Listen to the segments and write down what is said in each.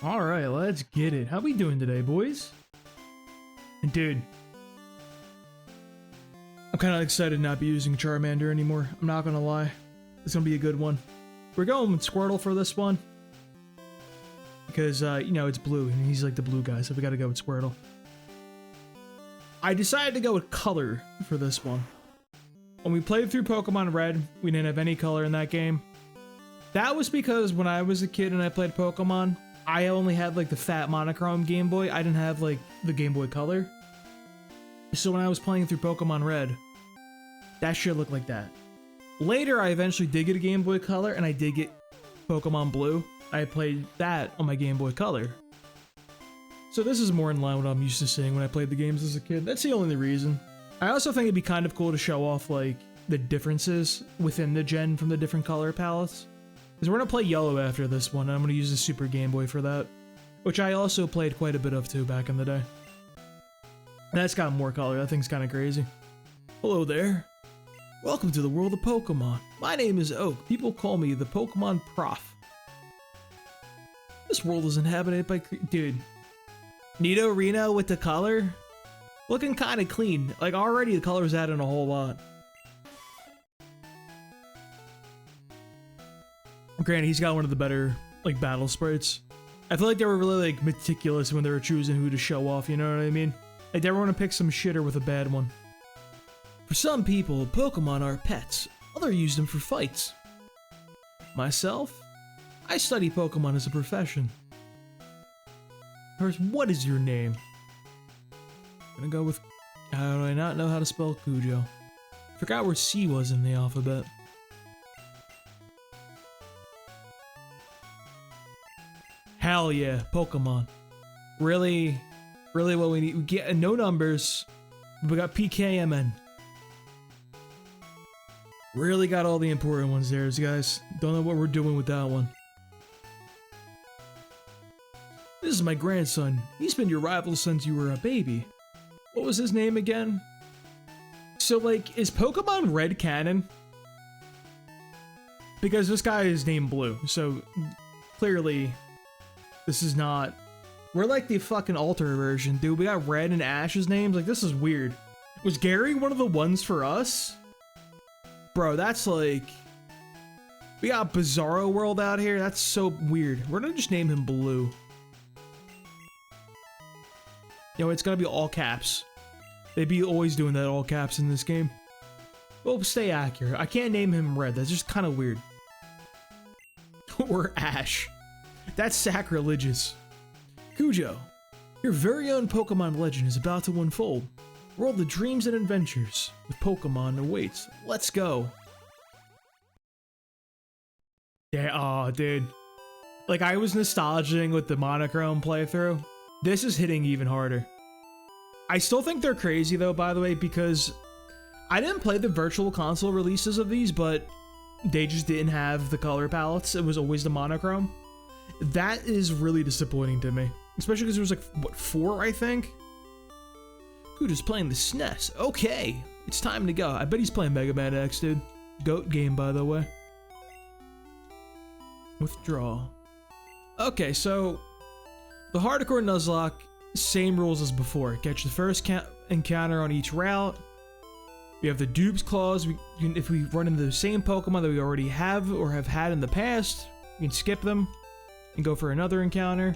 All right, let's get it. How we doing today, boys? And dude, I'm kind of excited to not be using Charmander anymore. I'm not gonna lie. It's gonna be a good one. We're going with Squirtle for this one. Because, you know, it's blue, and he's like the blue guy, so we gotta go with Squirtle. I decided to go with color for this one. When we played through Pokemon Red, we didn't have any color in that game. That was because when I was a kid and I played Pokemon, I only had like the fat monochrome Game Boy. I didn't have like the Game Boy Color. So when I was playing through Pokemon Red, that shit looked like that. Later, I eventually did get a Game Boy Color and I did get Pokemon Blue. I played that on my Game Boy Color. So this is more in line with what I'm used to seeing when I played the games as a kid. That's the only reason. I also think it'd be kind of cool to show off like the differences within the gen from the different color palettes. Because we're going to play yellow after this one, and I'm going to use the Super Game Boy for that. Which I also played quite a bit of too back in the day. And that's got more color, that thing's kind of crazy. Hello there. Welcome to the world of Pokemon. My name is Oak. People call me the Pokemon Prof. This world is inhabited by dude. Nito Reno with the color? Looking kind of clean. Like already the color's adding a whole lot. Granted, he's got one of the better, like, battle sprites. I feel like they were really, like, meticulous when they were choosing who to show off, you know what I mean? Like, they were gonna pick some shitter with a bad one. For some people, Pokemon are pets. Others use them for fights. Myself, I study Pokemon as a profession. First, what is your name? I'm gonna go with... How do I not know how to spell Cujo? Forgot where C was in the alphabet. Hell yeah, Pokemon. Really what we need. We get no numbers. We got PKMN. Really got all the important ones there, guys. Don't know what we're doing with that one. This is my grandson. He's been your rival since you were a baby. What was his name again? So, like, is Pokemon Red canon? Because this guy is named Blue, so clearly this is not... We're like the fucking alter version, dude. We got Red and Ash's names. Like, this is weird. Was Gary one of the ones for us? Bro, that's like... We got Bizarro World out here. That's so weird. We're gonna just name him Blue. You know, it's gonna be all caps. They be always doing that all caps in this game. Well, stay accurate. I can't name him Red. That's just kind of weird. Or Ash. That's sacrilegious. Cujo, your very own Pokemon legend is about to unfold. World of dreams and adventures with Pokemon awaits. Let's go. Yeah, oh, dude. Like, I was nostalgizing with the monochrome playthrough. This is hitting even harder. I still think they're crazy, though, by the way, because I didn't play the virtual console releases of these, but they just didn't have the color palettes. It was always the monochrome. That is really disappointing to me. Especially because there was like, what, 4, I think? Cujo's playing the SNES. Okay, it's time to go. I bet he's playing Mega Man X, dude. GOAT game, by the way. Withdraw. Okay, so the hardcore Nuzlocke, same rules as before. Catch the first encounter on each route. We have the dupes clause. If we run into the same Pokemon that we already have or have had in the past, we can skip them and go for another encounter.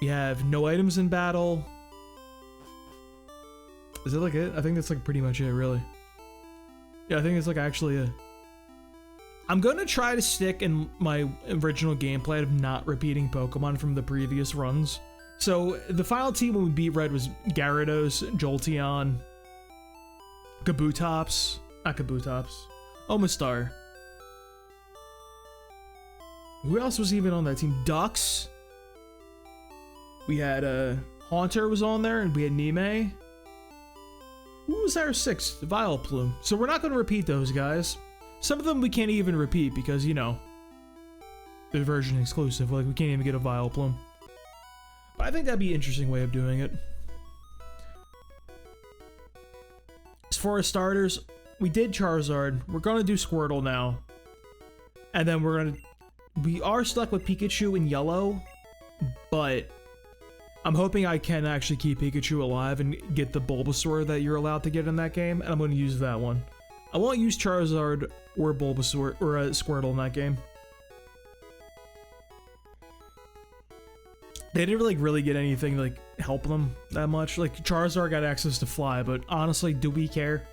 We have no items in battle. Is it like it? I think that's like pretty much it, really. Yeah, I think it's like actually it. I'm gonna try to stick in my original gameplay of not repeating Pokemon from the previous runs. So the final team when we beat Red was Gyarados, Jolteon, Kabutops, not Kabutops, Omastar. Who else was even on that team? Ducks. We had Haunter was on there, and we had Nime. Who was our 6th? Vileplume. So we're not going to repeat those guys. Some of them we can't even repeat because, you know, they're version exclusive. Like, we can't even get a Vileplume. But I think that'd be an interesting way of doing it. As far as starters, we did Charizard. We're going to do Squirtle now. And then we're going to We are stuck with Pikachu in yellow, but I'm hoping I can actually keep Pikachu alive and get the Bulbasaur that you're allowed to get in that game, and I'm going to use that one. I won't use Charizard or Bulbasaur or Squirtle in that game. They didn't really get anything to like help them that much. Like Charizard got access to fly, but honestly, do we care?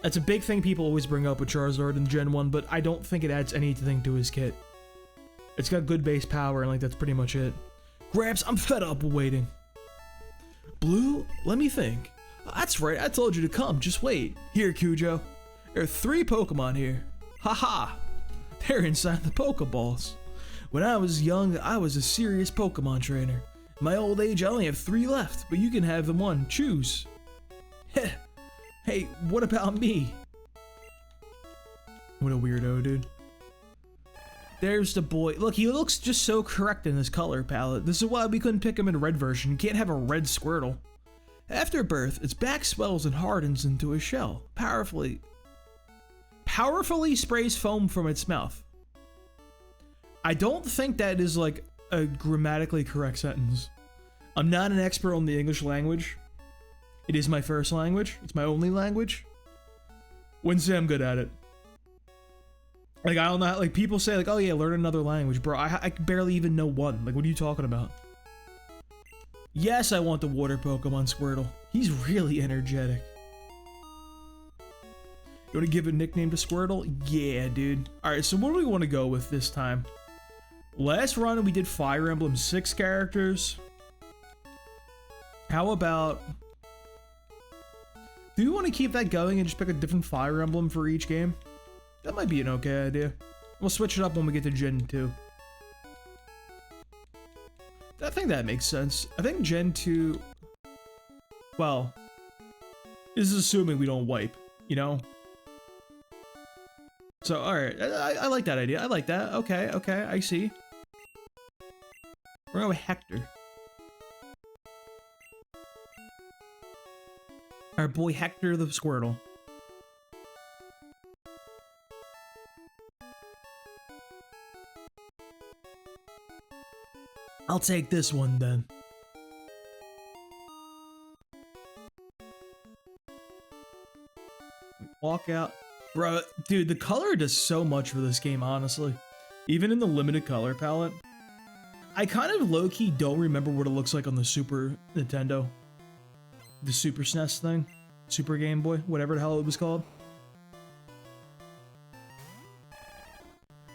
That's a big thing people always bring up with Charizard in Gen 1, but I don't think it adds anything to his kit. It's got good base power, and like that's pretty much it. Gramps, I'm fed up waiting. Blue, let me think. That's right, I told you to come, just wait. Here, Cujo. There are 3 Pokemon here. Haha. They're inside the Pokeballs. When I was young, I was a serious Pokemon trainer. In my old age, I only have 3 left, but you can have them one. Choose. Heh. Hey, what about me? What a weirdo, dude. There's the boy. Look, he looks just so correct in his color palette. This is why we couldn't pick him in red version. You can't have a red Squirtle. After birth, its back swells and hardens into a shell. Powerfully sprays foam from its mouth. I don't think that is like a grammatically correct sentence. I'm not an expert on the English language. It is my first language. It's my only language. Wouldn't say I'm good at it. Like, I don't know, like, people say, like, oh yeah, learn another language. Bro, I barely even know one. Like, what are you talking about? Yes, I want the water Pokemon Squirtle. He's really energetic. You want to give a nickname to Squirtle? Yeah, dude. Alright, so what do we want to go with this time? Last run, we did Fire Emblem 6 characters. How about... do you want to keep that going and just pick a different Fire Emblem for each game? That might be an okay idea. We'll switch it up when we get to Gen 2. I think that makes sense. I think Gen 2... well... this is assuming we don't wipe, you know? So, alright. I like that idea. I like that. Okay, okay. I see. We're going with Hector. Our boy Hector the Squirtle. I'll take this one then. Walk out. Bro, dude, the color does so much for this game, honestly. Even in the limited color palette. I kind of low-key don't remember what it looks like on the Super Nintendo. The Super SNES thing. Super Game Boy, whatever the hell it was called.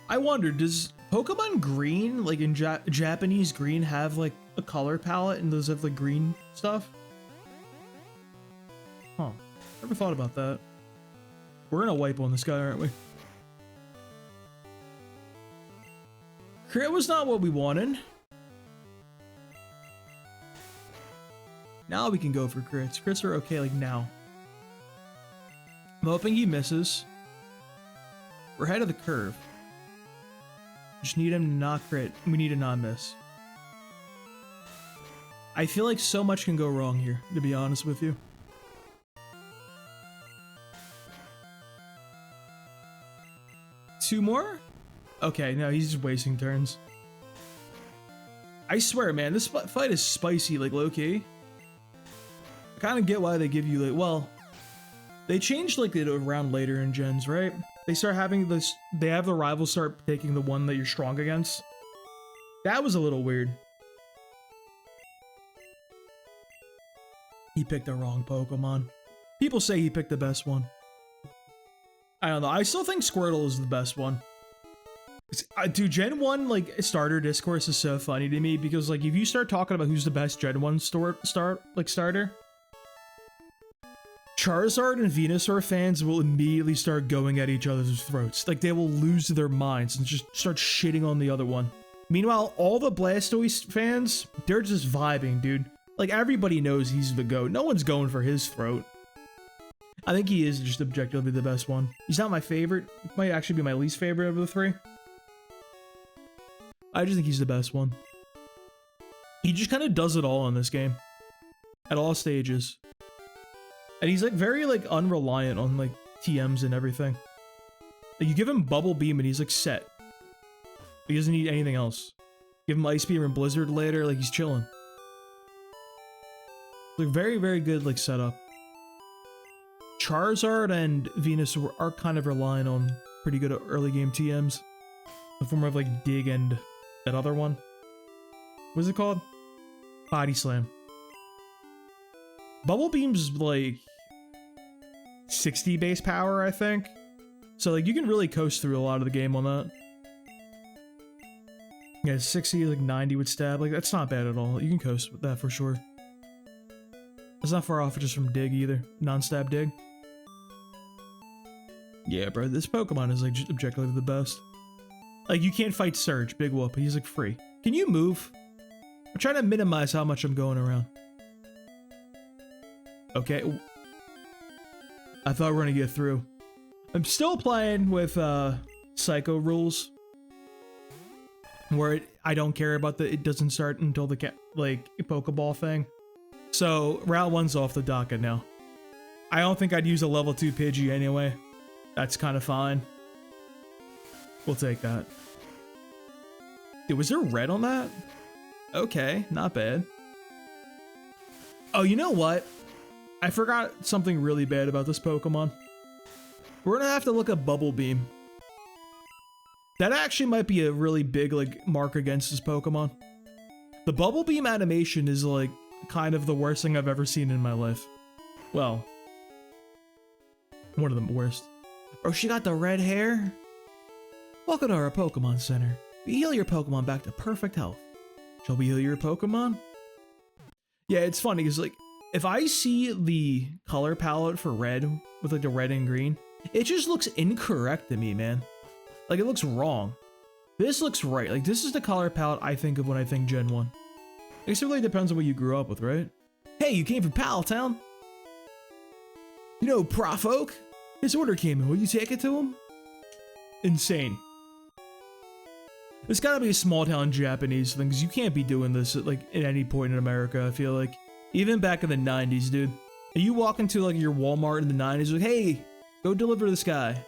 I wonder, does Pokemon Green, like in Japanese Green, have like a color palette and does it have like green stuff? Huh. Never thought about that. We're gonna wipe on this guy, aren't we? Crit was not what we wanted. Now we can go for crits. Crits are okay, like now. I'm hoping he misses. We're ahead of the curve. Just need him to not crit. We need to not miss. I feel like so much can go wrong here, to be honest with you. Two more? Okay, no, he's just wasting turns. I swear, man, this fight is spicy, like low-key. I kind of get why they give you, like, well, they changed, like, it around later in gens, right? They start having this, they have the rivals start taking the one that you're strong against. That was a little weird. He picked the wrong Pokemon. People say he picked the best one. I don't know. I still think Squirtle is the best one. Dude, Gen 1, like, starter discourse is so funny to me because, like, if you start talking about who's the best Gen 1 starter, Charizard and Venusaur fans will immediately start going at each other's throats. Like, they will lose their minds and just start shitting on the other one. Meanwhile, all the Blastoise fans, they're just vibing, dude. Like, everybody knows he's the GOAT. No one's going for his throat. I think he is just objectively the best one. He's not my favorite. He might actually be my least favorite of the three. I just think he's the best one. He just kind of does it all in this game. At all stages. And he's like very like unreliant on like TMs and everything. Like you give him Bubble Beam and he's like set. He doesn't need anything else. Give him Ice Beam and Blizzard later, like he's chilling. Like very, very good like setup. Charizard and Venusaur are kind of relying on pretty good early game TMs. In the form of like Dig and that other one. What's it called? Body Slam. Bubble Beam's like 60 base power, I think. So like you can really coast through a lot of the game on that. Yeah, 60, like 90 with stab. Like that's not bad at all. You can coast with that for sure. It's not far off just from Dig either. Non-stab Dig. Yeah, bro, this Pokemon is like just objectively the best. Like you can't fight Surge, big whoop. He's like free. Can you move? I'm trying to minimize how much I'm going around. Okay. I thought we were gonna get through. I'm still playing with Psycho rules. Where I don't care about it doesn't start until the Pokeball thing. So Route 1's off the docket now. I don't think I'd use a level 2 Pidgey anyway. That's kind of fine. We'll take that. Dude, was there red on that? Okay, not bad. Oh, you know what? I forgot something really bad about this Pokemon. We're gonna have to look at Bubble Beam. That actually might be a really big like mark against this Pokemon. The Bubble Beam animation is like kind of the worst thing I've ever seen in my life. Well, one of the worst. Oh, she got the red hair? Welcome to our Pokemon Center. We heal your Pokemon back to perfect health. Shall we heal your Pokemon? Yeah, it's funny because like if I see the color palette for red with like the red and green, it just looks incorrect to me, man. Like it looks wrong. This looks right. Like this is the color palette I think of when I think Gen 1. I guess it really depends on what you grew up with, right? Hey, you came from Palatown? You know Prof Oak? His order came in. Will you take it to him? Insane. It's gotta be a small town Japanese thing, because you can't be doing this at, like, at any point in America, I feel like. Even back in the 90s, dude. And you walk into, like, your Walmart in the 90s, like, hey, go deliver this guy.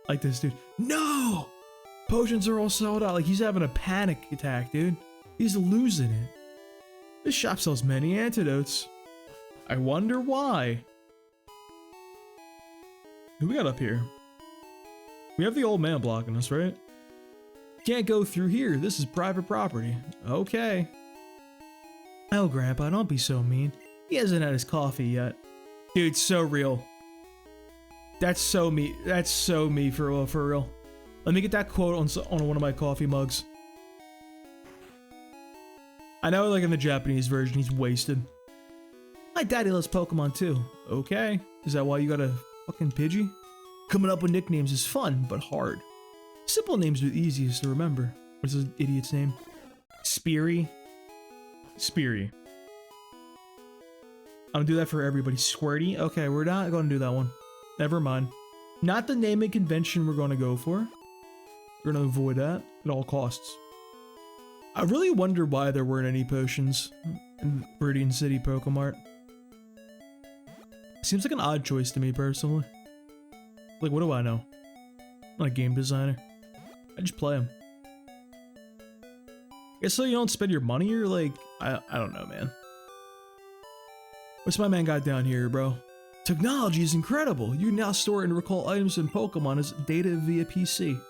Like this, dude. No! Potions are all sold out. Like, he's having a panic attack, dude. He's losing it. This shop sells many antidotes. I wonder why. Who we got up here? We have the old man blocking us, right? Can't go through here. This is private property. Okay. Oh, Grandpa, don't be so mean. He hasn't had his coffee yet. Dude, so real. That's so me. That's so me for real, for real. Let me get that quote on one of my coffee mugs. I know, like in the Japanese version, he's wasted. My daddy loves Pokemon too. Okay. Is that why you got a fucking Pidgey? Coming up with nicknames is fun, but hard. Simple names are the easiest to remember. What's this idiot's name? Speary? Speary. I'm gonna do that for everybody. Squirty? Okay, we're not gonna do that one. Never mind. Not the naming convention we're gonna go for. We're gonna avoid that at all costs. I really wonder why there weren't any potions in Viridian City Pokemart. Seems like an odd choice to me personally. Like, what do I know? I'm not a game designer. I just play them. Guess so you don't spend your money, or like, I don't know, man. What's my man got down here, bro? Technology is incredible. You can now store and recall items in Pokemon as data via PC.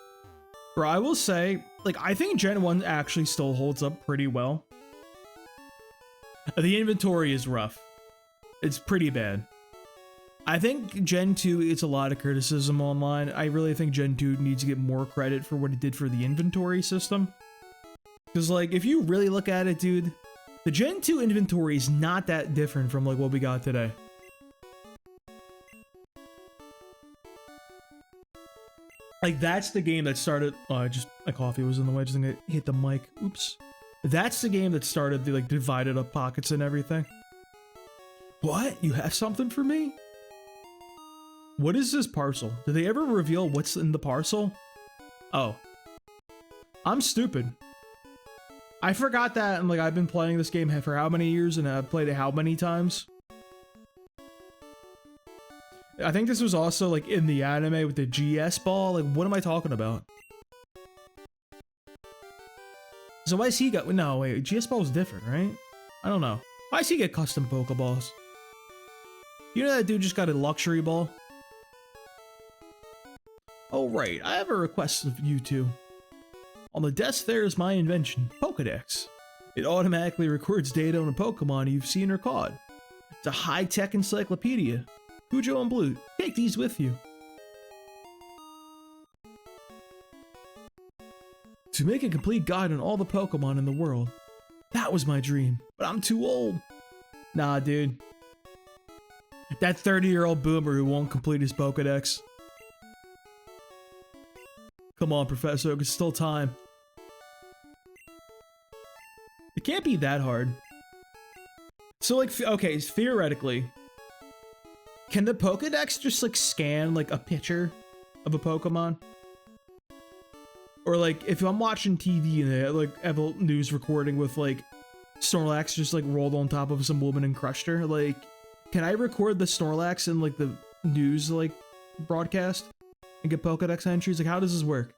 Bro, I will say, like, I think Gen 1 actually still holds up pretty well. The inventory is rough. It's pretty bad. I think Gen 2 gets a lot of criticism online. I really think Gen 2 needs to get more credit for what it did for the inventory system. Because, like, if you really look at it, dude, the Gen 2 inventory is not that different from, like, what we got today. Like, that's the game that started... Oh, my coffee was in the way. I just think I hit the mic. Oops. That's the game that started the, like, divided up pockets and everything. What? You have something for me? What is this parcel? Did they ever reveal what's in the parcel? Oh. I'm stupid. I forgot that, and like I've been playing this game for how many years, and I've played it how many times? I think this was also like in the anime with the GS ball. Like, what am I talking about? So why does he got, no, wait, GS Ball is different, right? I don't know. Why does he get custom Pokeballs? You know that dude just got a luxury ball? Oh, right, I have a request of you two. On the desk there is my invention, Pokedex. It automatically records data on a Pokemon you've seen or caught. It's a high-tech encyclopedia. Cujo and Blue, take these with you. To make a complete guide on all the Pokemon in the world. That was my dream, but I'm too old. Nah, dude. That 30-year-old boomer who won't complete his Pokedex. Come on, Professor, it's still time. It can't be that hard. So, like, okay, theoretically, can the Pokedex just, like, scan, like, a picture of a Pokemon? Or, like, if I'm watching TV and they, like, have a news recording with, like, Snorlax just, like, rolled on top of some woman and crushed her, like, can I record the Snorlax in, like, the news, like, broadcast? And get Pokedex entries? Like, how does this work?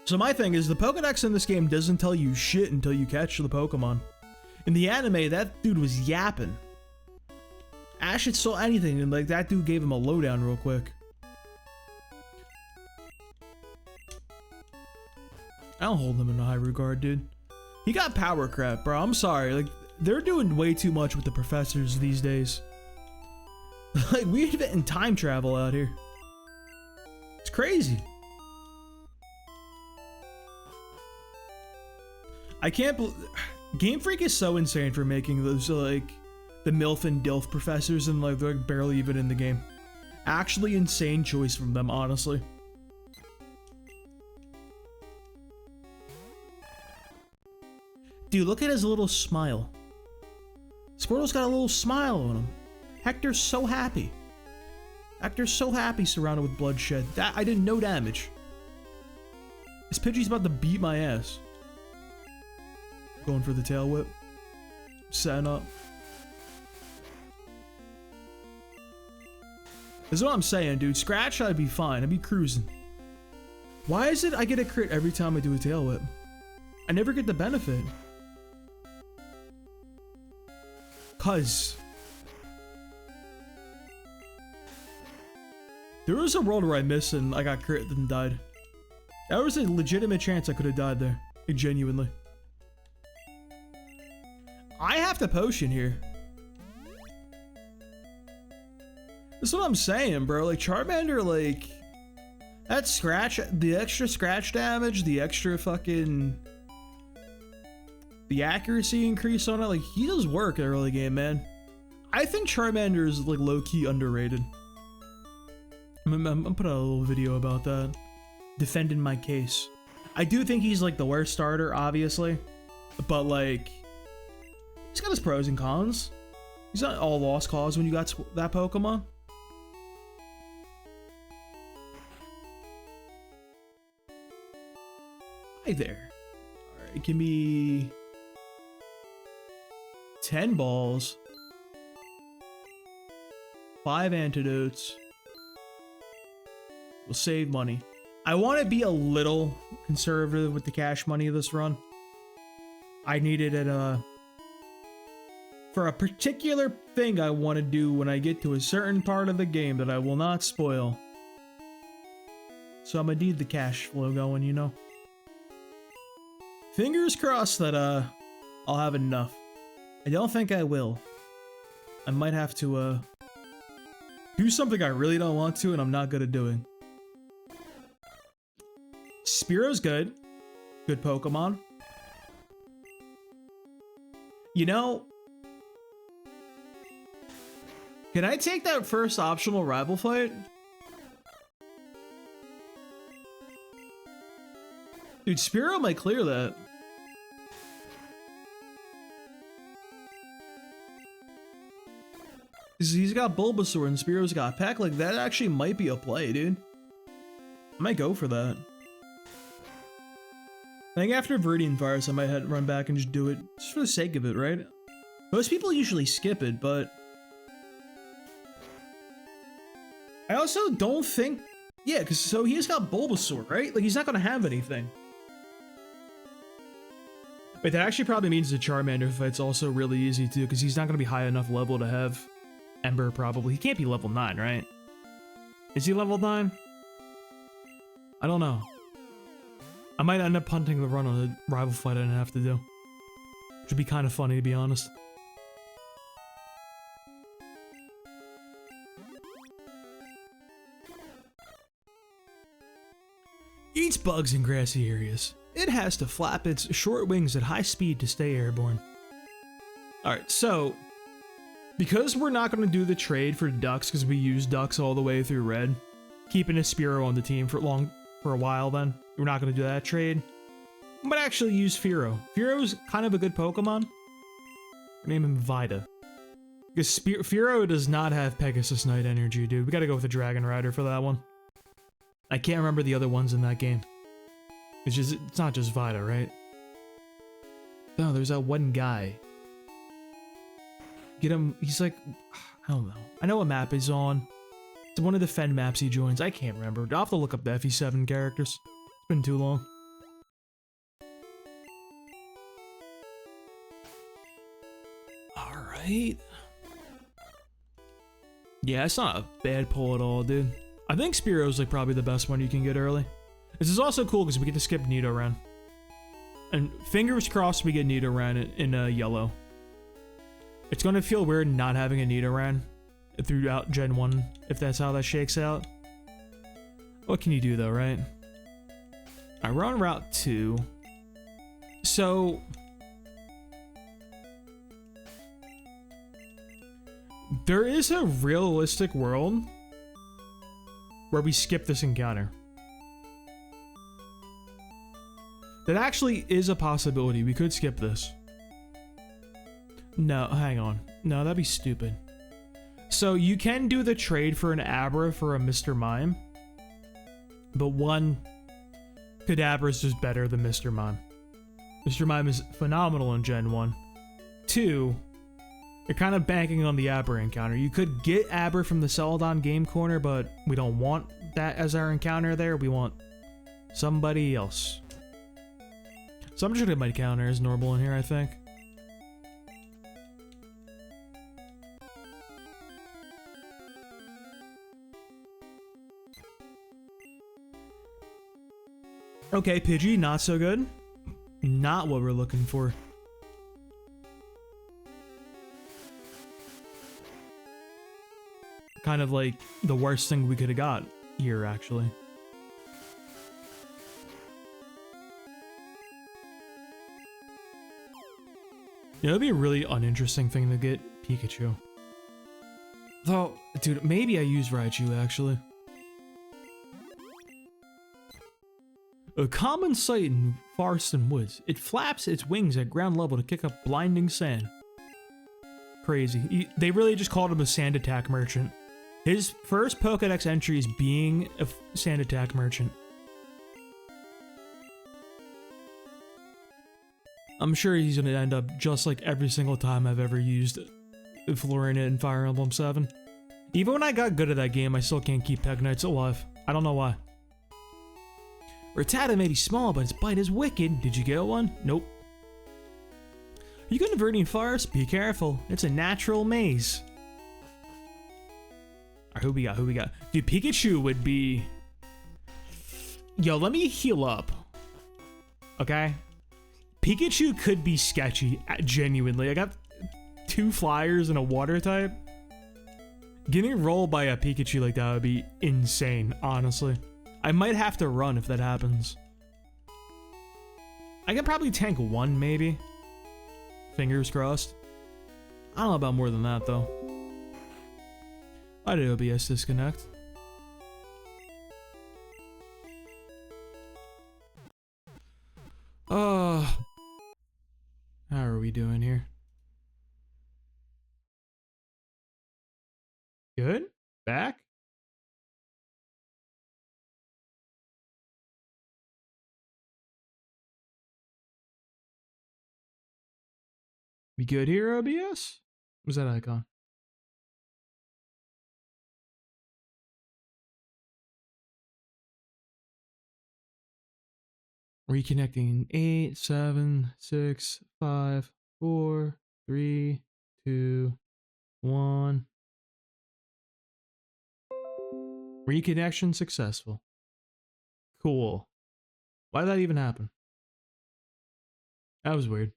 So my thing is, the Pokedex in this game doesn't tell you shit until you catch the Pokemon. In the anime, that dude was yapping. Ash had saw anything, and like that dude gave him a lowdown real quick. I don't hold him in high regard, dude. He got power crap, bro. I'm sorry. Like, they're doing way too much with the professors these days. Like, we invent time travel out here. It's crazy. I can't believe... Game Freak is so insane for making those, like, the MILF and DILF professors, and, like, they're barely even in the game. Actually insane choice from them, honestly. Dude, look at his little smile. Squirtle's got a little smile on him. Hector's so happy. Hector's so happy surrounded with bloodshed. That I did no damage. This Pidgey's about to beat my ass. Going for the tail whip. Setting up. This is what I'm saying, dude. Scratch, I'd be fine. I'd be cruising. Why is it I get a crit every time I do a tail whip? I never get the benefit. Cuz. There was a world where I missed and I got crit and died. That was a legitimate chance I could have died there. Like, genuinely. I have to potion here. That's what I'm saying, bro. Like, Charmander, like... That scratch, the extra scratch damage, the extra fucking... The accuracy increase on it, like, he does work in the early game, man. I think Charmander is, like, low-key underrated. I'm gonna put out a little video about that. Defending my case. I do think he's, like, the worst starter, obviously. But, like... He's got his pros and cons. He's not all lost cause when you got that Pokemon. Hi there. Alright, it can be... 10 balls. 5 antidotes. We'll save money. I want to be a little conservative with the cash money of this run. I needed it, for a particular thing I want to do when I get to a certain part of the game that I will not spoil. So I'm gonna need the cash flow going, you know? Fingers crossed that, I'll have enough. I don't think I will. I might have to, do something I really don't want to and I'm not good at doing. Spearow's good. Good Pokemon. You know... Can I take that first optional rival fight? Dude, Spearow might clear that. He's got Bulbasaur and Spearow's got Peck. Like, that actually might be a play, dude. I might go for that. I think after Viridian Virus, I might run back and just do it. Just for the sake of it, right? Most people usually skip it, but... I also don't think, yeah, because so he's got Bulbasaur, right? Like he's not gonna have anything. Wait, that actually probably means the Charmander fight's also really easy too, because he's not gonna be high enough level to have Ember probably. He can't be level 9, right? Is he level 9? I don't know. I might end up punting the run on a rival fight I didn't have to do. Which would be kind of funny, to be honest. Eats bugs in grassy areas. It has to flap its short wings at high speed to stay airborne. Alright, so because we're not going to do the trade for ducks because we used ducks all the way through red, keeping a Spearow on the team for a while then, we're not going to do that trade. I'm going to actually use Fearow. Fearow's kind of a good Pokemon. Name him Vida. Because Fearow does not have Pegasus Knight energy, dude. We got to go with a Dragon Rider for that one. I can't remember the other ones in that game. It's not just Vida, right? No, there's that one guy. Get him, he's like, I don't know. I know what map he's on. It's one of the Fen maps he joins. I can't remember. I'll have to look up the FE7 characters. It's been too long. Alright. Yeah, it's not a bad pull at all, dude. I think Spearow's like probably the best one you can get early. This is also cool because we get to skip Nidoran. And fingers crossed we get Nidoran in yellow. It's going to feel weird not having a Nidoran throughout Gen 1 if that's how that shakes out. What can you do though, right? Alright, we're on Route 2. So there is a realistic world where we skip this encounter. That actually is a possibility. We could skip this. No, hang on. No, that'd be stupid. So you can do the trade for an Abra for a Mr. Mime. But one, Kadabra is just better than Mr. Mime. Mr. Mime is phenomenal in Gen 1. 2, you're kind of banking on the Abra encounter. You could get Abra from the Celadon Game Corner, but we don't want that as our encounter there. We want somebody else. So I'm just gonna get my counter as normal in here, I think. Okay, Pidgey, not so good. Not what we're looking for. Kind of like the worst thing we could have got here, actually. Yeah, that'd be a really uninteresting thing to get Pikachu. Though, dude, maybe I use Raichu, actually. A common sight in forests and woods. It flaps its wings at ground level to kick up blinding sand. Crazy. They really just called him a sand attack merchant. His first Pokedex entry is being a sand attack merchant. I'm sure he's gonna end up just like every single time I've ever used Florina in Fire Emblem 7. Even when I got good at that game, I still can't keep Pegnites alive. I don't know why. Rattata may be small, but its bite is wicked. Did you get one? Nope. Are you going to Verdant Forest? Be careful. It's a natural maze. Alright, who we got? Who we got? Dude, Pikachu would be... Yo, let me heal up. Okay? Pikachu could be sketchy, genuinely. I got 2 flyers and a water type. Getting rolled by a Pikachu like that would be insane, honestly. I might have to run if that happens. I could probably tank 1, maybe. Fingers crossed. I don't know about more than that, though. Why did OBS disconnect? How are we doing here? Good? Back? We good here, OBS? What's that icon? Reconnecting 8, 7, 6, 5, 4, 3, 2, 1. Reconnection successful. Cool. Why did that even happen? That was weird.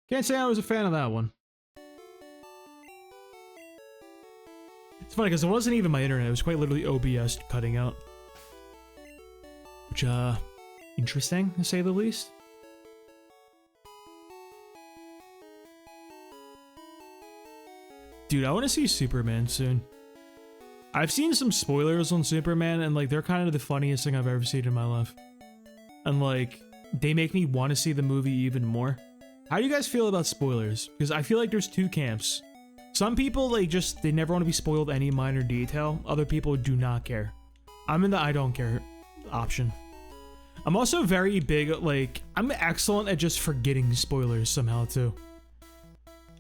Can't say I was a fan of that one. It's funny because it wasn't even my internet. It was quite literally OBS cutting out. Which, interesting to say the least. Dude, I want to see Superman soon. I've seen some spoilers on Superman, and like they're kind of the funniest thing I've ever seen in my life. And like, they make me want to see the movie even more. How do you guys feel about spoilers? Because I feel like there's two camps. Some people, they never want to be spoiled any minor detail. Other people do not care. I'm in the I don't care option. I'm also very big, I'm excellent at just forgetting spoilers somehow too.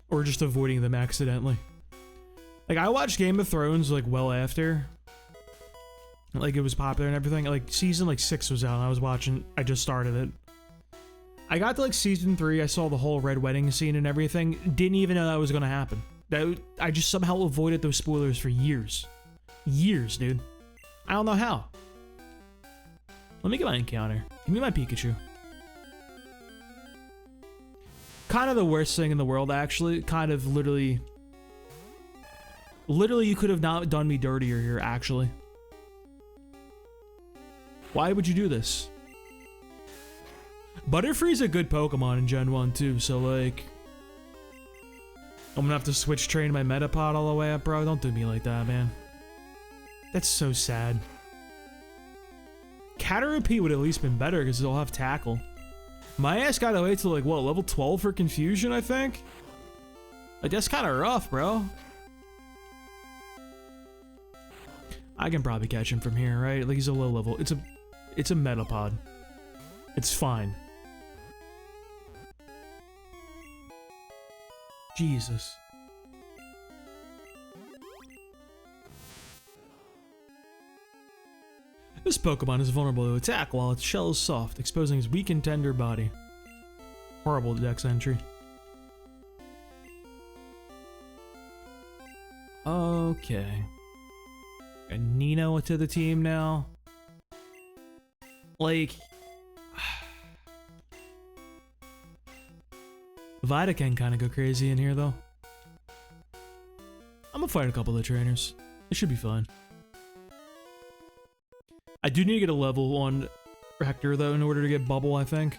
Or just avoiding them accidentally. Like, I watched Game of Thrones, well after. It was popular and everything. Season, 6 was out and I just started it. I got to, season 3, I saw the whole Red Wedding scene and everything. Didn't even know that was gonna happen. I just somehow avoided those spoilers for years. Years, dude. I don't know how. Let me get my encounter. Give me my Pikachu. Kind of the worst thing in the world, actually. Kind of literally... Literally, you could have not done me dirtier here, actually. Why would you do this? Butterfree's a good Pokemon in Gen 1, too, so, I'm gonna have to switch train my Metapod all the way up, bro. Don't do me like that, man. That's so sad. Caterpie would at least been better, because it'll have Tackle. My ass gotta wait till, level 12 for Confusion, I think? That's kinda rough, bro. I can probably catch him from here, right? He's a low level. It's a Metapod. It's fine. Jesus. This Pokemon is vulnerable to attack while its shell is soft, exposing its weak and tender body. Horrible dex entry. Okay. Got Nino to the team now. Vida can kind of go crazy in here, though. I'm gonna fight a couple of trainers. It should be fine. I do need to get a level 1 Hector, though, in order to get Bubble, I think.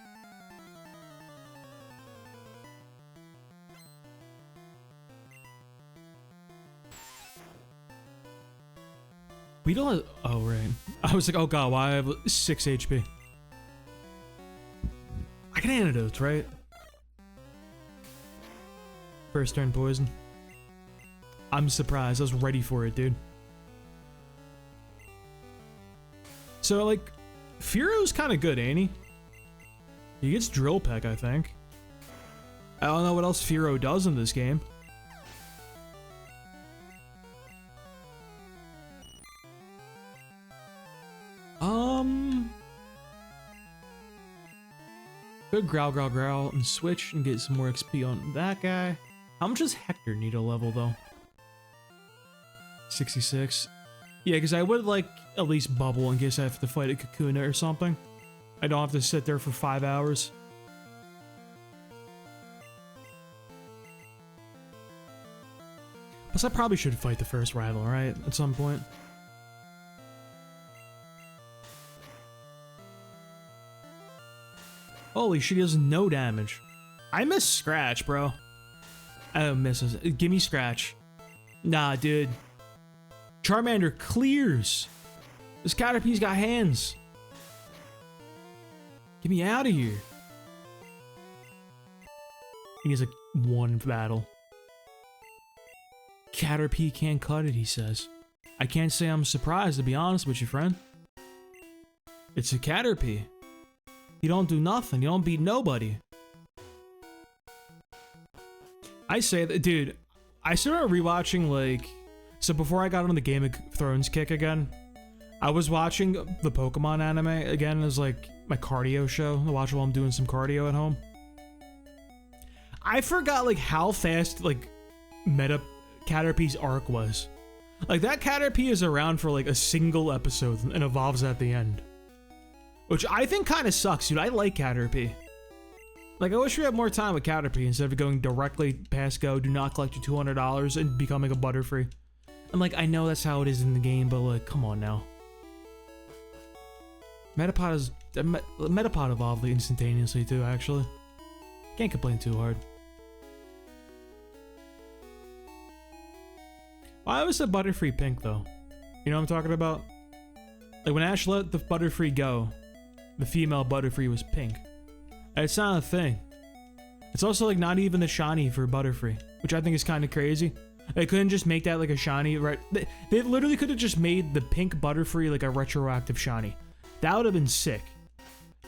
We don't have... Oh, right. I was like, oh god, why I have 6 HP? I can antidotes, right? First turn poison. I'm surprised. I was ready for it, dude. So, Fearo's kind of good, ain't he? He gets Drill Peck, I think. I don't know what else Fearo does in this game. Good growl, growl, growl, and switch and get some more XP on that guy. How much does Hector need a level, though? 66. Yeah, because I would at least bubble in case I have to fight a Kakuna or something. I don't have to sit there for 5 hours. Plus, I probably should fight the first rival, right? At some point. Holy shit, he does no damage. I miss Scratch, bro. I don't miss us. Give me Scratch. Nah, dude. Charmander clears. This Caterpie's got hands. Get me out of here. He has one battle. Caterpie can't cut it, he says. I can't say I'm surprised, to be honest with you, friend. It's a Caterpie. You don't do nothing. You don't beat nobody. I say that, dude, I started rewatching, so before I got on the Game of Thrones kick again, I was watching the Pokemon anime again as like my cardio show. I watch while I'm doing some cardio at home. I forgot like how fast like Meta Caterpie's arc was. Like that Caterpie is around for like a single episode and evolves at the end. Which I think kind of sucks, dude. I like Caterpie. Like I wish we had more time with Caterpie instead of going directly past go, do not collect your $200 and becoming a Butterfree. And like I know that's how it is in the game, but like come on now. Metapod evolved instantaneously too, actually. Can't complain too hard. Why was the Butterfree pink though? You know what I'm talking about? Like when Ash let the Butterfree go, the female Butterfree was pink. And it's not a thing. It's also like not even the shiny for Butterfree, which I think is kind of crazy. They couldn't just make that like a shiny, right? They literally could have just made the pink Butterfree like a retroactive shiny. That would have been sick.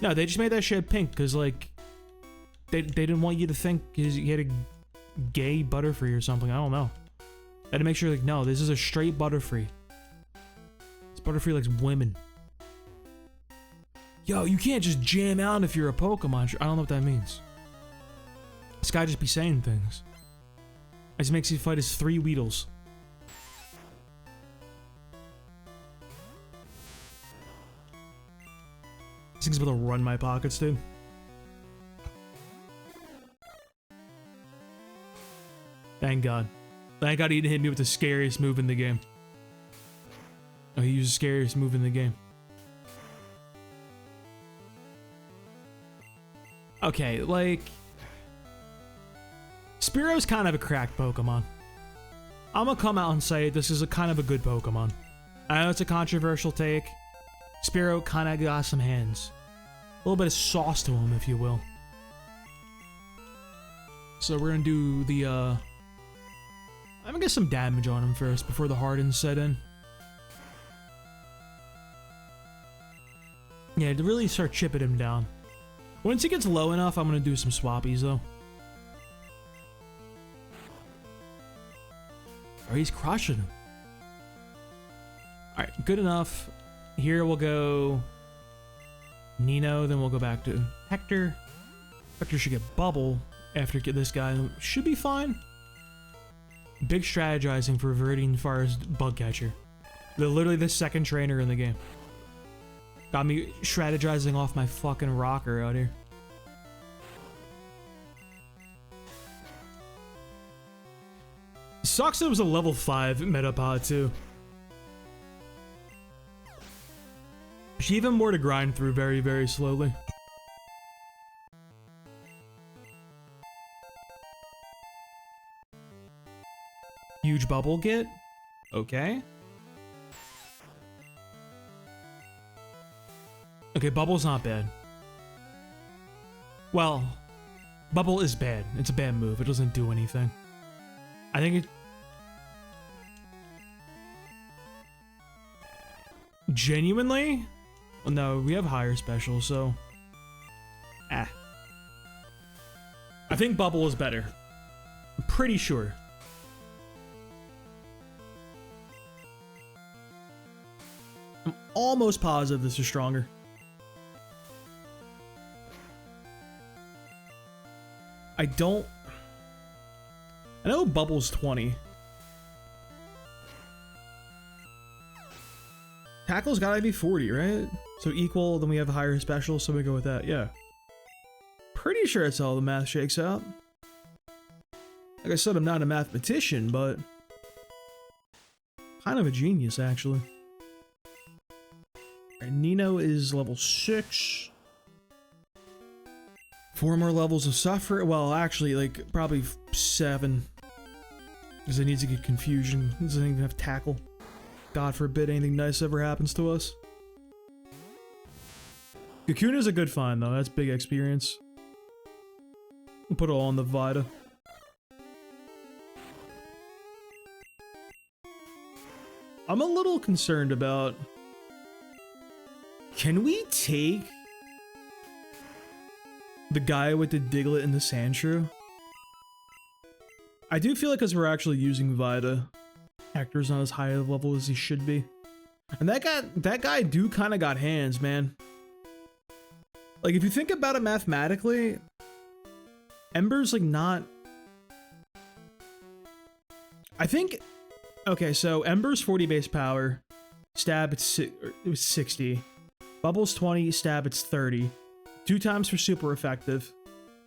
No, they just made that shit pink because like they didn't want you to think you had a gay Butterfree or something. I don't know. I had to make sure like no, this is a straight Butterfree. This Butterfree likes women. Yo, you can't just jam out if you're a Pokemon. I don't know what that means. This guy just be saying things. It just makes you fight his 3 Weedles. This thing's about to run my pockets, dude. Thank God. Thank God he didn't hit me with the scariest move in the game. Oh, he used the scariest move in the game. Okay, like... Spearow's kind of a cracked Pokemon. I'm gonna come out and say this is a kind of a good Pokemon. I know it's a controversial take. Spearow kind of got some hands. A little bit of sauce to him, if you will. So we're gonna do the, I'm gonna get some damage on him first before the hardens set in. Yeah, to really start chipping him down. Once he gets low enough, I'm gonna do some swappies, though. Oh, he's crushing him. Alright, good enough. Here we'll go Nino, then we'll go back to Hector. Hector should get Bubble after this guy. Should be fine. Big strategizing for Viridian Fire's Bug Catcher. They're literally the second trainer in the game. Got me strategizing off my fucking rocker out here. Sucks it was a level 5 Metapod too. There's even more to grind through very, very slowly. Huge bubble get? Okay. Okay, bubble's not bad. Well, bubble is bad. It's a bad move. It doesn't do anything. I think it... Genuinely? Well, no, we have higher special, so... I think bubble is better. I'm pretty sure. I'm almost positive this is stronger. I don't... I know bubble's 20. Tackle's gotta be 40, right? So equal, then we have a higher special, so we go with that, yeah. Pretty sure that's how the math shakes out. Like I said, I'm not a mathematician, but... kind of a genius, actually. Alright, Nino is level 6. 4 more levels of Suffer. Well, actually, like, probably 7. Because it needs to get Confusion. It doesn't even have Tackle. God forbid anything nice ever happens to us. Kakuna's a good find, though. That's big experience. We'll put it all on the Vita. I'm a little concerned about... Can we take... the guy with the Diglett and the Sandshrew? I do feel like as we're actually using Vita, Hector's not as high a level as he should be. And that guy do kind of got hands, man. Like, if you think about it mathematically, Ember's like not... I think... Okay, so Ember's 40 base power, stab it's 60. Bubble's 20, stab it's 30. 2 times for super effective.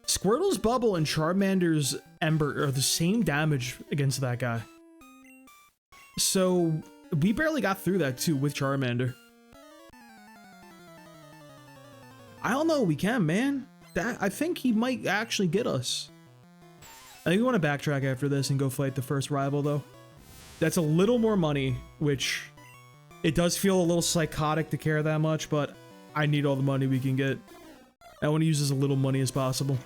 Squirtle's Bubble and Charmander's Ember are the same damage against that guy. So, we barely got through that too with Charmander. I don't know, we can, man. I think he might actually get us. I think we want to backtrack after this and go fight the first rival, though. That's a little more money, which it does feel a little psychotic to care that much, but I need all the money we can get. I want to use as little money as possible.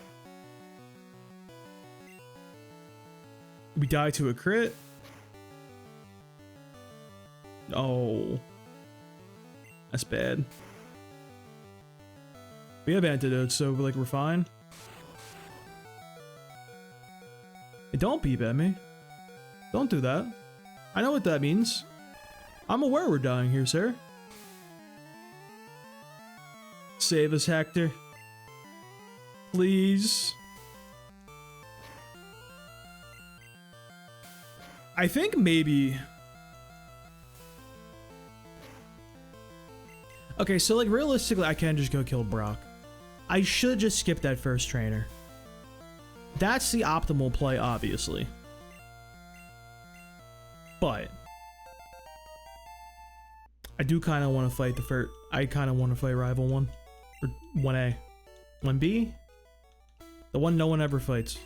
We die to a crit. Oh. That's bad. We have antidotes, so like we're fine. Hey, don't beep at me. Don't do that. I know what that means. I'm aware we're dying here, sir. Save us, Hector. Please. I think maybe... Okay, so like realistically, I can just go kill Brock. I should just skip that first trainer. That's the optimal play, obviously. But I do kind of want to fight the first. I kind of want to fight Rival 1 or 1A, 1B, the one no one ever fights.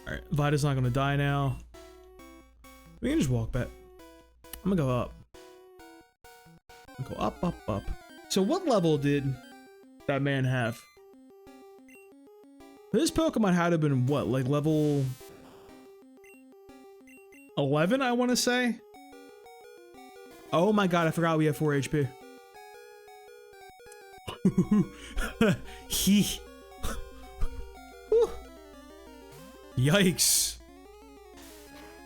All right, Vida's not gonna die now. We can just walk back. I'm gonna go up. Go up, up, up. So what level did that man have? This Pokemon had to have been what, like level 11, I want to say? Oh my god, I forgot we have 4 HP. Yikes.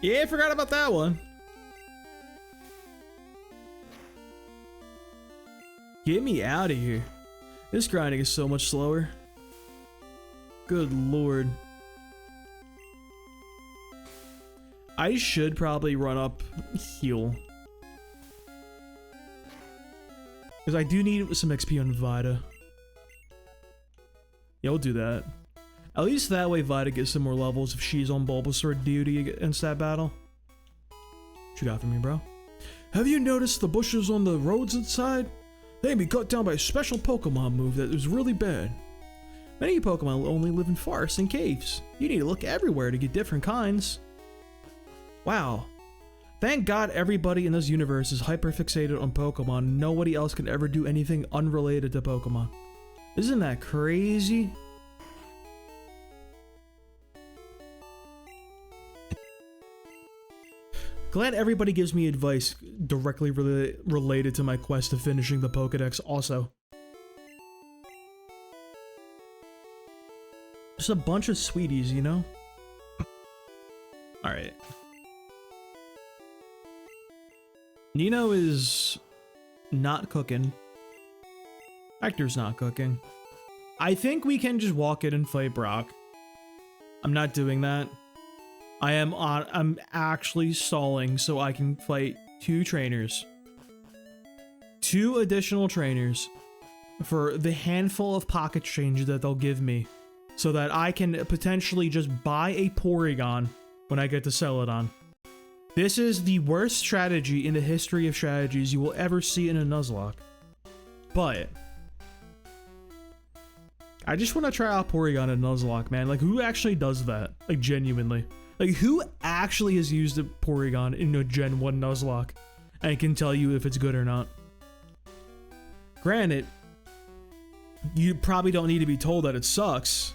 Yeah, I forgot about that one. Get me out of here. This grinding is so much slower. Good lord. I should probably run up heal. Because I do need some XP on Vida. Yeah, we'll do that. At least that way Vida gets some more levels if she's on Bulbasaur duty against that battle. What you got for me, bro? Have you noticed the bushes on the roads inside? They can be cut down by a special Pokemon move that is really bad. Many Pokemon only live in forests and caves. You need to look everywhere to get different kinds. Wow. Thank God everybody in this universe is hyperfixated on Pokemon. Nobody else can ever do anything unrelated to Pokemon. Isn't that crazy? Glad everybody gives me advice directly related to my quest of finishing the Pokedex also. Just a bunch of sweeties, you know? Alright. Nino is not cooking. Hector's not cooking. I think we can just walk in and fight Brock. I'm not doing that. I'm actually stalling so I can fight 2 trainers. 2 additional trainers for the handful of pocket change that they'll give me so that I can potentially just buy a Porygon when I get to Celadon. This is the worst strategy in the history of strategies you will ever see in a Nuzlocke. But I just want to try out Porygon in Nuzlocke, man. Like, who actually does that? Like, genuinely. Like, who actually has used a Porygon in a Gen 1 Nuzlocke and can tell you if it's good or not? Granted, you probably don't need to be told that it sucks,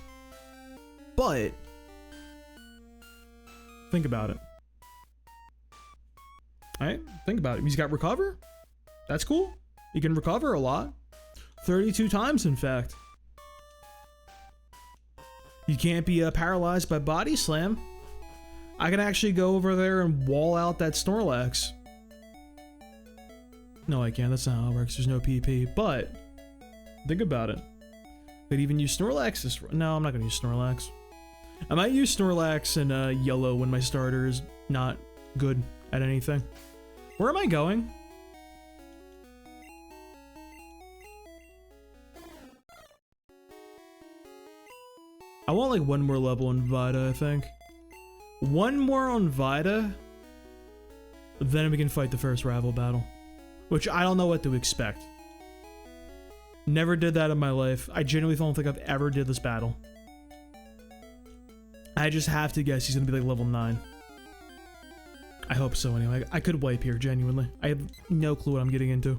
but think about it. Alright, think about it. He's got Recover. That's cool. He can recover a lot. 32 times, in fact. You can't be paralyzed by Body Slam. I can actually go over there and wall out that Snorlax. No, I can't. That's not how it works. There's no PP. But think about it. Could even use Snorlax this. No, I'm not gonna use Snorlax. I might use Snorlax and yellow when my starter is not good at anything. Where am I going? I want like one more level on Vita, I think. One more on Vita, then we can fight the first rival battle. Which I don't know what to expect. Never did that in my life. I genuinely don't think I've ever did this battle. I just have to guess he's gonna be like level 9. I hope so anyway. I could wipe here, genuinely. I have no clue what I'm getting into.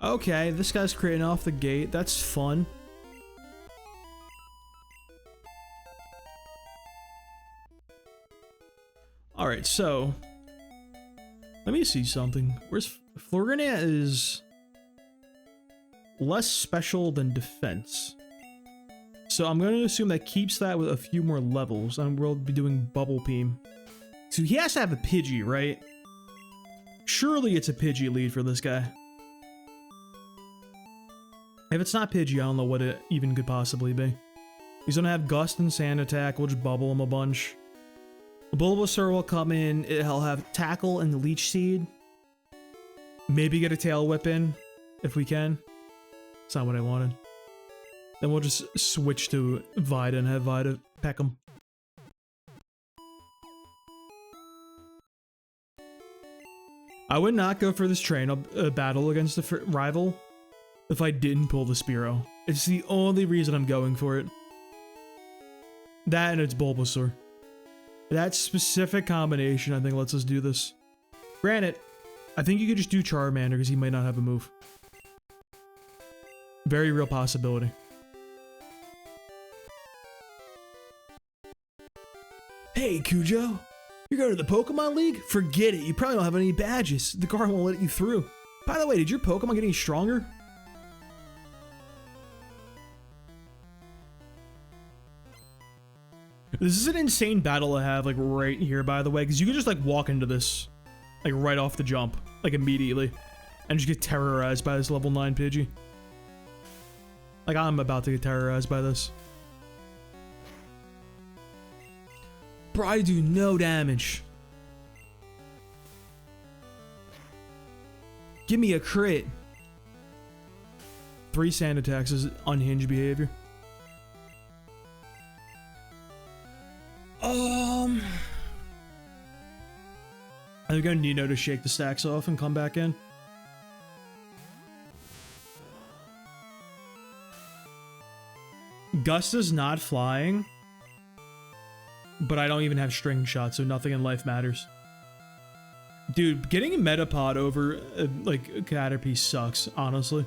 Okay, this guy's creating off the gate. That's fun. Alright, so let me see something. Where's Florina is less special than defense. So I'm going to assume that keeps that with a few more levels, and we'll be doing Bubble Beam. So he has to have a Pidgey, right? Surely it's a Pidgey lead for this guy. If it's not Pidgey, I don't know what it even could possibly be. He's going to have Gust and Sand Attack. We'll just bubble him a bunch. Bulbasaur will come in. He'll have Tackle and Leech Seed. Maybe get a Tail Whip in, if we can. It's not what I wanted. Then we'll just switch to Vita and have Vita peck him. I would not go for this train battle against the rival if I didn't pull the Spearow. It's the only reason I'm going for it. That and it's Bulbasaur. That specific combination, I think, lets us do this. Granted, I think you could just do Charmander because he might not have a move. Very real possibility. Hey, Cujo. You're going to the Pokemon League? Forget it. You probably don't have any badges. The guard won't let you through. By the way, did your Pokemon get any stronger? This is an insane battle to have, like, right here, by the way, because you can just, like, walk into this, like, right off the jump, like, immediately, and just get terrorized by this level 9 Pidgey. Like, I'm about to get terrorized by this. Bro, I do no damage. Give me a crit. 3 Sand Attacks is unhinged behavior. I'm gonna Nino to shake the stacks off and come back in. Gust is not flying, but I don't even have string shot, so nothing in life matters. Dude, getting a Metapod over like a Caterpie sucks, honestly.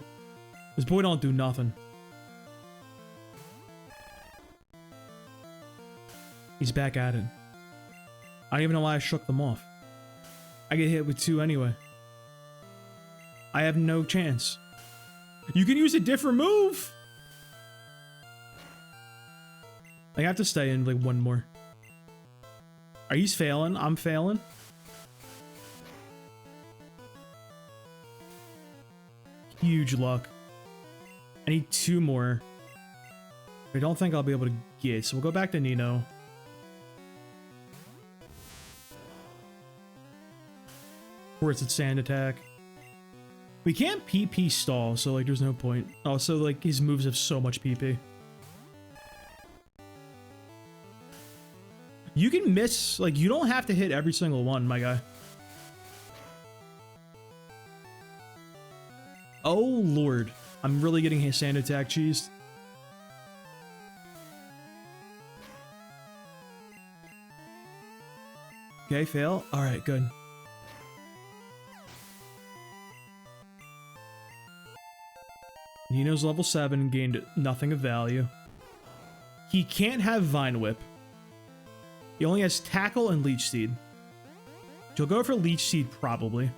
This boy don't do nothing. He's back at it. I don't even know why I shook them off. I get hit with 2 anyway. I have no chance. You can use a different move! I have to stay in like 1 more. Are you failing? I'm failing. Huge luck. I need 2 more. I don't think I'll be able to get, so we'll go back to Nino. Where it's at Sand Attack. We can't PP stall, so like there's no point. Also, like his moves have so much PP. You can miss, like you don't have to hit every single one, my guy. Oh lord, I'm really getting his Sand Attack cheesed. Okay, fail. All right, good. Nino's level 7, gained nothing of value. He can't have Vine Whip. He only has Tackle and Leech Seed. He'll go for Leech Seed, probably.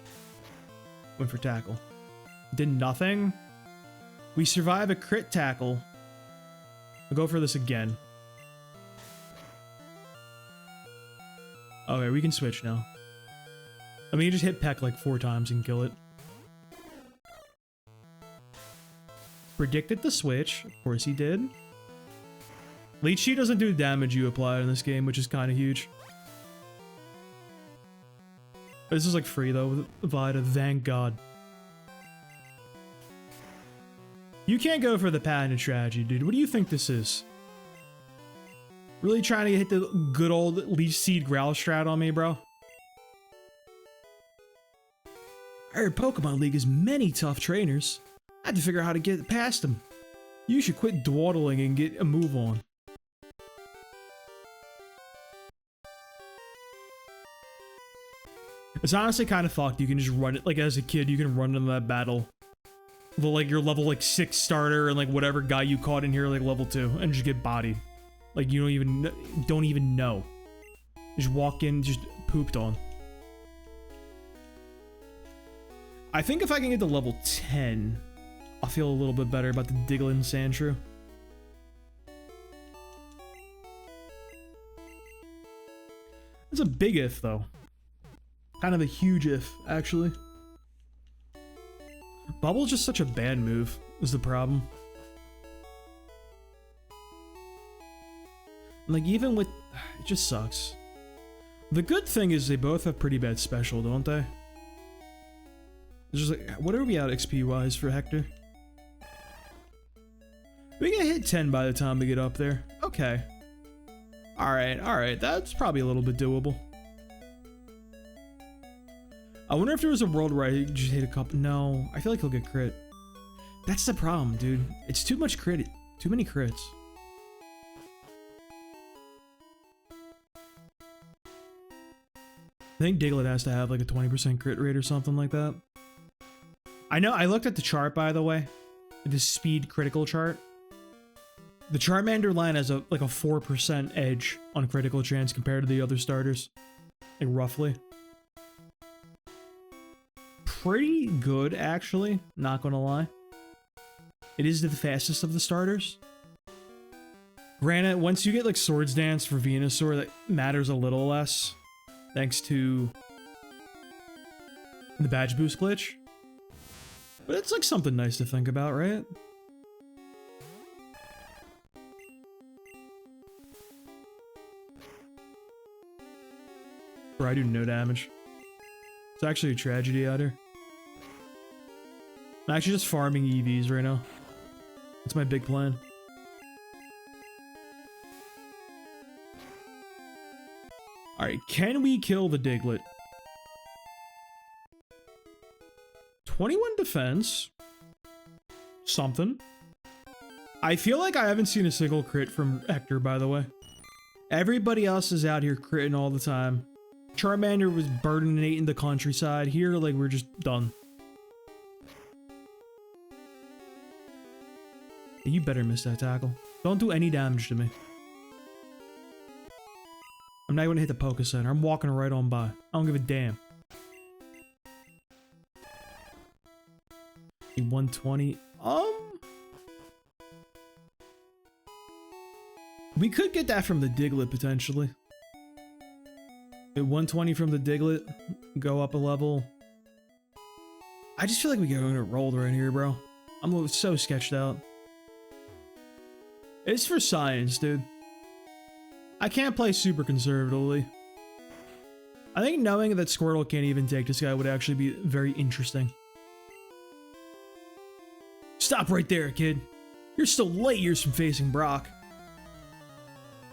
Went for Tackle. Did nothing. We survive a crit tackle. I'll go for this again. Okay, we can switch now. I mean, you just hit Peck like 4 times and kill it. Predicted the switch. Of course he did. Leechy doesn't do damage you apply in this game, which is kind of huge. This is like free though with Vida, thank God. You can't go for the patented strategy, dude. What do you think this is? Really trying to hit the good old Leech Seed Growl strat on me, bro? I heard Pokemon League has many tough trainers. I had to figure out how to get past them. You should quit dawdling and get a move on. It's honestly kind of fucked. You can just run it, like as a kid, you can run into that battle. Like your level like 6 starter and like whatever guy you caught in here like level 2 and just get bodied. Like you don't even know. Just walk in, just pooped on. I think if I can get to level 10, I'll feel a little bit better about the Diglett and Sandshrew. It's a big if though. Kind of a huge if, actually. Bubble's just such a bad move, is the problem. Like, even with... It just sucks. The good thing is they both have pretty bad special, don't they? It's just like, what are we at XP-wise for Hector? We can hit 10 by the time we get up there. Okay. Alright, that's probably a little bit doable. I wonder if there was a world where I just hit a couple. No, I feel like he'll get crit. That's the problem, dude. It's too much crit. Too many crits. I think Diglett has to have like a 20% crit rate or something like that. I know, I looked at the chart by the way. The speed critical chart. The Charmander line has like a 4% edge on critical chance compared to the other starters. Like roughly. Pretty good, actually. Not gonna lie. It is the fastest of the starters. Granted, once you get like Swords Dance for Venusaur, that matters a little less. Thanks to the badge boost glitch. But it's like something nice to think about, right? Bro, I do no damage. It's actually a tragedy out here. I'm actually just farming EVs right now. That's my big plan. Alright, can we kill the Diglett? 21 defense. Something. I feel like I haven't seen a single crit from Hector, by the way. Everybody else is out here critting all the time. Charmander was burdening the countryside. Here, like, we're just done. You better miss that tackle. Don't do any damage to me. I'm not going to hit the Poké Center. I'm walking right on by. I don't give a damn. 120. We could get that from the Diglett, potentially. At 120 from the Diglett. Go up a level. I just feel like we get rolled right here, bro. I'm so sketched out. It's for science, dude. I can't play super conservatively. I think knowing that Squirtle can't even take this guy would actually be very interesting. Stop right there, kid. You're still light years from facing Brock.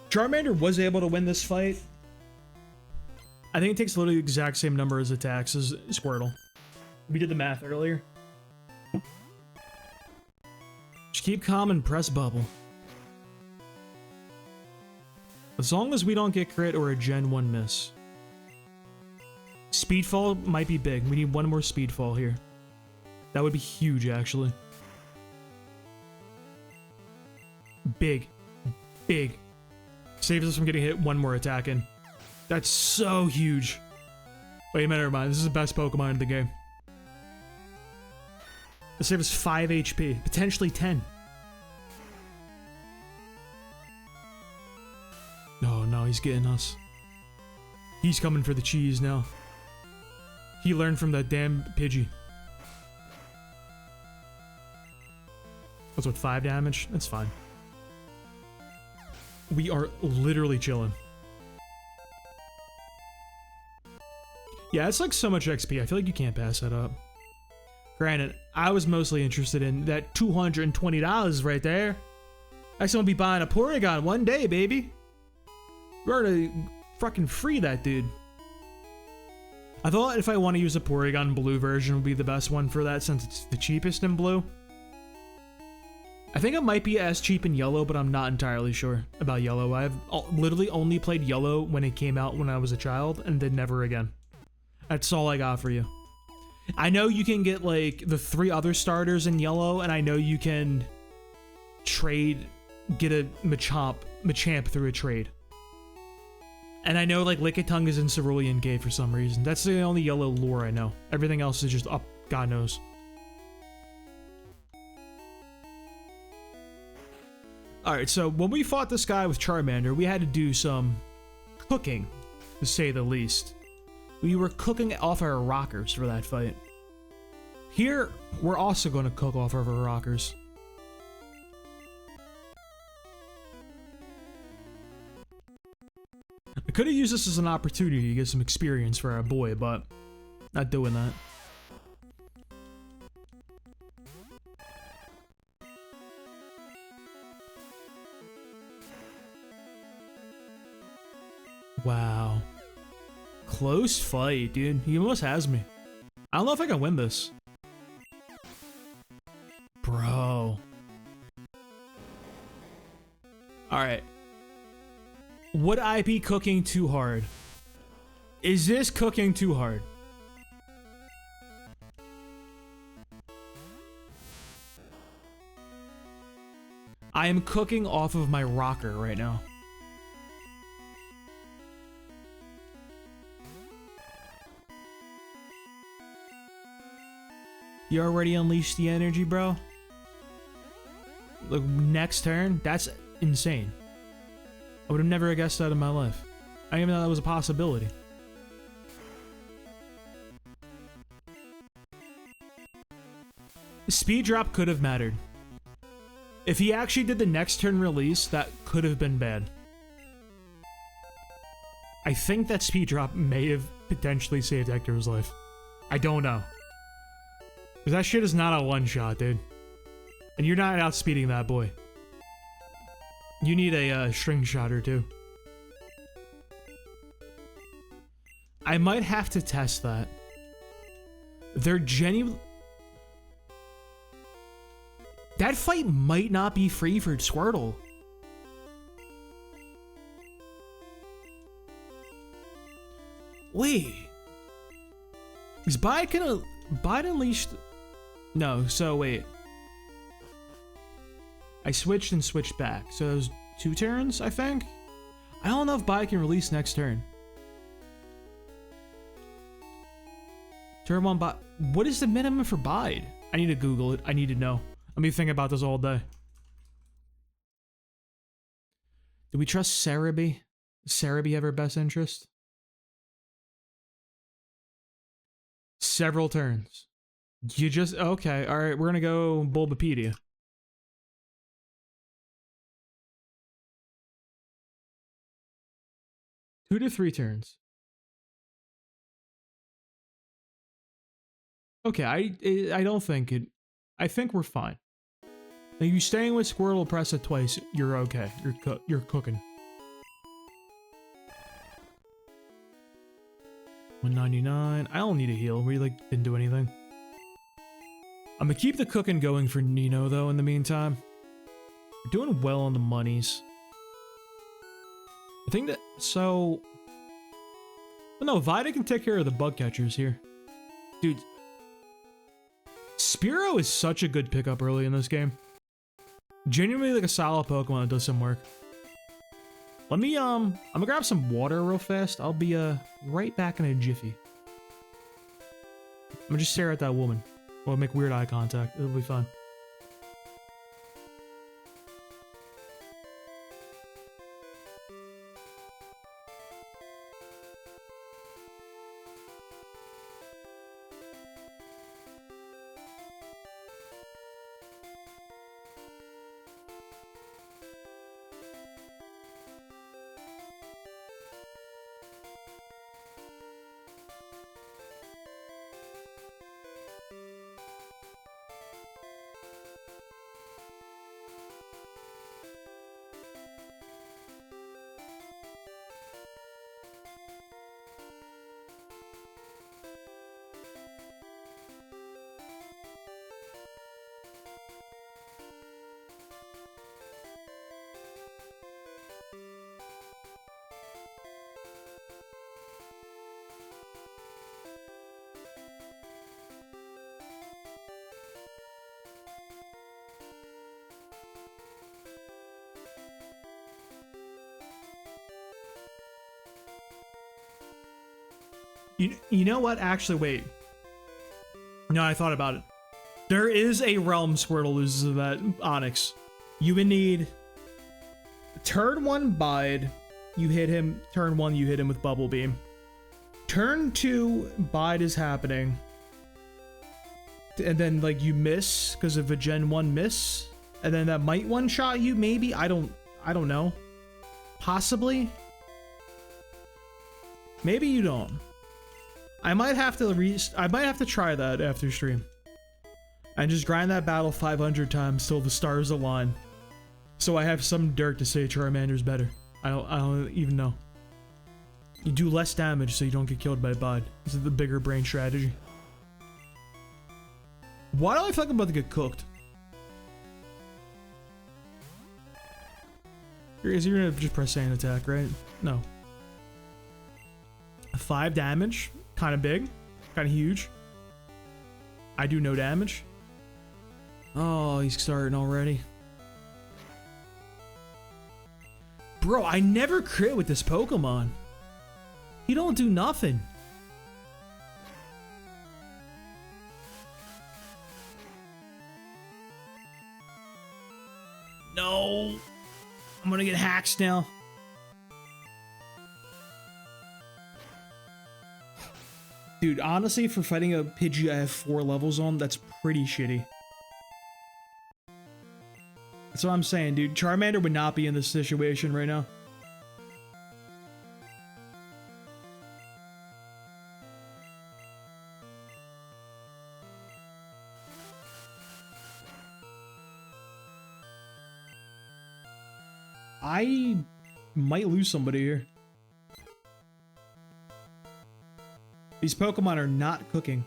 Charmander was able to win this fight. I think it takes literally the exact same number as attacks as Squirtle. We did the math earlier. Just keep calm and press bubble. As long as we don't get crit or a Gen 1 miss. Speedfall might be big. We need one more Speedfall here. That would be huge, actually. Big. Big. Saves us from getting hit one more attack in. That's so huge. Wait a minute, never mind. This is the best Pokemon in the game. This save us 5 HP, potentially 10. Oh no, he's getting us. He's coming for the cheese now. He learned from that damn Pidgey. That's what, 5 damage? That's fine. We are literally chilling. Yeah, it's like so much XP. I feel like you can't pass that up. Granted, I was mostly interested in that $220 right there. Actually, I'll be buying a Porygon one day, baby. We're gonna fucking free that dude. I thought if I want to use a Porygon blue version would be the best one for that since it's the cheapest in blue. I think it might be as cheap in yellow, but I'm not entirely sure about yellow. I've literally only played yellow when it came out when I was a child and then never again. That's all I got for you. I know you can get like the 3 other starters in yellow, and I know you can get a Machamp through a trade. And I know like Lickitung is in Cerulean Cave for some reason. That's the only yellow lore I know. Everything else is just up, God knows. Alright, so when we fought this guy with Charmander, we had to do some cooking, to say the least. We were cooking off our rockers for that fight. Here, we're also going to cook off of our rockers. I could have used this as an opportunity to get some experience for our boy, but not doing that. Wow. Close fight, dude. He almost has me. I don't know if I can win this. Bro. Alright. Would I be cooking too hard? Is this cooking too hard? I am cooking off of my rocker right now. You already unleashed the energy, bro? Look, next turn? That's insane. I would have never guessed that in my life. I didn't even know that was a possibility. The speed drop could have mattered. If he actually did the next turn release, that could have been bad. I think that speed drop may have potentially saved Hector's life. I don't know. Because that shit is not a one-shot, dude. And you're not outspeeding that boy. You need a string shot or two. I might have to test that. They're genuine. That fight might not be free for Squirtle. Wait. Is Bide gonna... Bide unleashed... No, so wait. I switched and switched back. So that was 2 turns, I think? I don't know if Bide can release next turn. Turn 1 Bide. What is the minimum for Bide? I need to Google it. I need to know. Let me think about this all day. Do we trust Cerebi? Does Cerebi have our best interest? Several turns. You just... Okay, alright, we're gonna go Bulbapedia. Two to 3 turns. Okay, I don't think it... I think we're fine. Now you staying with Squirtle, press it twice, you're okay. You're cooking. 199. I don't need a heal. We like didn't do anything. I'm gonna keep the cooking going for Nino though in the meantime. We're doing well on the monies. I think that so. But no, Vida can take care of the bug catchers here. Dude. Spearow is such a good pickup early in this game. Genuinely like a solid Pokemon that does some work. Let me, I'm gonna grab some water real fast. I'll be, right back in a jiffy. I'm gonna just stare at that woman. We'll make weird eye contact. It'll be fun. You know what? Actually, wait. No, I thought about it. There is a realm Squirtle loses to that Onyx. You would need turn 1 Bide, you hit him. Turn 1, you hit him with Bubble Beam. Turn 2, Bide is happening. And then like you miss because of a Gen 1 miss. And then that might one-shot you, maybe. I don't know. Possibly. Maybe you don't. I might have to try that after stream. And just grind that battle 500 times till the stars align. So I have some dirt to say Charmander's better. I don't even know. You do less damage so you don't get killed by Bud. This is the bigger brain strategy. Why do I feel like I'm about to get cooked? You're gonna just press sand attack, right? No. 5 damage. Kind of big. Kind of huge. I do no damage. Oh, he's starting already. Bro, I never crit with this Pokemon. He don't do nothing. No. I'm gonna get hacked now. Dude, honestly, for fighting a Pidgey I have 4 levels on, that's pretty shitty. That's what I'm saying, dude. Charmander would not be in this situation right now. I might lose somebody here. These Pokemon are not cooking.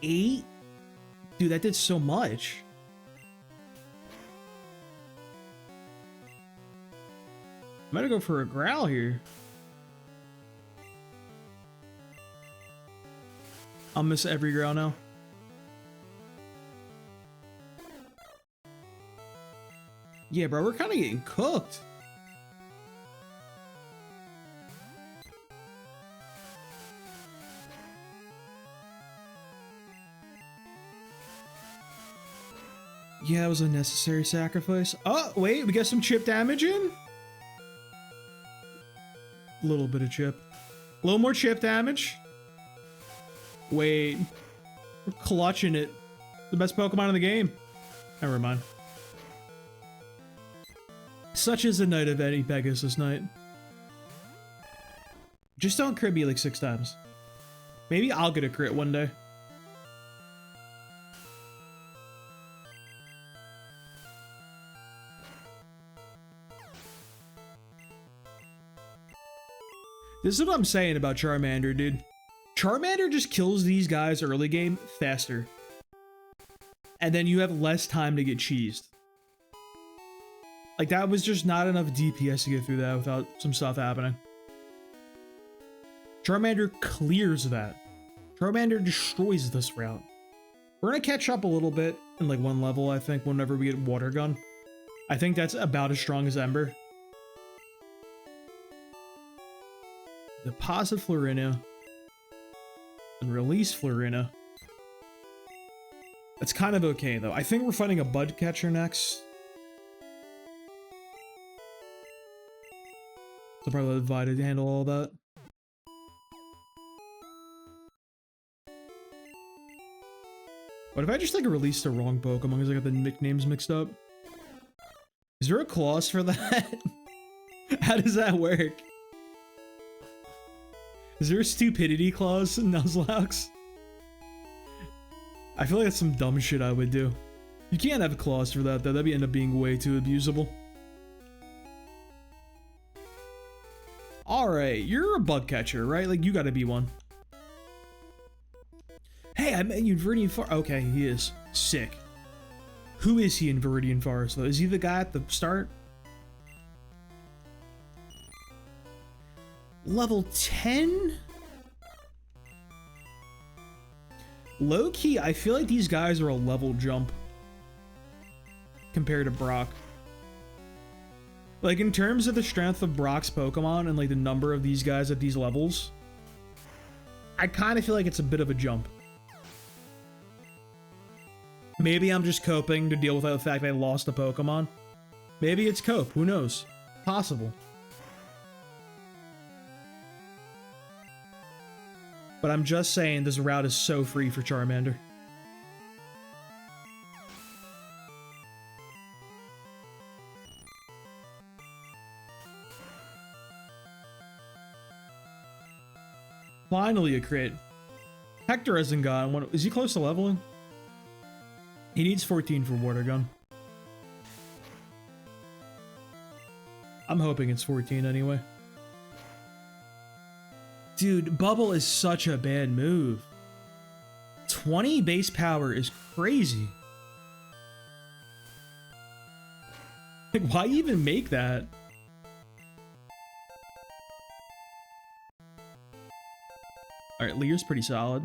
Eight? Dude, that did so much. I'm gonna go for a growl here. I'll miss every growl now. Yeah, bro, we're kind of getting cooked. Yeah, it was a necessary sacrifice. Oh, wait, we got some chip damage in? A little bit of chip. A little more chip damage. Wait. We're clutching it. The best Pokemon in the game. Never mind. Such is the night of Eddie Pegasus night. Just don't crit me like 6 times. Maybe I'll get a crit one day. This is what I'm saying about Charmander, dude. Charmander just kills these guys early game faster. And then you have less time to get cheesed. Like, that was just not enough DPS to get through that without some stuff happening. Charmander clears that. Charmander destroys this route. We're gonna catch up a little bit in like 1 level, I think, whenever we get Water Gun. I think that's about as strong as Ember. Deposit Florina. And release Florina. That's kind of okay, though. I think we're fighting a Bud Catcher next. So probably let Vita handle all that. What if I just like released the wrong Pokemon because I got the nicknames mixed up? Is there a clause for that? How does that work? Is there a stupidity clause in Nuzlocke? I feel like that's some dumb shit I would do. You can't have a clause for that though. That'd end up being way too abusable. Alright, you're a bug catcher, right? Like, you gotta be one. Hey, I met you in Viridian Forest. Okay, he is. Sick. Who is he in Viridian Forest, though? Is he the guy at the start? Level 10? Low-key, I feel like these guys are a level jump compared to Brock. Like, in terms of the strength of Brock's Pokemon and, like, the number of these guys at these levels, I kind of feel like it's a bit of a jump. Maybe I'm just coping to deal with the fact I lost a Pokemon. Maybe it's cope. Who knows? Possible. But I'm just saying this route is so free for Charmander. Finally a crit. Hector hasn't gotten one. Is he close to leveling? He needs 14 for Water Gun. I'm hoping it's 14 anyway. Dude, Bubble is such a bad move. 20 base power is crazy. Like, why even make that? Alright, Lear's pretty solid.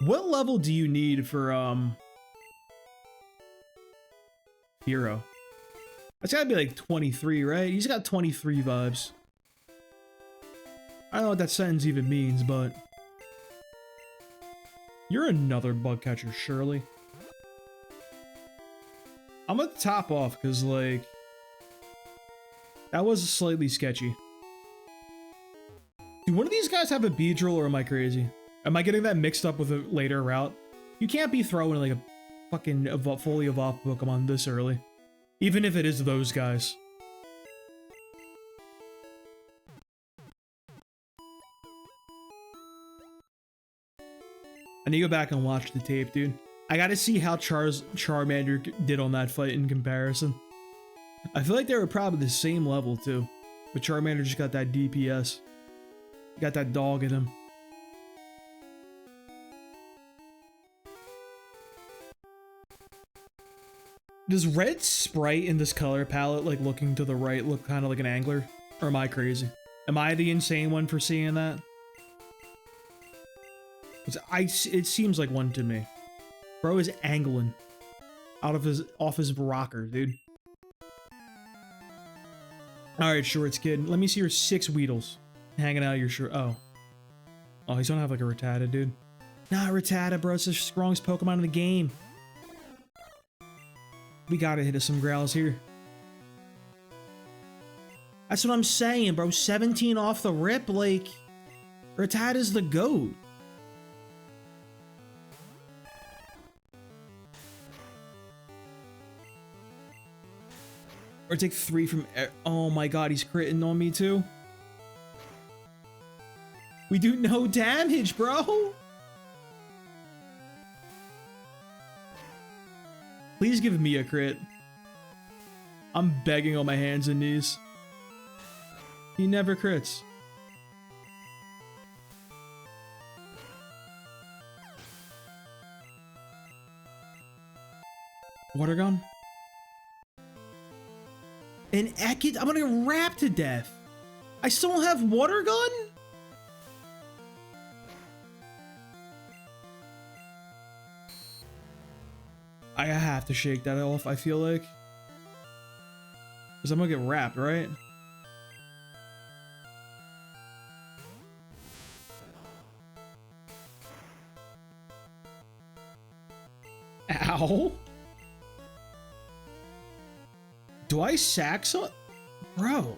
What level do you need for, Hero? That's gotta be like 23, right? He's got 23 vibes. I don't know what that sentence even means, but... You're another bug catcher, surely. I'm gonna top off, because, like... That was slightly sketchy. Do one of these guys have a Beedrill, or am I crazy? Am I getting that mixed up with a later route? You can't be throwing, like, a fucking fully evolved Pokemon this early. Even if it is those guys. I need to go back and watch the tape, dude. I gotta see how Charmander did on that fight in comparison. I feel like they were probably the same level, too. But Charmander just got that DPS. Got that dog in him. Does red sprite in this color palette, like looking to the right, look kind of like an angler? Or am I crazy? Am I the insane one for seeing that? It seems like one to me. Bro is angling off his rocker, dude. Alright, Shorts kid. Let me see your 6 Weedles hanging out of your shirt. Oh, he's gonna have like a Rattata, dude. Nah, Rattata, bro. It's the strongest Pokemon in the game. We gotta hit us some growls here. That's what I'm saying, bro. 17 off the rip, like... Rattata's the GOAT. Or take 3 from... Oh my god, he's critting on me too. We do no damage, bro. Please give me a crit. I'm begging on my hands and knees. He never crits. Water Gun? An Ekid? I'm gonna get wrapped to death. I still don't have Water Gun? I have to shake that off, I feel like. Because I'm gonna get wrapped, right? Ow. Do I sack so? Bro.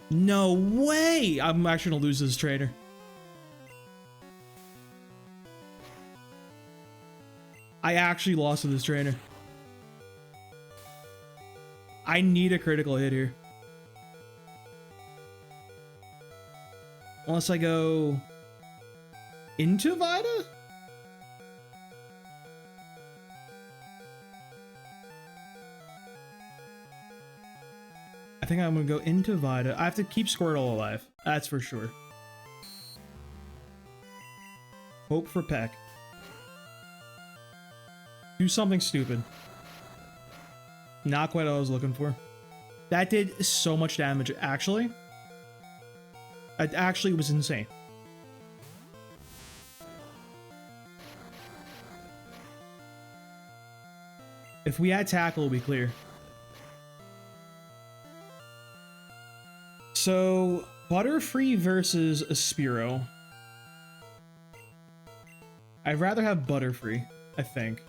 No way! I'm actually gonna lose this trainer. I actually lost to this trainer. I need a critical hit here. Unless I go into Vida? I think I'm gonna go into Vida. I have to keep Squirtle alive. That's for sure. Hope for Peck. Do something stupid. Not quite what I was looking for. That did so much damage, actually. It actually was insane. If we had tackle, it'd be clear. So, Butterfree versus a Spearow. I'd rather have Butterfree, I think.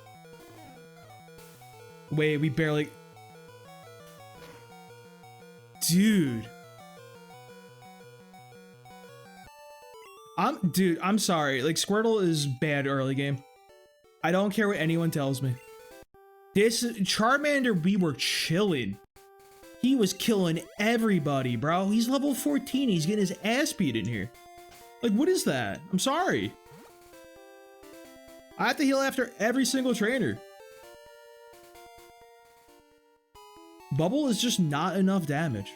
Wait, we barely... Dude. Dude, I'm sorry. Like, Squirtle is bad early game. I don't care what anyone tells me. This Charmander, we were chilling. He was killing everybody, bro. He's level 14. He's getting his ass beat in here. Like, what is that? I'm sorry. I have to heal after every single trainer. Bubble is just not enough damage.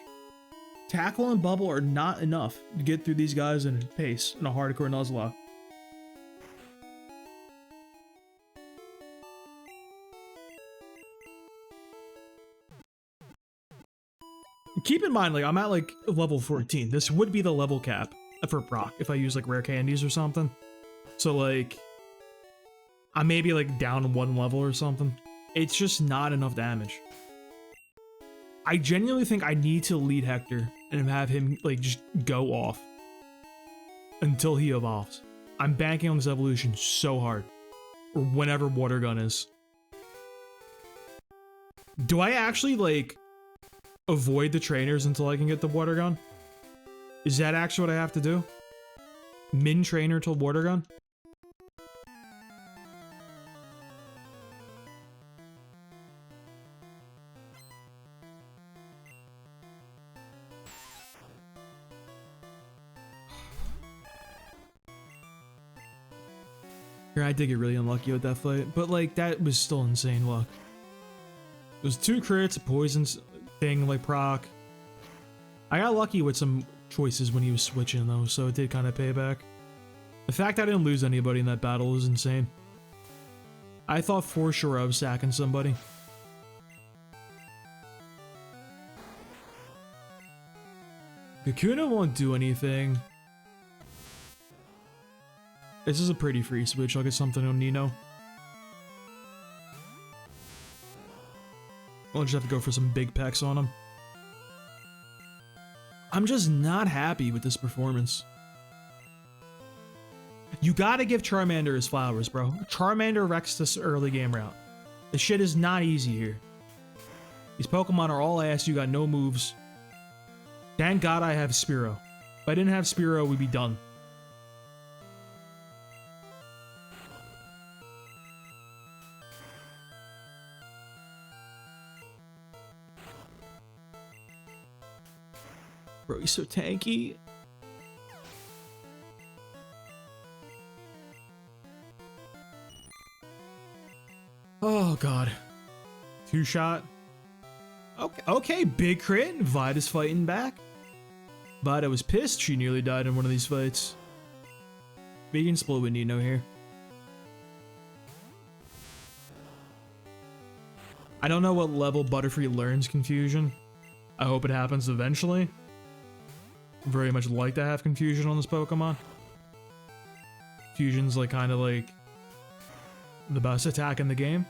Tackle and Bubble are not enough to get through these guys in pace in a hardcore Nuzlocke. Keep in mind, like, I'm at like level 14. This would be the level cap for Brock if I use like rare candies or something. So like, I may be like down one level or something. It's just not enough damage. I genuinely think I need to lead Hector and have him like just go off until he evolves. I'm banking on this evolution so hard, or whenever Water Gun is. Do I actually like avoid the trainers until I can get the Water Gun? Is that actually what I have to do? Min trainer till Water Gun? I did get really unlucky with that fight, but like that was still insane luck. It was 2 crits, a poison thing like proc. I got lucky with some choices when he was switching though, so it did kind of pay back. The fact I didn't lose anybody in that battle is insane. I thought for sure I was sacking somebody. Kakuna won't do anything. This is a pretty free switch. I'll get something on Nino. I'll just have to go for some big pecks on him. I'm just not happy with this performance. You gotta give Charmander his flowers, bro. Charmander wrecks this early game route. This shit is not easy here. These Pokemon are all ass. You got no moves. Thank God I have Spearow. If I didn't have Spearow, we'd be done. Bro, he's so tanky. Oh, God. 2-shot. Okay, big crit. Vida's fighting back. Vida was pissed she nearly died in one of these fights. We can split with Nino here. I don't know what level Butterfree learns Confusion. I hope it happens eventually. Very much like to have Confusion on this Pokemon. Fusion's like kind of like the best attack in the game.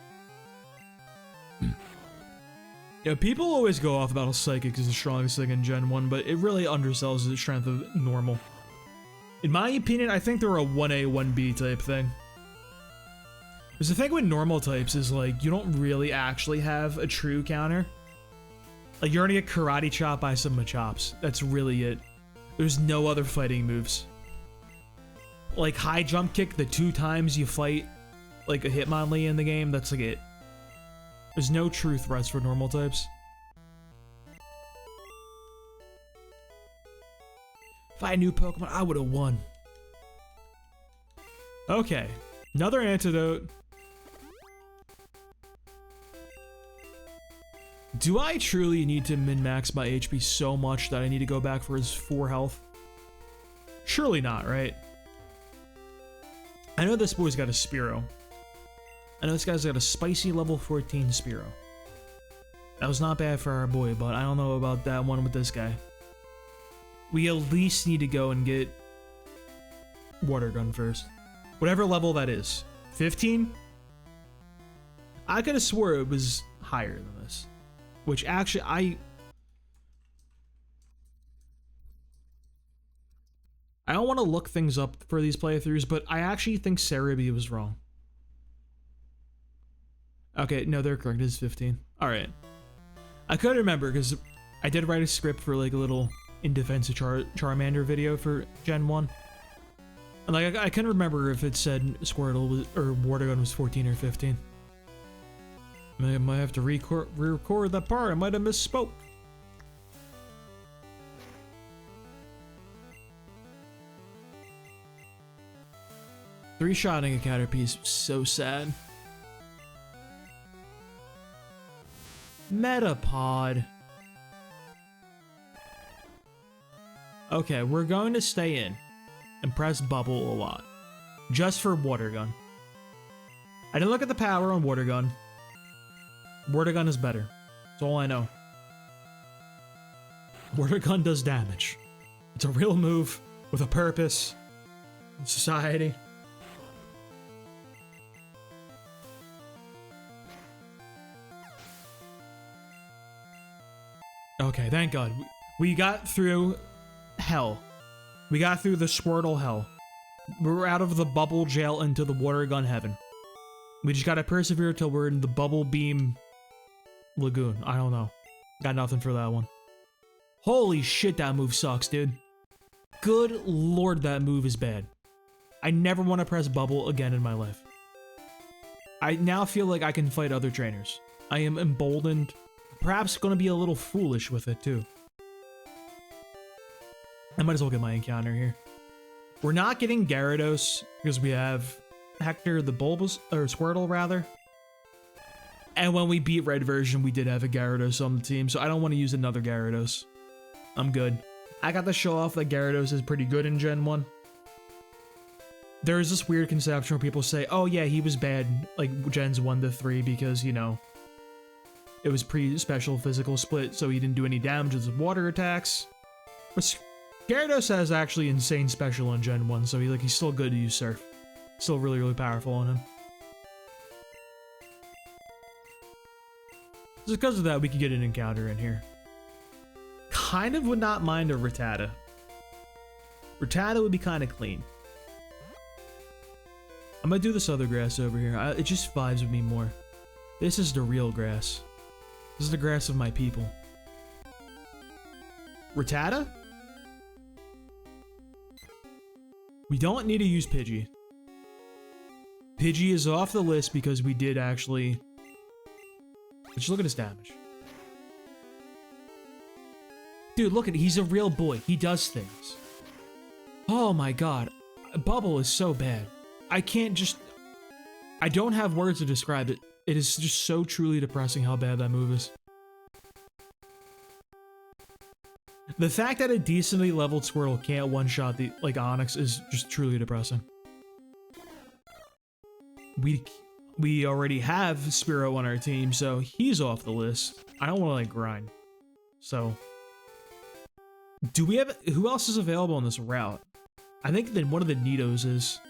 Yeah, people always go off about Psychic is the strongest thing in Gen 1, but it really undersells the strength of normal. In my opinion, I think they're a 1A, 1B type thing. Because the thing with normal types is, like, you don't really actually have a true counter. Like, you're gonna get karate chopped by some Machops. That's really it. There's no other fighting moves. Like, high jump kick, the 2 times you fight, like, a Hitmonlee in the game, that's, like, it. There's no true threats for normal types. If I had a new Pokemon, I would have won. Okay, another antidote. Do I truly need to min-max my HP so much that I need to go back for his 4 health? Surely not, right? I know this boy's got a Spearow. I know this guy's got a spicy level 14 Spearow. That was not bad for our boy, but I don't know about that one with this guy. We at least need to go and get Water Gun first. Whatever level that is. 15? I could have swore it was higher than this. Which actually, I don't want to look things up for these playthroughs, but I actually think Cerebi was wrong. Okay, no, they're correct. It's 15. Alright. I couldn't remember because I did write a script for like a little in defense of Charmander video for Gen 1. And like I couldn't remember if it said Squirtle was, or Water Gun was 14 or 15. I might have to re-record that part. I might have misspoke. Three-shotting a Caterpie is so sad. Metapod. Okay, we're going to stay in and press bubble a lot. Just for Water Gun. I didn't look at the power on Water Gun. Water Gun is better. That's all I know. Water Gun does damage. It's a real move with a purpose. Society. Okay, thank God. We got through hell. We got through the Squirtle hell. We're out of the bubble jail into the Water Gun heaven. We just gotta persevere till we're in the Bubble Beam Lagoon. I don't know. Got nothing for that one. Holy shit, that move sucks, dude. Good lord, that move is bad. I never want to press bubble again in my life. I now feel like I can fight other trainers. I am emboldened. Perhaps going to be a little foolish with it, too. I might as well get my encounter here. We're not getting Gyarados because we have Hector the Bulbous, or Squirtle, rather. And when we beat Red version, we did have a Gyarados on the team, so I don't want to use another Gyarados. I'm good. I got to show off that Gyarados is pretty good in Gen 1. There is this weird conception where people say, oh yeah, he was bad, like, Gens 1 to 3 because, you know, it was pre-special physical split, so he didn't do any damage with his water attacks. But Gyarados has actually insane special in Gen 1, so he's still good to use Surf. Still really, really powerful on him. Just because of that, we could get an encounter in here. Kind of would not mind a Rattata. Rattata would be kind of clean. I'm gonna do this other grass over here. It just vibes with me more. This is the real grass. This is the grass of my people. Rattata? We don't need to use Pidgey. Pidgey is off the list because we did actually... Just look at his damage. Dude, look at it. He's a real boy. He does things. Oh my god. Bubble is so bad. I can't just... I don't have words to describe it. It is just so truly depressing how bad that move is. The fact that a decently leveled Squirtle can't one-shot the Onix is just truly depressing. We already have Spearow on our team, so he's off the list. I don't want to grind. So, do we have... Who else is available on this route? I think that one of the Nidos is...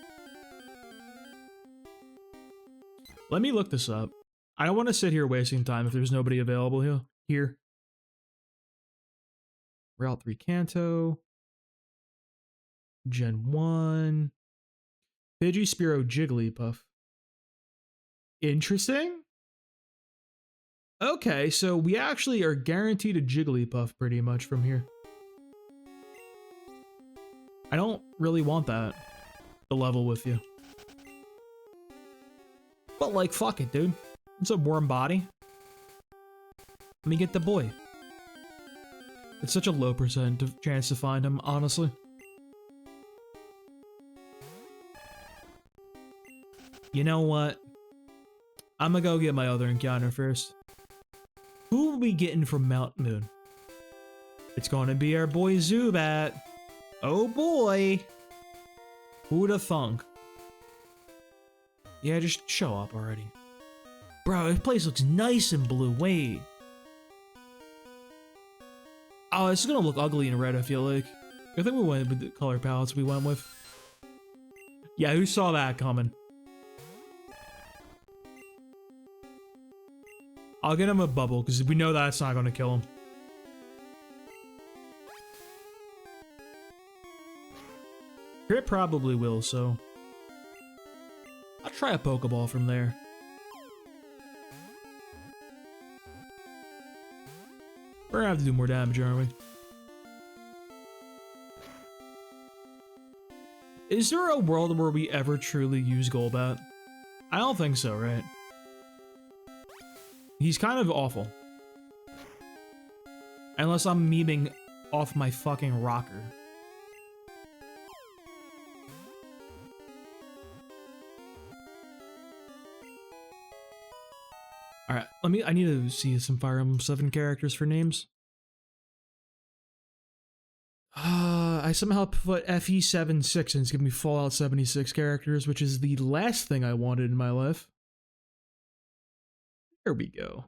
Let me look this up. I don't want to sit here wasting time if there's nobody available here. Route 3 Kanto. Gen 1. Pidgey, Spearow, Jigglypuff. Interesting. Okay, so we actually are guaranteed a Jigglypuff pretty much from here. I don't really want that to level with you. But like, fuck it, dude. What's up, warm body? Let me get the boy. It's such a low percent of chance to find him, honestly. You know what? I'm gonna go get my other encounter first. Who are we getting from Mount Moon? It's gonna be our boy Zubat. Oh boy. Who'da thunk? Yeah, just show up already. Bro, this place looks nice in blue. Wait. Oh, this is gonna look ugly in red, I feel like. I think we went with the color palettes we went with. Yeah, who saw that coming? I'll get him a bubble, because we know that's not gonna kill him. Crit probably will, so... I'll try a Pokeball from there. We're gonna have to do more damage, aren't we? Is there a world where we ever truly use Golbat? I don't think so, right? He's kind of awful. Unless I'm memeing off my fucking rocker. Alright, I need to see some Fire Emblem 7 characters for names. I somehow put FE76 and it's giving me Fallout 76 characters, which is the last thing I wanted in my life. There we go.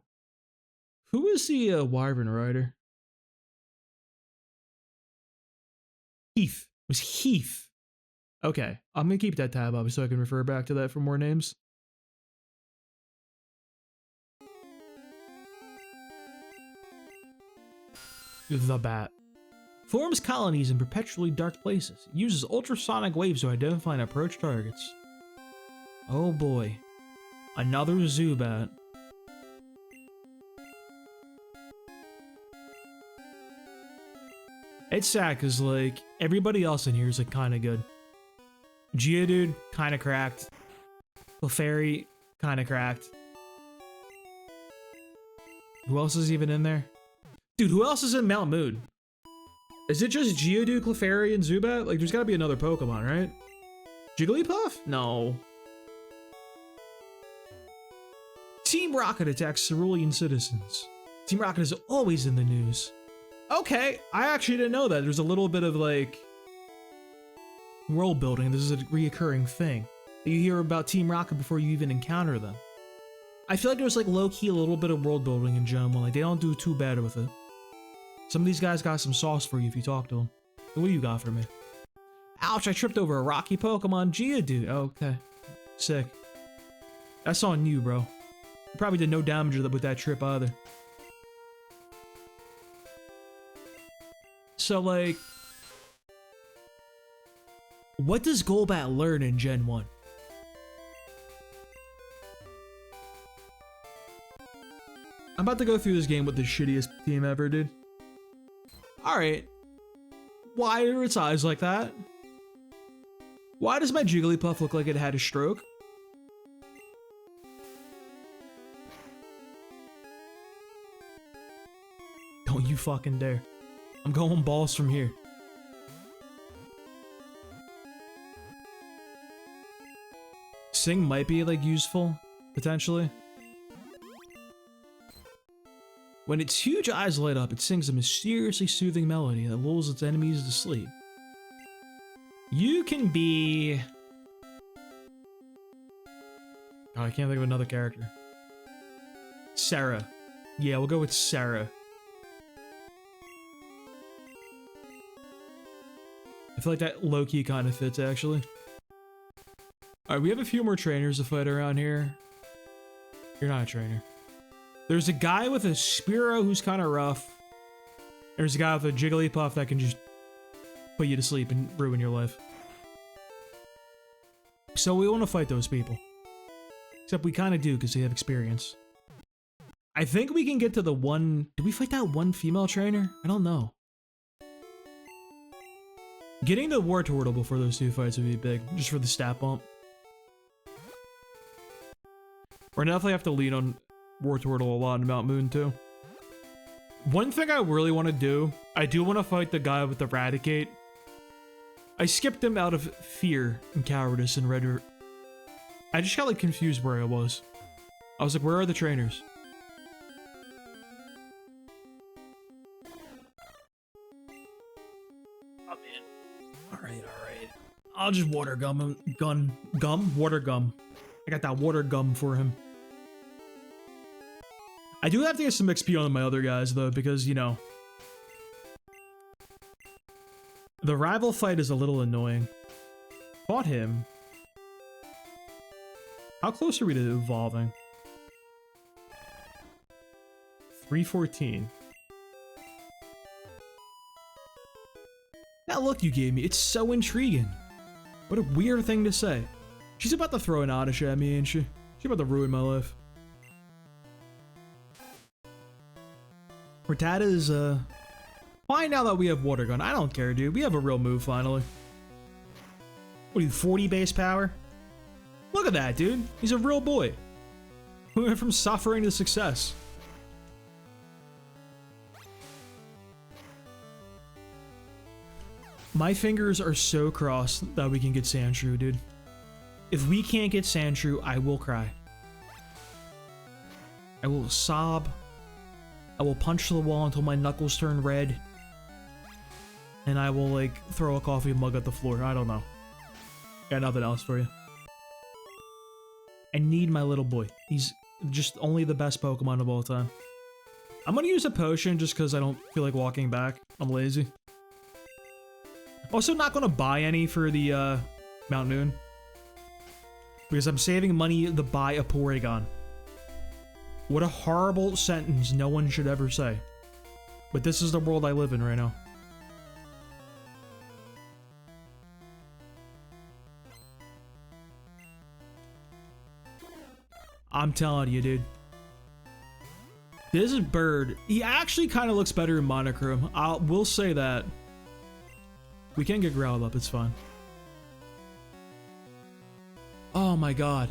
Who is the Wyvern Rider? Heath. It was Heath. Okay, I'm gonna keep that tab up so I can refer back to that for more names. The Bat. Forms colonies in perpetually dark places. It uses ultrasonic waves to identify and approach targets. Oh boy. Another Zubat. It's sad because, like, everybody else in here is, like, kind of good. Geodude, kind of cracked. Clefairy, kind of cracked. Who else is even in there? Dude, who else is in Mount Moon? Is it just Geodude, Clefairy, and Zubat? Like, there's gotta be another Pokemon, right? Jigglypuff? No. Team Rocket attacks cerulean citizens. Team Rocket is always in the news. Okay, I actually didn't know that. There's a little bit of, like, world building. This is a reoccurring thing. You hear about Team Rocket before you even encounter them. I feel like there's, like, low-key a little bit of world building in general. Like, they don't do too bad with it. Some of these guys got some sauce for you if you talk to them. What do you got for me? Ouch, I tripped over a rocky Pokemon Geodude. Oh, okay. Sick. That's on you, bro. You probably did no damage with that trip either. So, like... what does Golbat learn in Gen 1? I'm about to go through this game with the shittiest team ever, dude. Alright. Why are its eyes like that? Why does my Jigglypuff look like it had a stroke? Don't you fucking dare. I'm going balls from here. Sing might be, like, useful, potentially. When its huge eyes light up, it sings a mysteriously soothing melody that lulls its enemies to sleep. You can be... oh, I can't think of another character. Sarah. Yeah, we'll go with Sarah. I feel like that low-key kind of fits, actually. Alright, we have a few more trainers to fight around here. You're not a trainer. There's a guy with a Spearow who's kind of rough. There's a guy with a Jigglypuff that can just put you to sleep and ruin your life. So we want to fight those people. Except we kind of do because they have experience. I think we can get to the one... Did we fight that one female trainer? I don't know. Getting the Wartortle before those two fights would be big, just for the stat bump. We're definitely have to lean on Wartortle a lot in Mount Moon too. One thing I really want to do, I do want to fight the guy with the Raticate. I skipped him out of fear and cowardice in Red. I just got like confused where I was. I was like, where are the trainers? Oh man. Alright. I'll just water gum him. Water gum. I got that water gum for him. I do have to get some XP on my other guys though, because, you know, the rival fight is a little annoying. Fought him. How close are we to evolving? 314. That look you gave me, it's so intriguing. What a weird thing to say. She's about to throw an Oddish at me, ain't she? She's about to ruin my life. Rattata is, fine now that we have Water Gun. I don't care, dude. We have a real move, finally. What are you, 40 base power? Look at that, dude. He's a real boy. We went from suffering to success. My fingers are so crossed that we can get Sandshrew, dude. If we can't get Sandshrew, I will cry. I will sob. I will punch the wall until my knuckles turn red. And I will, like, throw a coffee mug at the floor. I don't know. Got nothing else for you. I need my little boy. He's just only the best Pokemon of all time. I'm gonna use a potion just because I don't feel like walking back. I'm lazy. Also not gonna buy any for the, Mount Moon. Because I'm saving money to buy a Porygon. What a horrible sentence no one should ever say. But this is the world I live in right now. I'm telling you, dude. This bird, he actually kind of looks better in monochrome. We'll say that. We can get growled up, it's fine. Oh my god.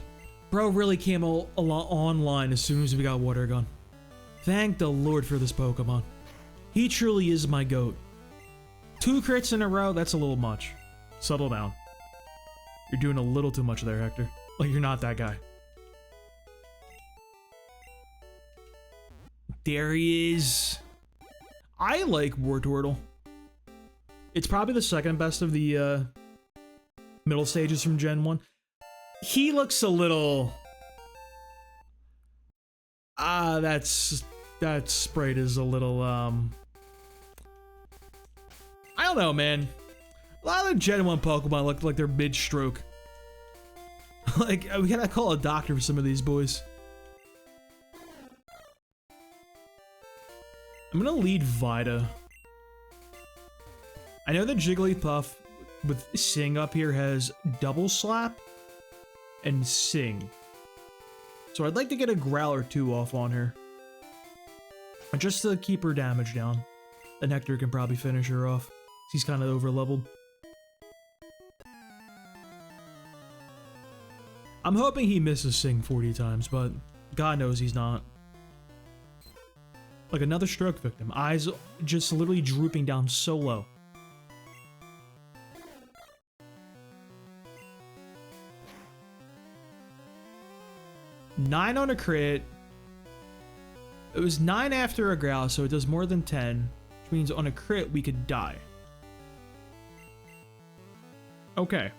Bro really came online as soon as we got Water Gun. Thank the Lord for this Pokemon. He truly is my GOAT. 2 crits in a row, that's a little much. Settle down. You're doing a little too much there, Hector. Like, you're not that guy. There he is. I like Wartortle. It's probably the second best of the middle stages from Gen 1. He looks a little... that sprite is a little, I don't know, man. A lot of the Gen 1 Pokemon look like they're mid-stroke. Like, we gotta call a doctor for some of these boys. I'm gonna lead Vita. I know that Jigglypuff with Sing up here has Double Slap and Sing. So I'd like to get a Growl or 2 off on her. Just to keep her damage down. And Hector can probably finish her off. He's kind of over-leveled. I'm hoping he misses Sing 40 times, but God knows he's not. Like another stroke victim. Eyes just literally drooping down so low. Nine on a crit. It was 9 after a growl, so it does more than 10. Which means on a crit, we could die. Okay.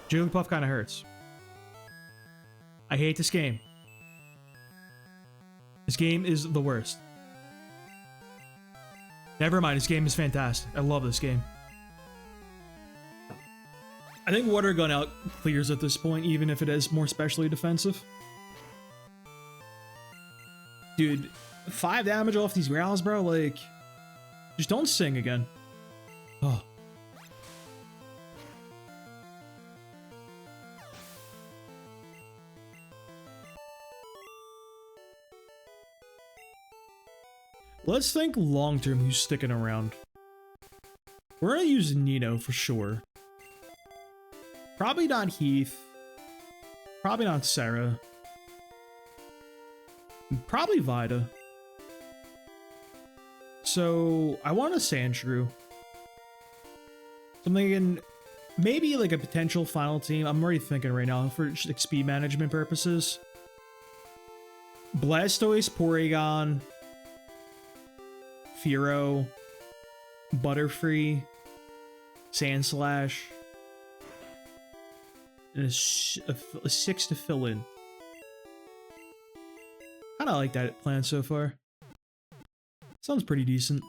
Jigglypuff kind of hurts. I hate this game. This game is the worst. Never mind, this game is fantastic. I love this game. I think Water Gun out clears at this point, even if it is more specially defensive. Dude, 5 damage off these growls, bro. Like, just don't sing again. Oh. Let's think long-term who's sticking around. We're gonna use Nino for sure. Probably not Heath. Probably not Sarah. Probably Vida. So, I want a Sandshrew. Something in maybe like a potential final team. I'm already thinking right now for just like speed management purposes. Blastoise, Porygon, Fearow, Butterfree, Sandslash, and a 6 to fill in. Kinda like that plan so far. Sounds pretty decent.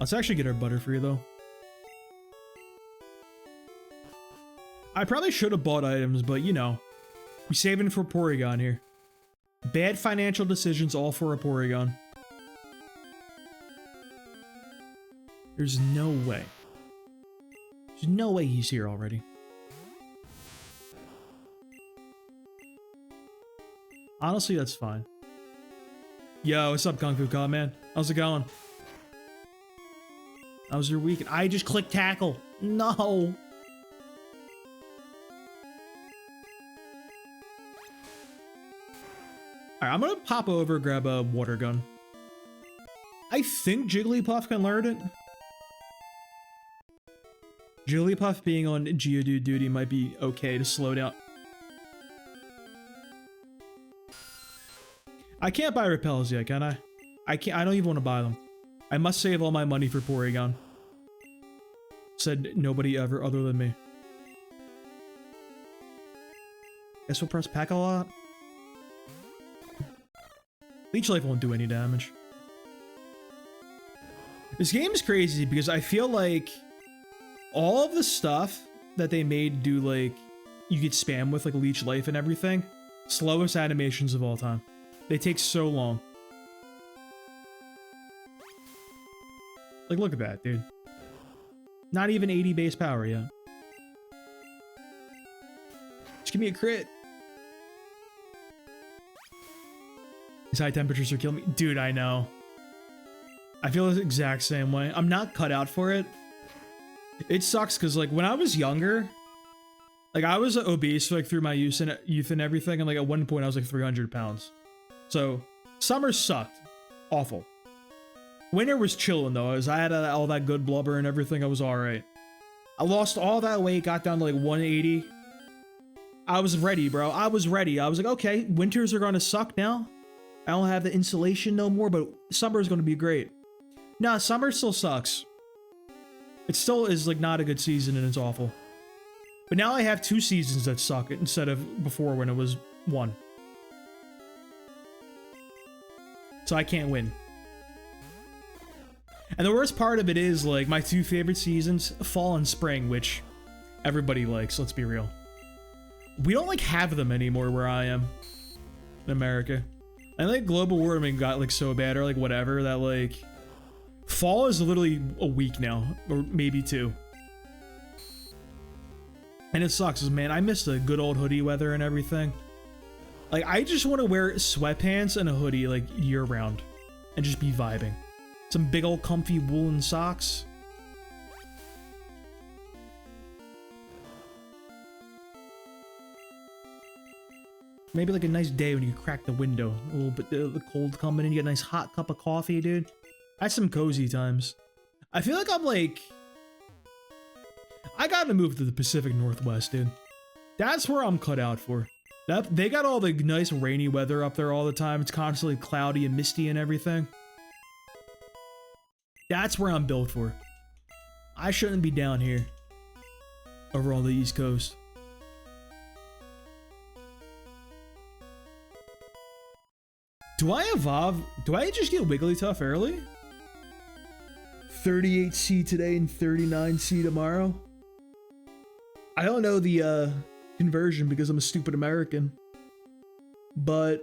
Let's actually get our Butterfree though. I probably should have bought items, but you know, we're saving for Porygon here. Bad financial decisions all for a Porygon. There's no way. There's no way he's here already. Honestly, that's fine. Yo, what's up, Kung Fu Cop, man? How's it going? How's your weekend? I just clicked tackle. No. Alright, I'm gonna pop over, grab a water gun. I think Jigglypuff can learn it. Jigglypuff being on Geodude duty might be okay to slow down. I can't buy repels yet, can I? I don't even want to buy them. I must save all my money for Porygon. Said nobody ever other than me. Guess we'll press pack a lot. Leech Life won't do any damage. This game is crazy because I feel like all of the stuff that they made do like you get spam with like Leech Life and everything. Slowest animations of all time. They take so long. Like, look at that, dude. Not even 80 base power yet. Just give me a crit. These high temperatures are killing me. Dude, I know. I feel the exact same way. I'm not cut out for it. It sucks because, like, when I was younger, like, I was obese, like, through my youth and everything, and, like, at one point, I was, like, 300 pounds. So, summer sucked. Awful. Winter was chilling, though. I had all that good blubber and everything. I was alright. I lost all that weight, got down to, like, 180. I was ready, bro. I was ready. I was like, okay, winters are gonna suck now. I don't have the insulation no more, but summer is gonna be great. Nah, summer still sucks. It still is, like, not a good season, and it's awful. But now I have 2 seasons that suck instead of before when it was 1. So I can't win. And the worst part of it is, like, my 2 favorite seasons, fall and spring, which everybody likes, let's be real. We don't, like, have them anymore where I am in America. I think global warming got, like, so bad or, like, whatever that, like, fall is literally a week now, or maybe 2. And it sucks, 'cause, man, I miss the good old hoodie weather and everything. Like, I just want to wear sweatpants and a hoodie, like, year-round. And just be vibing. Some big old comfy woolen socks. Maybe, like, a nice day when you crack the window. A little bit the cold coming in, you get a nice hot cup of coffee, dude. That's some cozy times. I feel like I'm, like... I gotta move to the Pacific Northwest, dude. That's where I'm cut out for. They got all the nice rainy weather up there all the time. It's constantly cloudy and misty and everything. That's where I'm built for. I shouldn't be down here. Over on the East Coast. Do I evolve? Do I just get Wigglytuff early? 38C today and 39C tomorrow? I don't know the conversion because I'm a stupid American. But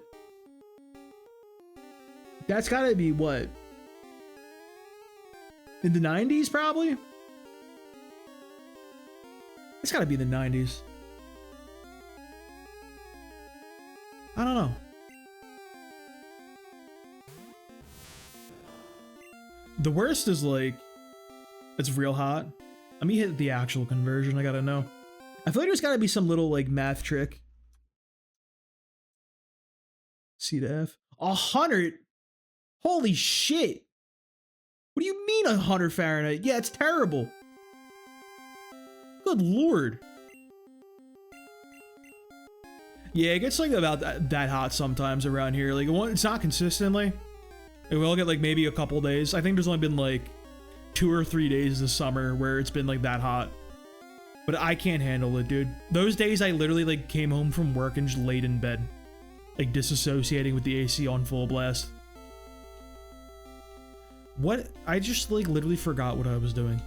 that's gotta be what? In the 90s, probably? It's gotta be the 90s. I don't know. The worst is like, it's real hot. Let me hit the actual conversion, I gotta know. I feel like there's gotta be some little like math trick. C to F. 100? Holy shit. What do you mean 100 Fahrenheit? Yeah, it's terrible. Good lord. Yeah, it gets like about that hot sometimes around here. Like, it's not consistently. It will get like maybe a couple days. I think there's only been like 2 or 3 days this summer where it's been like that hot. But I can't handle it, dude. Those days I literally like came home from work and just laid in bed. Like disassociating with the AC on full blast. What? I just like literally forgot what I was doing.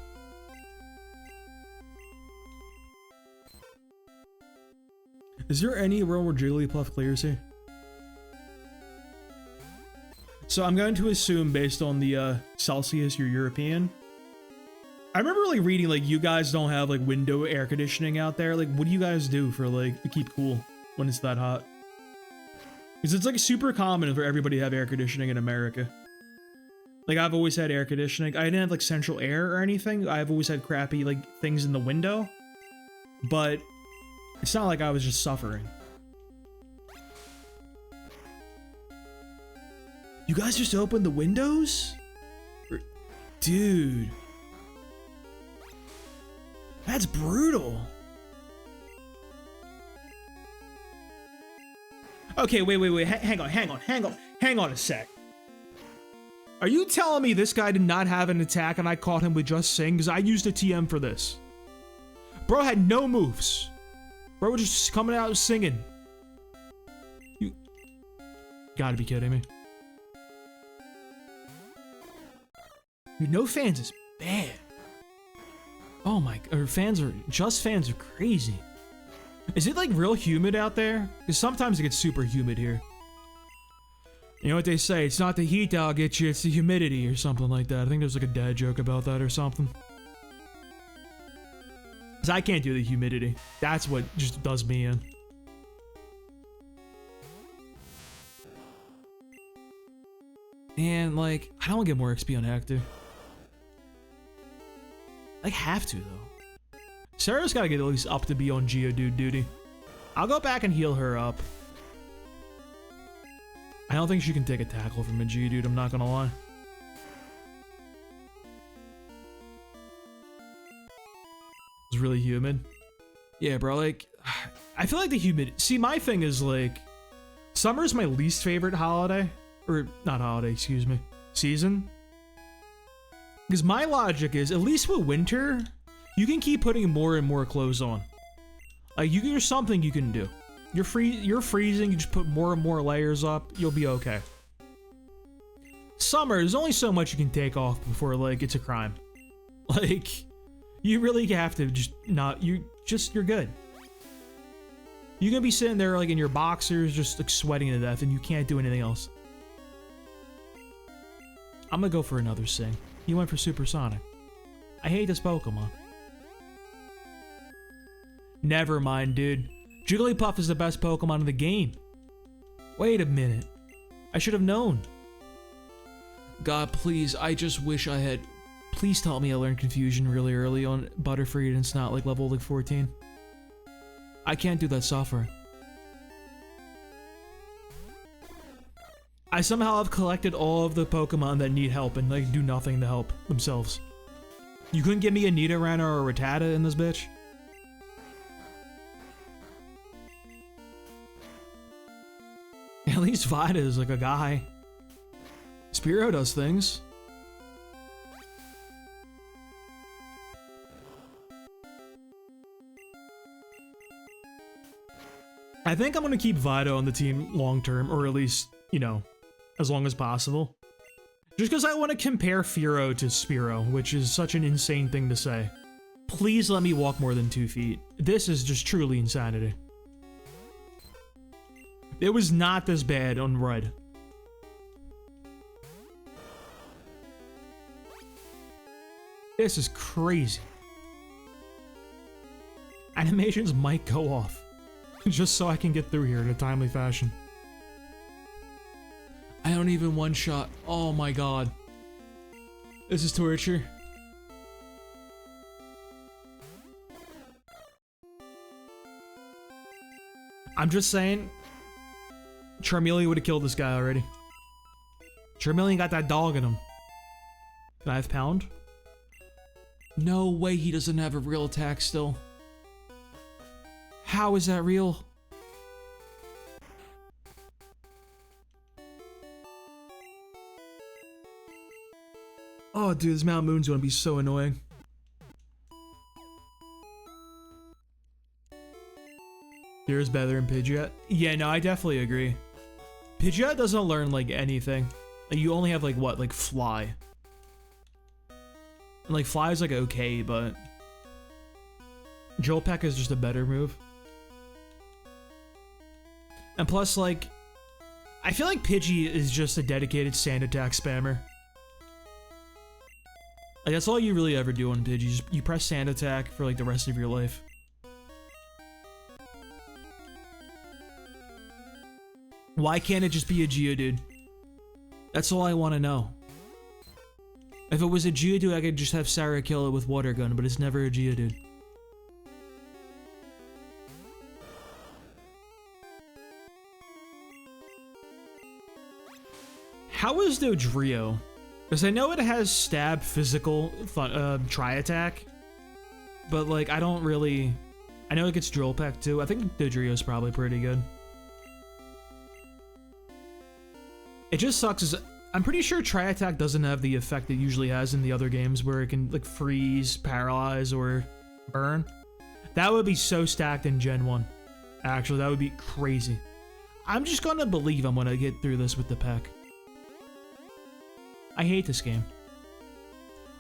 Is there any world where Jigglypuff clears here? So I'm going to assume based on the Celsius, you're European. I remember like reading like you guys don't have like window air conditioning out there. Like what do you guys do for like to keep cool when it's that hot? Because it's like super common for everybody to have air conditioning in America. Like I've always had air conditioning. I didn't have like central air or anything. I've always had crappy like things in the window. But it's not like I was just suffering. You guys just opened the windows? Dude. That's brutal. Okay, wait. Hang on a sec. Are you telling me this guy did not have an attack and I caught him with just sing? Because I used a TM for this. Bro had no moves. Bro was just coming out singing. You gotta be kidding me. Dude, no fans is bad. Oh my, fans are crazy. Is it like real humid out there? Because sometimes it gets super humid here. You know what they say, it's not the heat that'll get you, it's the humidity or something like that. I think there's like a dad joke about that or something. Because I can't do the humidity. That's what just does me in. And like, I don't want to get more XP on Hector. I have to though. Sarah's gotta get at least up to be on Geodude duty. I'll go back and heal her up. I don't think she can take a tackle from a Geodude, I'm not gonna lie. It's really humid. Yeah, bro, like, I feel like the humidity. See, my thing is like, summer's my least favorite holiday. Or, not holiday, excuse me. Season. Because my logic is, at least with winter, you can keep putting more and more clothes on. Like, there's something you can do. You're freezing, you just put more and more layers up, you'll be okay. Summer, there's only so much you can take off before, like, it's a crime. Like, you really have to just not, you're good. You can be sitting there, like, in your boxers, just, like, sweating to death, and you can't do anything else. I'm gonna go for another Sing. He went for Supersonic. I hate this Pokemon. Never mind, dude. Jigglypuff is the best Pokemon in the game. Wait a minute. I should have known. God, please, I just wish I had... Please tell me I learned Confusion really early on Butterfree and it's not like level like 14. I can't do that suffering. I somehow have collected all of the Pokemon that need help and like do nothing to help themselves. You couldn't give me a Nidoran or a Rattata in this bitch? At least Vita is like a guy. Spearow does things. I think I'm gonna keep Vita on the team long term, or at least, you know, as long as possible. Just because I want to compare Fearow to Spearow, which is such an insane thing to say. Please let me walk more than 2 feet. This is just truly insanity. It was not this bad on red. This is crazy. Animations might go off. Just so I can get through here in a timely fashion. I don't even one shot. Oh my god. This is torture. I'm just saying, Charmeleon would have killed this guy already. Charmeleon got that dog in him. Can I have Pound? No way he doesn't have a real attack still. How is that real? Oh, dude, this Mount Moon's gonna be so annoying. Here's better than Pidgeot. Yeah, no, I definitely agree. Pidgeot doesn't learn, like, anything. Like, you only have, like, what? Like, Fly. And, like, Fly is, like, okay, but... Jolpeck is just a better move. And plus, like... I feel like Pidgey is just a dedicated sand attack spammer. Like, that's all you really ever do on Pidgey. You press sand attack for, like, the rest of your life. Why can't it just be a Geodude? That's all I want to know. If it was a Geodude, I could just have Sarah kill it with Water Gun, but it's never a Geodude. How is Dodrio? Because I know it has stab, physical, tri-attack, but like I don't really... I know it gets Drill Peck too. I think Dodrio's probably pretty good. It just sucks is I'm pretty sure Tri-Attack doesn't have the effect it usually has in the other games where it can like freeze, paralyze, or burn. That would be so stacked in Gen 1. Actually, that would be crazy. I'm just gonna believe I'm gonna get through this with the Peck. I hate this game.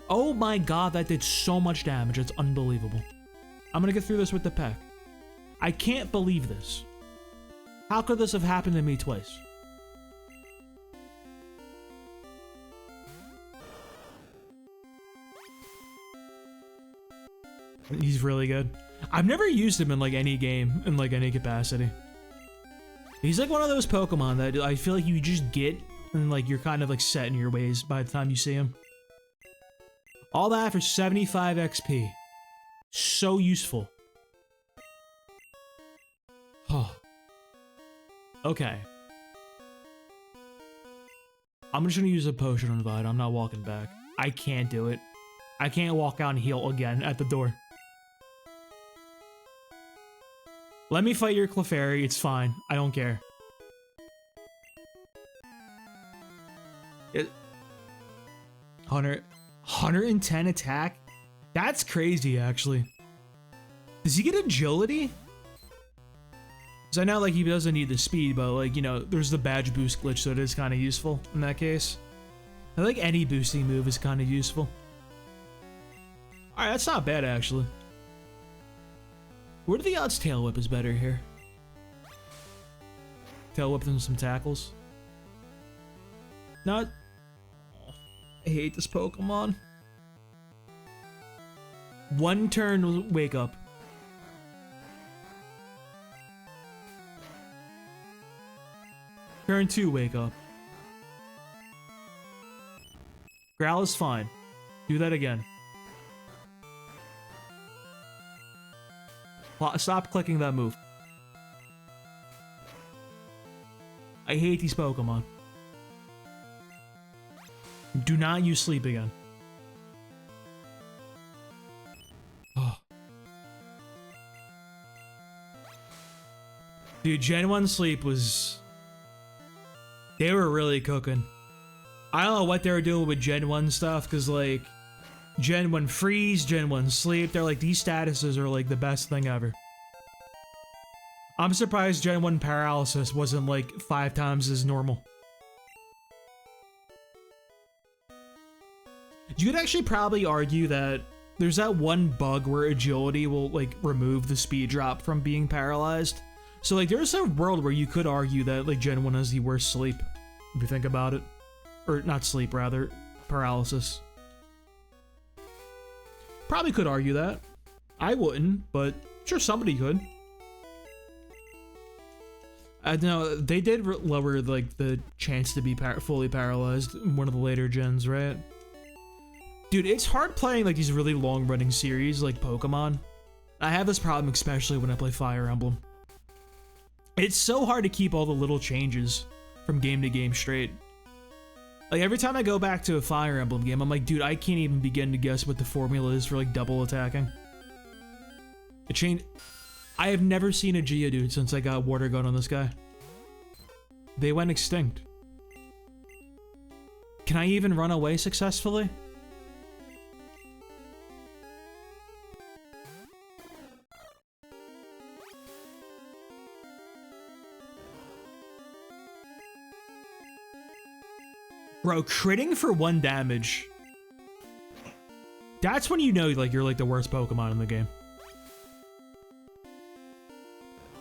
Oh my god, that did so much damage. It's unbelievable. I'm gonna get through this with the Peck. I can't believe this. How could this have happened to me twice? He's really good. I've never used him in like any game, in like any capacity. He's like one of those Pokemon that I feel like you just get and like you're kind of like set in your ways by the time you see him. All that for 75 XP. So useful. Oh. Okay. I'm just gonna use a potion on Vide. I'm not walking back. I can't do it. I can't walk out and heal again at the door. Let me fight your Clefairy, it's fine. I don't care. It... 110 attack? That's crazy, actually. Does he get agility? Because I know, like, he doesn't need the speed, but, like, you know, there's the badge boost glitch, so it is kind of useful in that case. I think any boosting move is kind of useful. Alright, that's not bad, actually. What are the odds Tail Whip is better here? Tail Whip than some tackles? Not... I hate this Pokemon. One turn, wake up. Turn 2, wake up. Growl is fine. Do that again. Stop clicking that move. I hate these Pokemon. Do not use sleep again. Oh. Dude, Gen 1 sleep was... They were really cooking. I don't know what they were doing with Gen 1 stuff, because, like, Gen 1 freeze, Gen 1 sleep, they're like, these statuses are, like, the best thing ever. I'm surprised Gen 1 paralysis wasn't, like, 5 times as normal. You could actually probably argue that there's that one bug where agility will like remove the speed drop from being paralyzed. So like there's a world where you could argue that like Gen 1 has the worst sleep, if you think about it. Or not sleep, rather, paralysis. Probably could argue that. I wouldn't, but sure, somebody could. I know they did lower like the chance to be fully paralyzed in one of the later gens, right? Dude, it's hard playing like these really long-running series like Pokemon. I have this problem especially when I play Fire Emblem. It's so hard to keep all the little changes from game to game straight. Like every time I go back to a Fire Emblem game, I'm like, dude, I can't even begin to guess what the formula is for like double attacking. It changed. I have never seen a Geodude since I got Water Gun on this guy. They went extinct. Can I even run away successfully? Bro, critting for 1 damage. That's when you know like you're like the worst Pokemon in the game.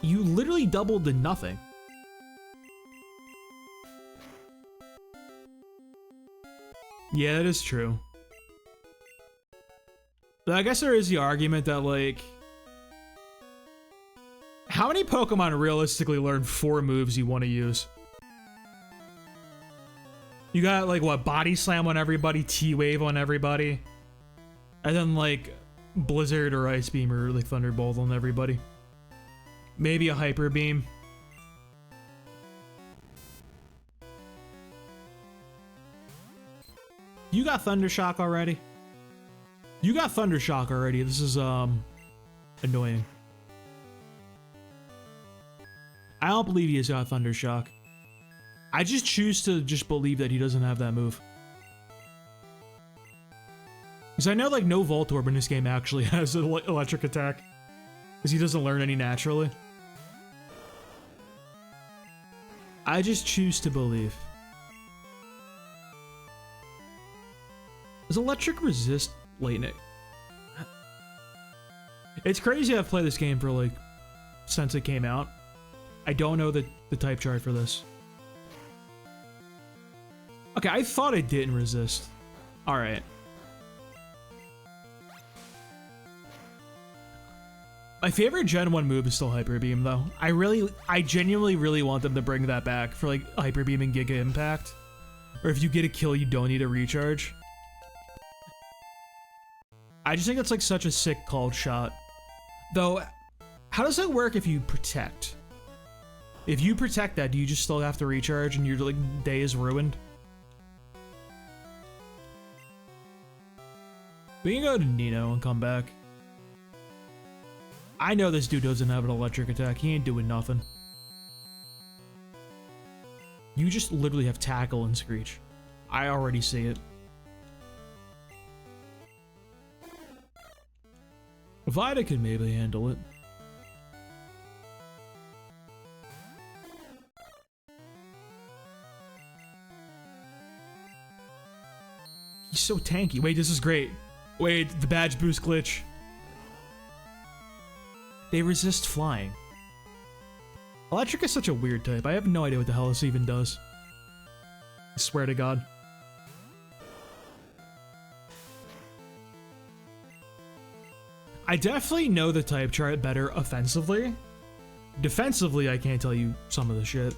You literally doubled to nothing. Yeah, that is true. But I guess there is the argument that like, how many Pokemon realistically learn 4 moves you want to use? You got like what, Body Slam on everybody, T-Wave on everybody, and then like Blizzard or Ice Beam or like Thunderbolt on everybody. Maybe a Hyper Beam. You got Thundershock already? You got Thundershock already. This is annoying. I don't believe he has got Thundershock. I just choose to just believe that he doesn't have that move. Because I know like no Voltorb in this game actually has an electric attack. Because he doesn't learn any naturally. I just choose to believe. Does electric resist lightning? It's crazy I've played this game for like since it came out. I don't know the type chart for this. Okay, I thought it didn't resist. Alright. My favorite Gen 1 move is still Hyper Beam, though. I genuinely really want them to bring that back for like Hyper Beam and Giga Impact. Or if you get a kill, you don't need a recharge. I just think that's like such a sick called shot. Though, how does that work if you protect? If you protect that, do you just still have to recharge and your like day is ruined? We can go to Nino and come back. I know this dude doesn't have an electric attack. He ain't doing nothing. You just literally have Tackle and Screech. I already see it. Vida could maybe handle it. He's so tanky. Wait, this is great. Wait, the badge boost glitch. They resist flying. Electric is such a weird type. I have no idea what the hell this even does. I swear to God. I definitely know the type chart better offensively. Defensively, I can't tell you some of the shit.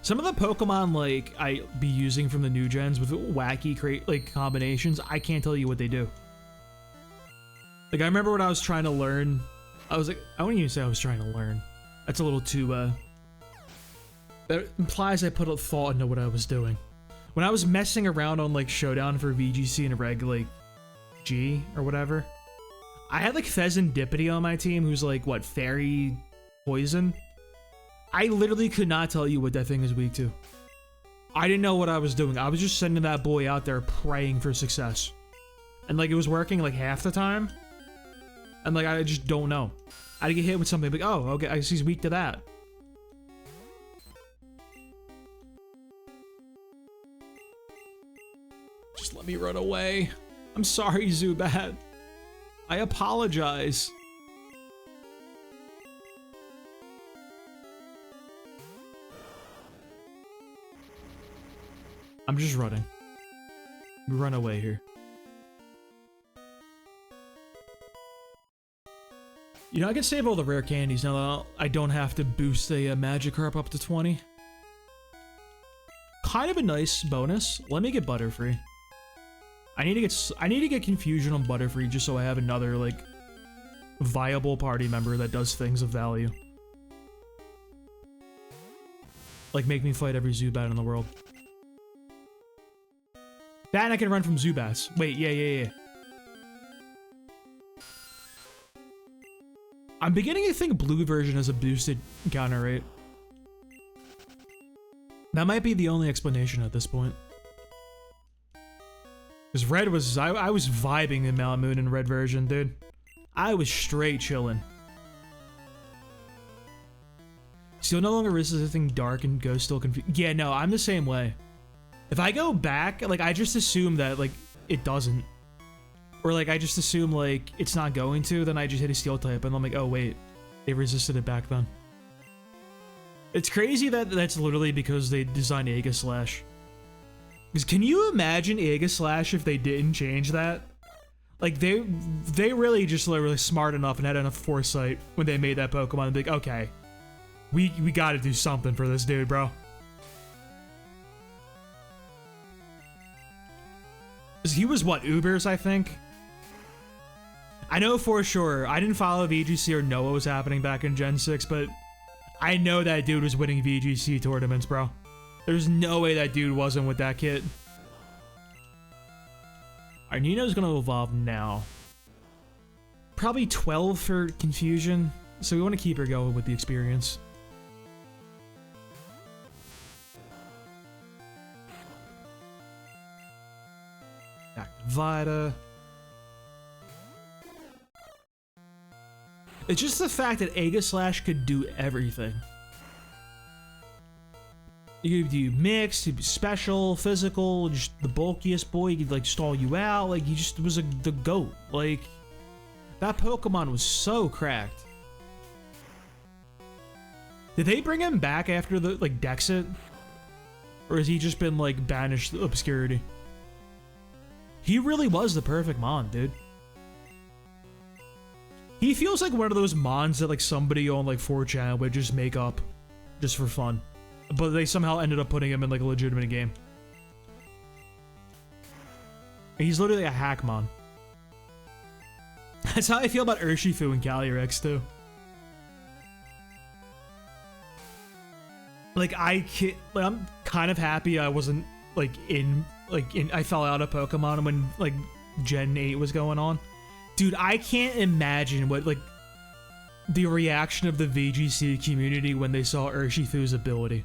Some of the Pokemon like I be using from the new gens with wacky like combinations, I can't tell you what they do. Like I remember when I was trying to learn, I was like, I wouldn't even say I was trying to learn. That's a little too that implies I put a thought into what I was doing. When I was messing around on like Showdown for VGC and Reg like G or whatever, I had like Pheasantipity on my team who's like what, Fairy Poison? I literally could not tell you what that thing is weak to. I didn't know what I was doing. I was just sending that boy out there praying for success. And like it was working like half the time. And like I just don't know. I'd get hit with something like, oh, okay, I guess he's weak to that. Just let me run away. I'm sorry, Zubat. I apologize. I'm just running. We run away here. You know, I can save all the rare candies now that I don't have to boost a Magikarp up to 20. Kind of a nice bonus. Let me get Butterfree. I need to get Confusion on Butterfree just so I have another, like, viable party member that does things of value. Like, make me fight every Zubat in the world. That and I can run from Zubats. Wait, yeah. I'm beginning to think blue version has a boosted counter rate. That might be the only explanation at this point. Because red was, I was vibing in Mount Moon in red version, dude. I was straight chilling. Still no longer resisting dark and ghost still confused. Yeah, no, I'm the same way. If I go back, like, I just assume that, like, it doesn't. Or, like, I just assume, like, it's not going to, then I just hit a steel type, and I'm like, oh, wait. They resisted it back then. It's crazy that that's literally because they designed Aegislash. Because can you imagine Aegislash if they didn't change that? Like, they really just were really smart enough and had enough foresight when they made that Pokemon. They're like, okay, we gotta do something for this dude, bro. He was, what, Ubers, I think? I know for sure. I didn't follow VGC or know what was happening back in Gen 6, but I know that dude was winning VGC tournaments, bro. There's no way that dude wasn't with that kit. Our Nino's gonna evolve now. Probably 12 for Confusion, so we want to keep her going with the experience. Back to Vita. It's just the fact that Aegislash could do everything. You could do mixed, special, physical, just the bulkiest boy. He could, like, stall you out. Like, he just was the GOAT. Like, that Pokemon was so cracked. Did they bring him back after the, like, Dexit? Or has he just been, like, banished to obscurity? He really was the perfect Mon, dude. He feels like one of those Mons that, like, somebody on, like, 4chan would just make up just for fun. But they somehow ended up putting him in, like, a legitimate game. He's literally a Hackmon. That's how I feel about Urshifu and Calyrex, too. Like, I'm kind of happy I wasn't, I fell out of Pokemon when, like, Gen 8 was going on. Dude, I can't imagine what, like, the reaction of the VGC community when they saw Urshifu's ability.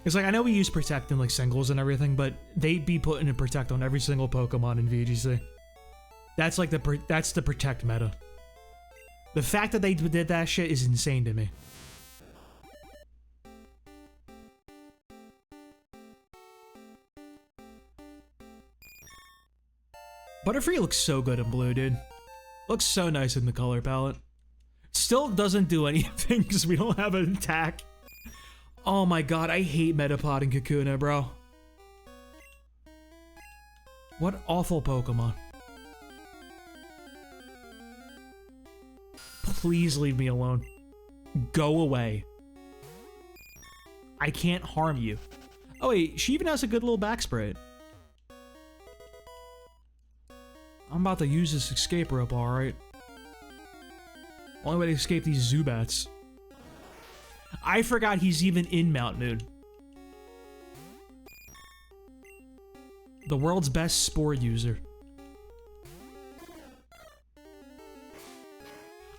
It's like, I know we use Protect in, like, singles and everything, but they'd be putting in Protect on every single Pokemon in VGC. That's, like, that's the Protect meta. The fact that they did that shit is insane to me. Butterfree looks so good in blue, dude. Looks so nice in the color palette. Still doesn't do anything because we don't have an attack. Oh my god, I hate Metapod and Kakuna, bro. What awful Pokemon. Please leave me alone. Go away. I can't harm you. Oh wait, she even has a good little back spray. I'm about to use this escape rope, alright. Only way to escape these Zubats. I forgot he's even in Mount Moon. The world's best Spore user.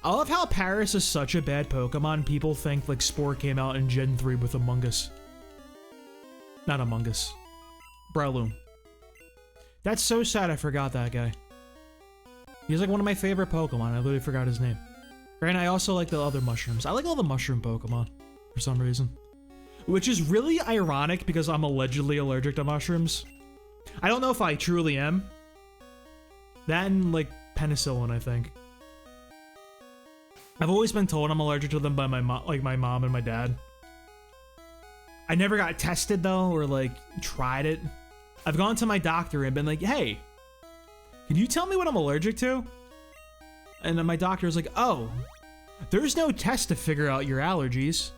I love how Paris is such a bad Pokemon, people think, like, Spore came out in Gen 3 with Among Us. Not Among Us. Breloom. That's so sad I forgot that guy. He's like one of my favorite Pokemon. I literally forgot his name. Granted, I also like the other mushrooms. I like all the mushroom Pokemon for some reason. Which is really ironic because I'm allegedly allergic to mushrooms. I don't know if I truly am. That and, like, penicillin, I think. I've always been told I'm allergic to them by my mom, like my mom and my dad. I never got tested though, or like tried it. I've gone to my doctor and been like, hey, can you tell me what I'm allergic to? And then my doctor was like, oh, there's no test to figure out your allergies.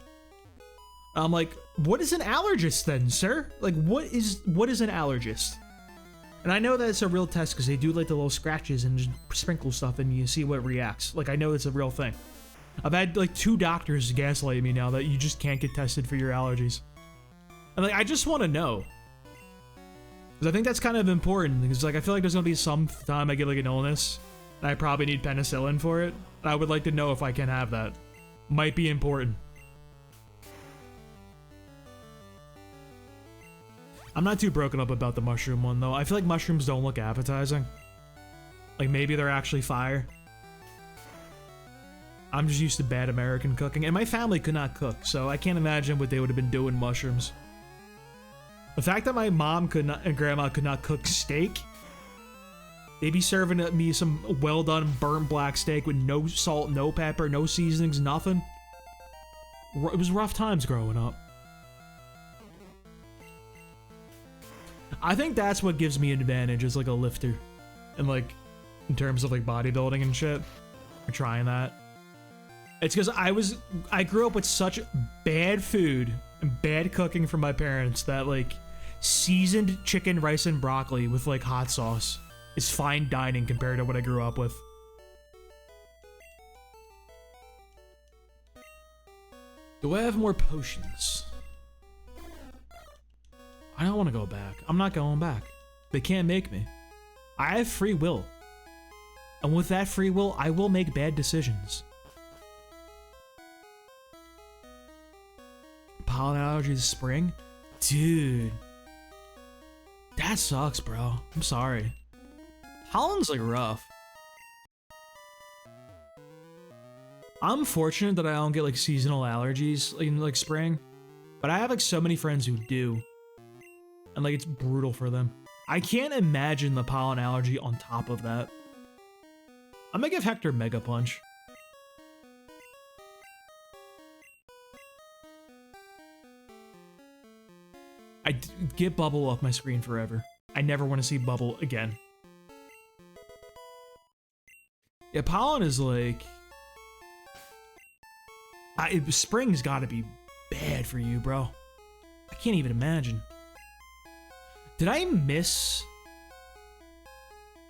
I'm like, what is an allergist then, sir? Like, what is an allergist? And I know that it's a real test because they do like the little scratches and just sprinkle stuff and you see what reacts. Like, I know it's a real thing. I've had like 2 doctors gaslight me now that you just can't get tested for your allergies. And like, I just want to know. Because I think that's kind of important. Because like, I feel like there's going to be some time I get like an illness and I probably need penicillin for it. And I would like to know if I can have that. Might be important. I'm not too broken up about the mushroom one though. I feel like mushrooms don't look appetizing. Like maybe they're actually fire. I'm just used to bad American cooking, and my family could not cook, so I can't imagine what they would have been doing mushrooms. The fact that my mom could not and grandma could not cook steak, they'd be serving me some well done burnt black steak with no salt, no pepper, no seasonings, nothing. It was rough times growing up. I think that's what gives me an advantage as like a lifter, and like in terms of like bodybuilding and shit. Or trying that. It's because I grew up with such bad food and bad cooking from my parents that like seasoned chicken, rice, and broccoli with like hot sauce is fine dining compared to what I grew up with. Do I have more potions? I don't want to go back. I'm not going back. They can't make me. I have free will. And with that free will, I will make bad decisions. Pollen allergies this spring? Dude. That sucks, bro. I'm sorry. Pollen's like rough. I'm fortunate that I don't get like seasonal allergies in like spring. But I have like so many friends who do. And like it's brutal for them. I can't imagine the pollen allergy on top of that. I'm gonna give Hector Mega Punch. Get Bubble off my screen forever. I never want to see Bubble again. Yeah, pollen is like... spring's gotta be bad for you, bro. I can't even imagine. Did I miss...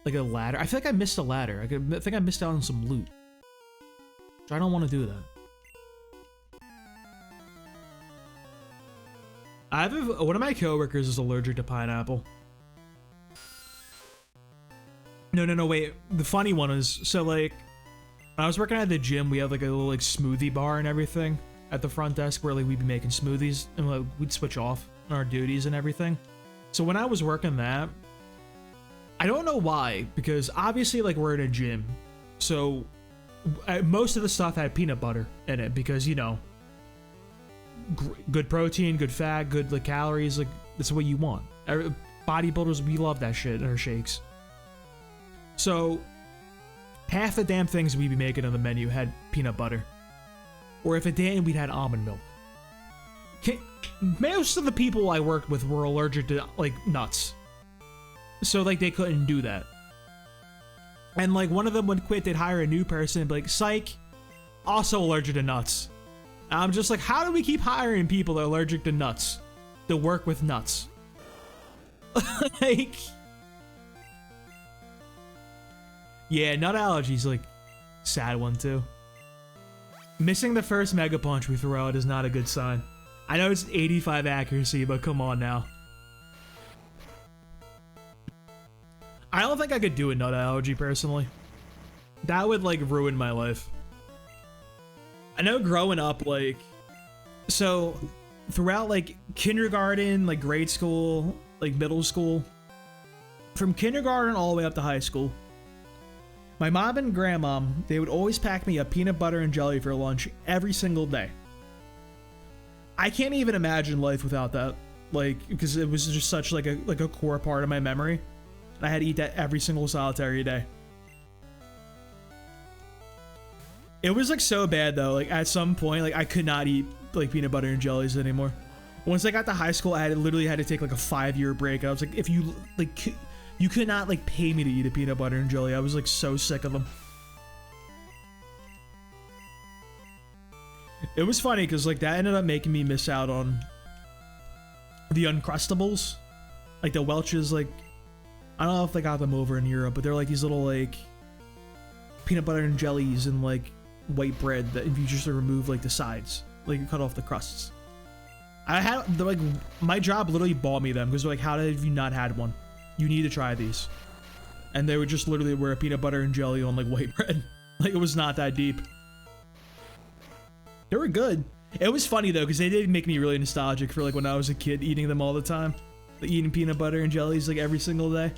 like a ladder? I feel like I missed a ladder. I think I missed out on some loot. So I don't want to do that. One of my coworkers is allergic to pineapple. No, wait. The funny one is, so like, when I was working at the gym, we had like a little like smoothie bar and everything at the front desk where like we'd be making smoothies and like, we'd switch off on our duties and everything. So when I was working that, I don't know why, because obviously like we're in a gym, so most of the stuff had peanut butter in it because, you know, good protein, good fat, good like calories, like that's what you want. Bodybuilders, we love that shit in our shakes. So half the damn things we'd be making on the menu had peanut butter, or if it didn't, we'd had almond milk. Most of the people I worked with were allergic to like nuts, so like they couldn't do that. And like one of them would quit, they'd hire a new person and be like, psych, also allergic to nuts. And I'm just like, how do we keep hiring people that are allergic to nuts to work with nuts? Like, yeah, nut allergies like sad one too. Missing the first Mega Punch we throw out is not a good sign. I know it's 85 accuracy, but come on now. I don't think I could do a nut allergy personally. That would like ruin my life. I know growing up, like, so throughout like kindergarten, like grade school, like middle school, from kindergarten all the way up to high school, my mom and grandmom, they would always pack me a peanut butter and jelly for lunch every single day. I can't even imagine life without that, like, because it was just such like a core part of my memory. I had to eat that every single solitary day. It was like so bad though. Like at some point, like I could not eat like peanut butter and jellies anymore. Once I got to high school, I literally had to take like a 5-year break. I was like, if you like, you could not like pay me to eat a peanut butter and jelly. I was like so sick of them. It was funny because like that ended up making me miss out on the Uncrustables, like the Welch's. Like I don't know if they got them over in Europe, but they're like these little like peanut butter and jellies and like white bread that if you just remove like the sides, like you cut off the crusts. I had like my job literally bought me them because they're like, how have you not had one? You need to try these. And they were just literally were a peanut butter and jelly on like white bread. Like it was not that deep. They were good. It was funny though because they did make me really nostalgic for like when I was a kid eating them all the time, like eating peanut butter and jellies like every single day.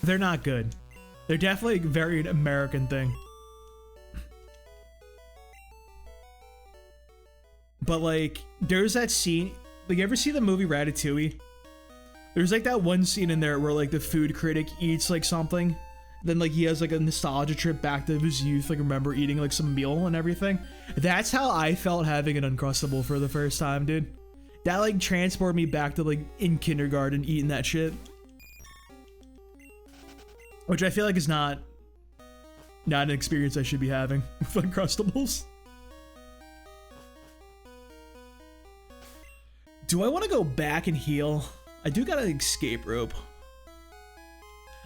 They're not good. They're definitely a very American thing. But like, there's that scene, like you ever see the movie Ratatouille? There's like that one scene in there where like the food critic eats like something, then like he has like a nostalgia trip back to his youth, like remember eating like some meal and everything. That's how I felt having an Uncrustable for the first time, dude. That like transported me back to like in kindergarten eating that shit. Which I feel like is not an experience I should be having with Uncrustables. Do I want to go back and heal? I do got an escape rope.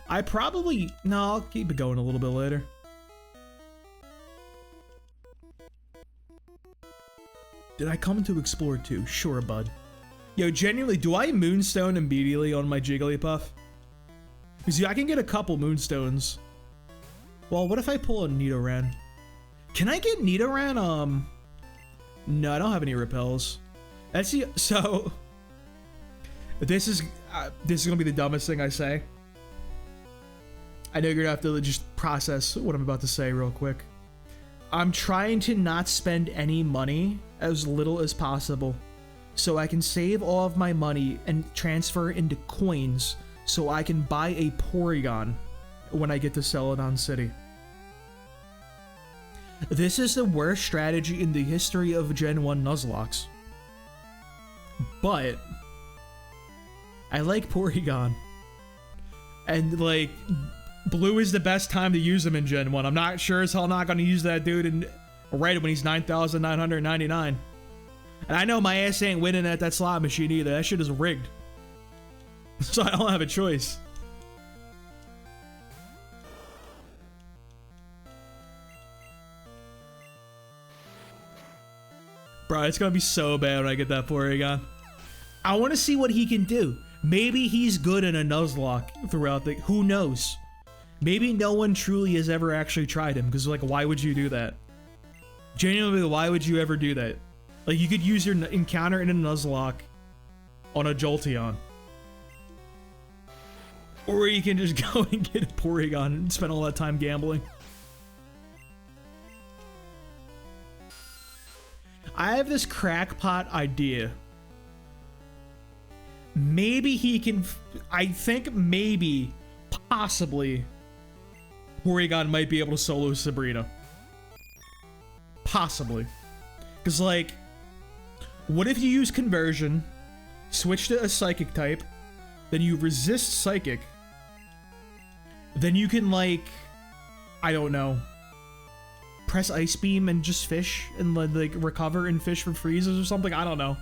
I probably... No, I'll keep it going a little bit later. Did I come to explore too? Sure, bud. Yo, genuinely, do I moonstone immediately on my Jigglypuff? Because I can get a couple moonstones. Well, what if I pull a Nidoran? Can I get Nidoran? No, I don't have any repels. Let's see. So, this is gonna be the dumbest thing I say. I know you're gonna have to just process what I'm about to say real quick. I'm trying to not spend any money, as little as possible, so I can save all of my money and transfer into coins, so I can buy a Porygon when I get to Celadon City. This is the worst strategy in the history of Gen 1 Nuzlocks. But I like Porygon. And like blue is the best time to use him in Gen 1. I'm not sure as hell not gonna use that dude in right when he's 9,999. And I know my ass ain't winning at that slot machine either. That shit is rigged. So I don't have a choice. Bro, it's gonna be so bad when I get that Porygon. I want to see what he can do. Maybe he's good in a Nuzlocke throughout the... Who knows? Maybe no one truly has ever actually tried him, because like, why would you do that? Genuinely, why would you ever do that? Like, you could use your encounter in a Nuzlocke on a Jolteon. Or you can just go and get a Porygon and spend all that time gambling. I have this crackpot idea. Maybe he can... I think maybe, possibly, Porygon might be able to solo Sabrina. Possibly. Because, like, what if you use Conversion, switch to a Psychic type, then you resist Psychic, then you can, like, I don't know, press Ice Beam and just fish and, like, recover and fish for freezes or something? I don't know.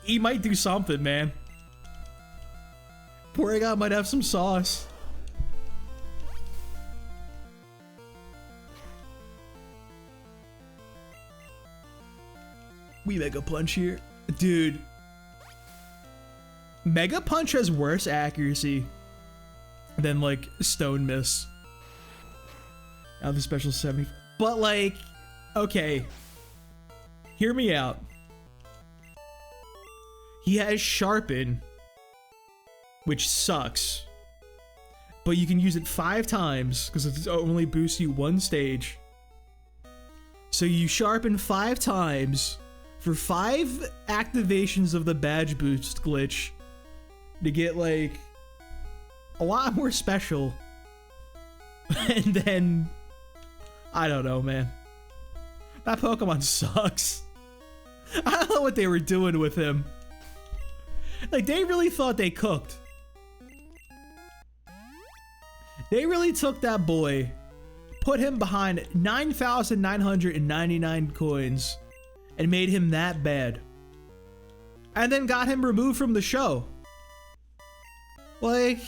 He might do something, man. Porygon might have some sauce. We Mega Punch here. Dude. Mega Punch has worse accuracy than, like, Stone Miss. Out of the special 70. But, like, okay. Hear me out. He has Sharpen, which sucks. But you can use it 5 times, because it only boosts you 1 stage. So you Sharpen 5 times for 5 activations of the badge boost glitch to get, like, a lot more special. And then I don't know, man. That Pokemon sucks. I don't know what they were doing with him. Like, they really thought they cooked. They really took that boy, put him behind 9,999 coins, and made him that bad. And then got him removed from the show. Like,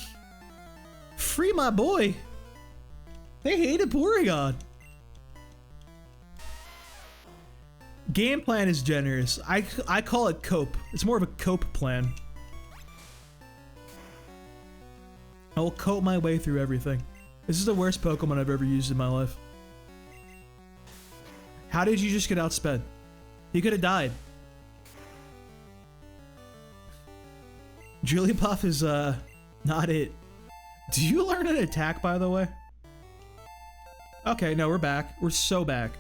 free my boy. They hated Porygon. Game plan is generous. I call it cope. It's more of a cope plan. I will cope my way through everything. This is the worst Pokemon I've ever used in my life. How did you just get outsped? He could have died. Jigglypuff is not it. Do you learn an attack, by the way? Okay, no, we're back. We're so back.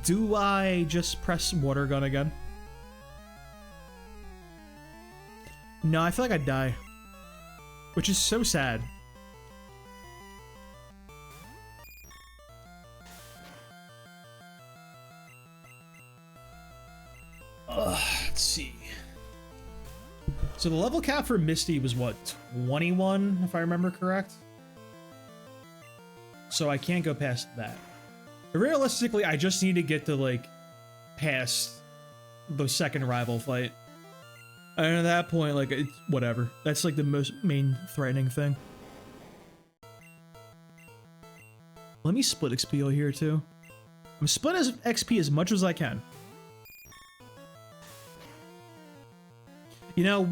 Do I just press water gun again? No, I feel like I'd die. Which is so sad. Let's see. So the level cap for Misty was what? 21, if I remember correct? So I can't go past that. But realistically, I just need to get to, like, past the second rival fight. And at that point, like, it's whatever. That's, like, the most main threatening thing. Let me split XP here, too. I'm splitting XP as much as I can. You know,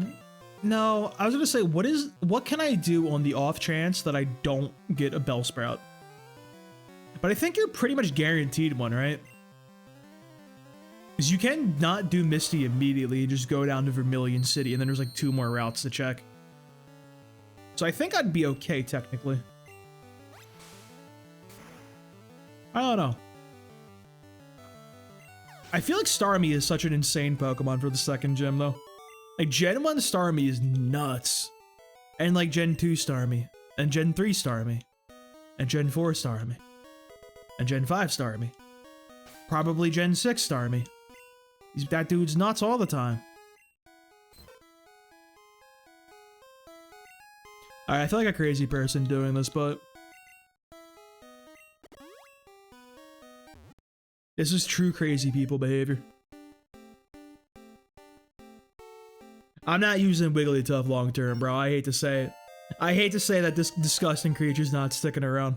no, I was gonna say, what can I do on the off chance that I don't get a Bellsprout? But I think you're pretty much guaranteed one, right? Because you can not do Misty immediately and just go down to Vermilion City, and then there's like 2 more routes to check. So I think I'd be okay, technically. I don't know. I feel like Starmie is such an insane Pokemon for the second gym, though. Like, Gen 1 Starmie is nuts. And, like, Gen 2 Starmie. And Gen 3 Starmie. And Gen 4 Starmie. And Gen 5 Starmie. Probably Gen 6 Starmie. That dude's nuts all the time. Alright, I feel like a crazy person doing this, but... this is true crazy people behavior. I'm not using Wigglytuff long term, bro. I hate to say it. I hate to say that this disgusting creature's not sticking around.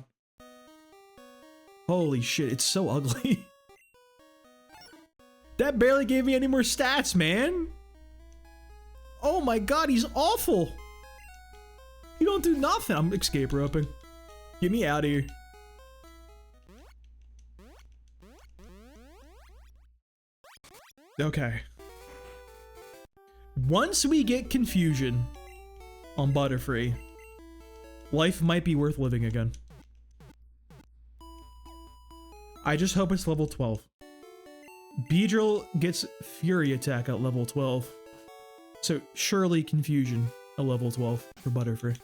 Holy shit, it's so ugly. That barely gave me any more stats, man. Oh my god, he's awful. You don't do nothing. I'm escape roping. Get me out of here. Okay. Once we get Confusion on Butterfree, life might be worth living again. I just hope it's level 12. Beedrill gets Fury Attack at level 12. So surely Confusion at level 12 for Butterfree.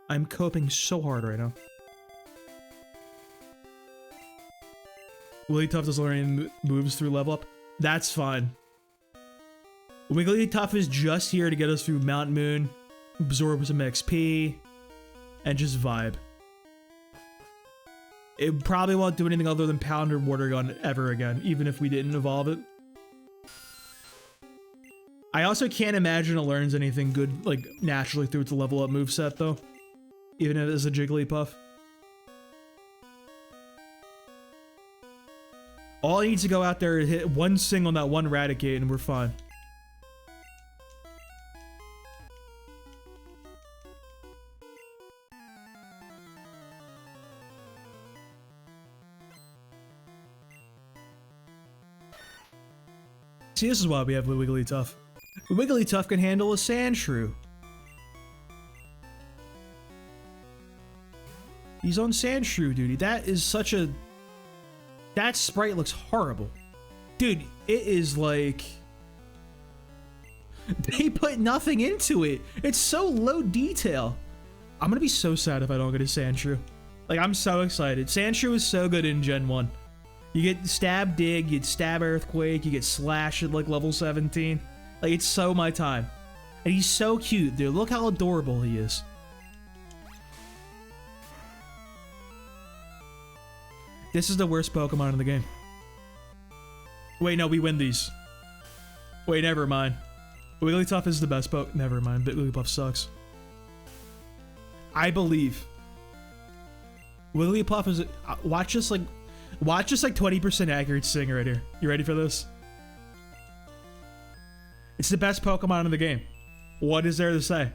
I'm coping so hard right now. Wigglytuff does learning moves through level up. That's fine. Wigglytuff is just here to get us through Mount Moon, absorb some XP, and just vibe. It probably won't do anything other than pound or water gun ever again, even if we didn't evolve it. I also can't imagine it learns anything good, like, naturally through its level up moveset, though. Even if it's a Jigglypuff. All it needs to go out there and hit one sing on that one Raticate and we're fine. See, this is why we have Wigglytuff. Wigglytuff can handle a Sandshrew. He's on Sandshrew duty. That is such a... that sprite looks horrible. Dude, it is like... they put nothing into it. It's so low detail. I'm gonna be so sad if I don't get a Sandshrew. Like, I'm so excited. Sandshrew is so good in Gen 1. You get Stab Dig, you get Stab Earthquake, you get Slash at like level 17. Like, it's so my time. And he's so cute, dude. Look how adorable he is. This is the worst Pokemon in the game. Wait, no, we win these. Wait, never mind. Wigglytuff is the best Pokemon. Never mind, Wigglypuff sucks. I believe. Wigglypuff is... watch this like 20% accurate sing right here. You ready for this? It's the best Pokemon in the game. What is there to say?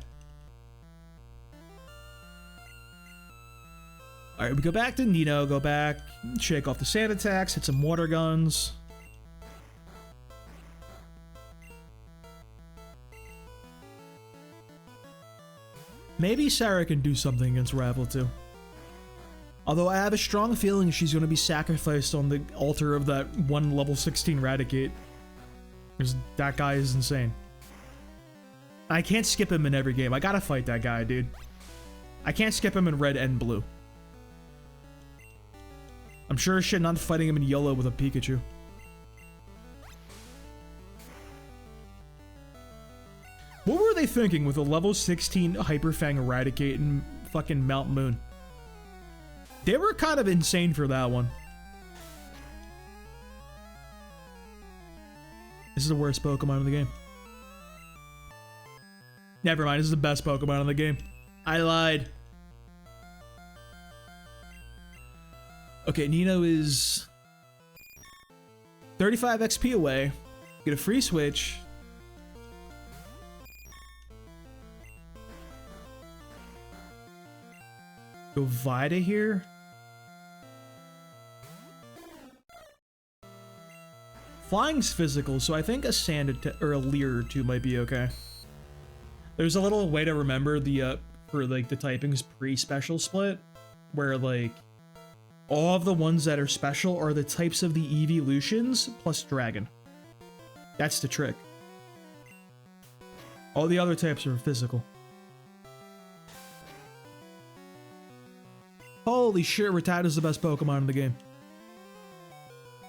Alright, we go back to Nino, go back, shake off the sand attacks, hit some water guns. Maybe Sarah can do something against Ravel too. Although I have a strong feeling she's going to be sacrificed on the altar of that one level 16 Raticate. Because that guy is insane. I can't skip him in every game. I gotta fight that guy, dude. I can't skip him in red and blue. I'm sure as shit not fighting him in yellow with a Pikachu. What were they thinking with a level 16 Hyper Fang Eradicate in fucking Mount Moon? They were kind of insane for that one. This is the worst Pokemon in the game. Never mind, this is the best Pokemon in the game. I lied. Okay, Nino is 35 XP away. Get a free switch. Go Vida here. Flying's physical, so I think a sand or a Leer or two might be okay. There's a little way to remember the for like the typings pre-special split, where like all of the ones that are special are the types of the evolutions plus dragon. That's the trick. All the other types are physical. Holy shit, Rattata's the best Pokemon in the game.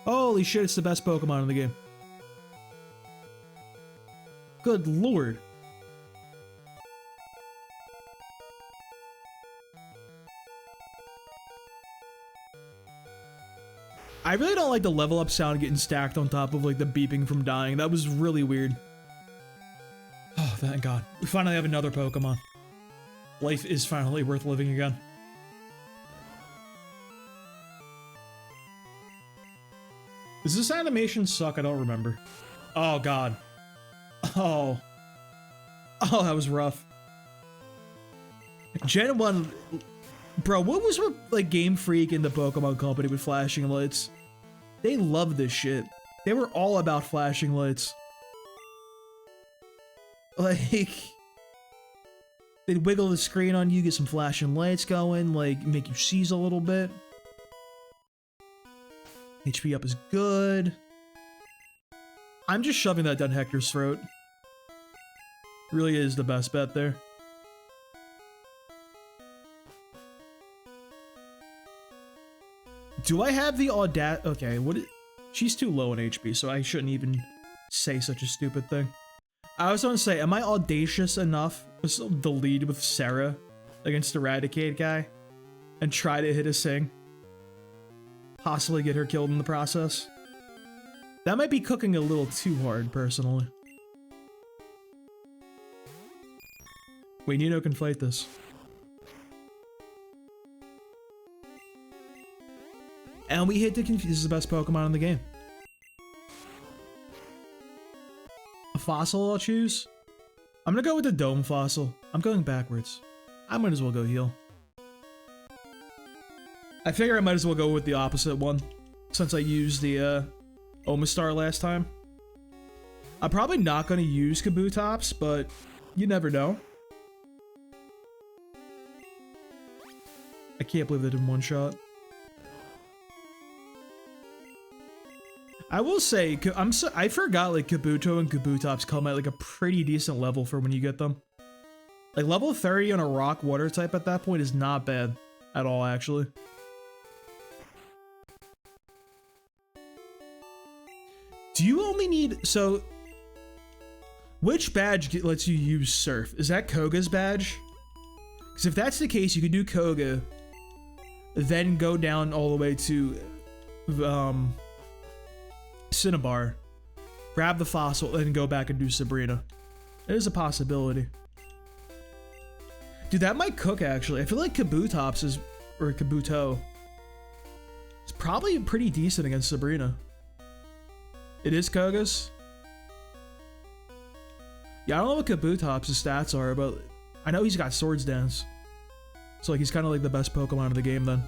Holy shit, it's the best Pokemon in the game. Good lord. I really don't like the level up sound getting stacked on top of like the beeping from dying. That was really weird. Oh, thank God. We finally have another Pokemon. Life is finally worth living again. Does this animation suck? I don't remember. Oh, God. Oh. Oh, that was rough. Gen 1... Bro, what was with, like, Game Freak and the Pokemon Company with flashing lights? They loved this shit. They were all about flashing lights. Like... they'd wiggle the screen on you, get some flashing lights going, like, make you seize a little bit. HP up is good. I'm just shoving that down Hector's throat. Really is the best bet there. Do I have the audacity? Okay, she's too low in HP, so I shouldn't even say such a stupid thing. I was gonna say, am I audacious enough to lead with Sarah against the Eradicate guy and try to hit a Sing? Possibly get her killed in the process? That might be cooking a little too hard, personally. Wait, Nino can fight this. And we hit the confuse. This is the best Pokemon in the game. A fossil I'll choose? I'm gonna go with the Dome Fossil. I'm going backwards. I might as well go heal. I figure I might as well go with the opposite one, since I used the Omastar last time. I'm probably not going to use Kabutops, but you never know. I can't believe they did one shot. I will say, I forgot like Kabuto and Kabutops come at like a pretty decent level for when you get them. Like level 30 on a rock water type at that point is not bad at all, actually. Do you only need, so which badge lets you use surf? Is that Koga's badge? Because if that's the case, you could do Koga, then go down all the way to Cinnabar, grab the fossil, and go back and do Sabrina. It is a possibility. Dude, that might cook, actually. I feel like Kabutops is, or Kabuto, it's probably pretty decent against Sabrina. It is Koga's? Yeah, I don't know what Kabutops' stats are, but I know he's got Swords Dance. So like he's kind of like the best Pokemon of the game then.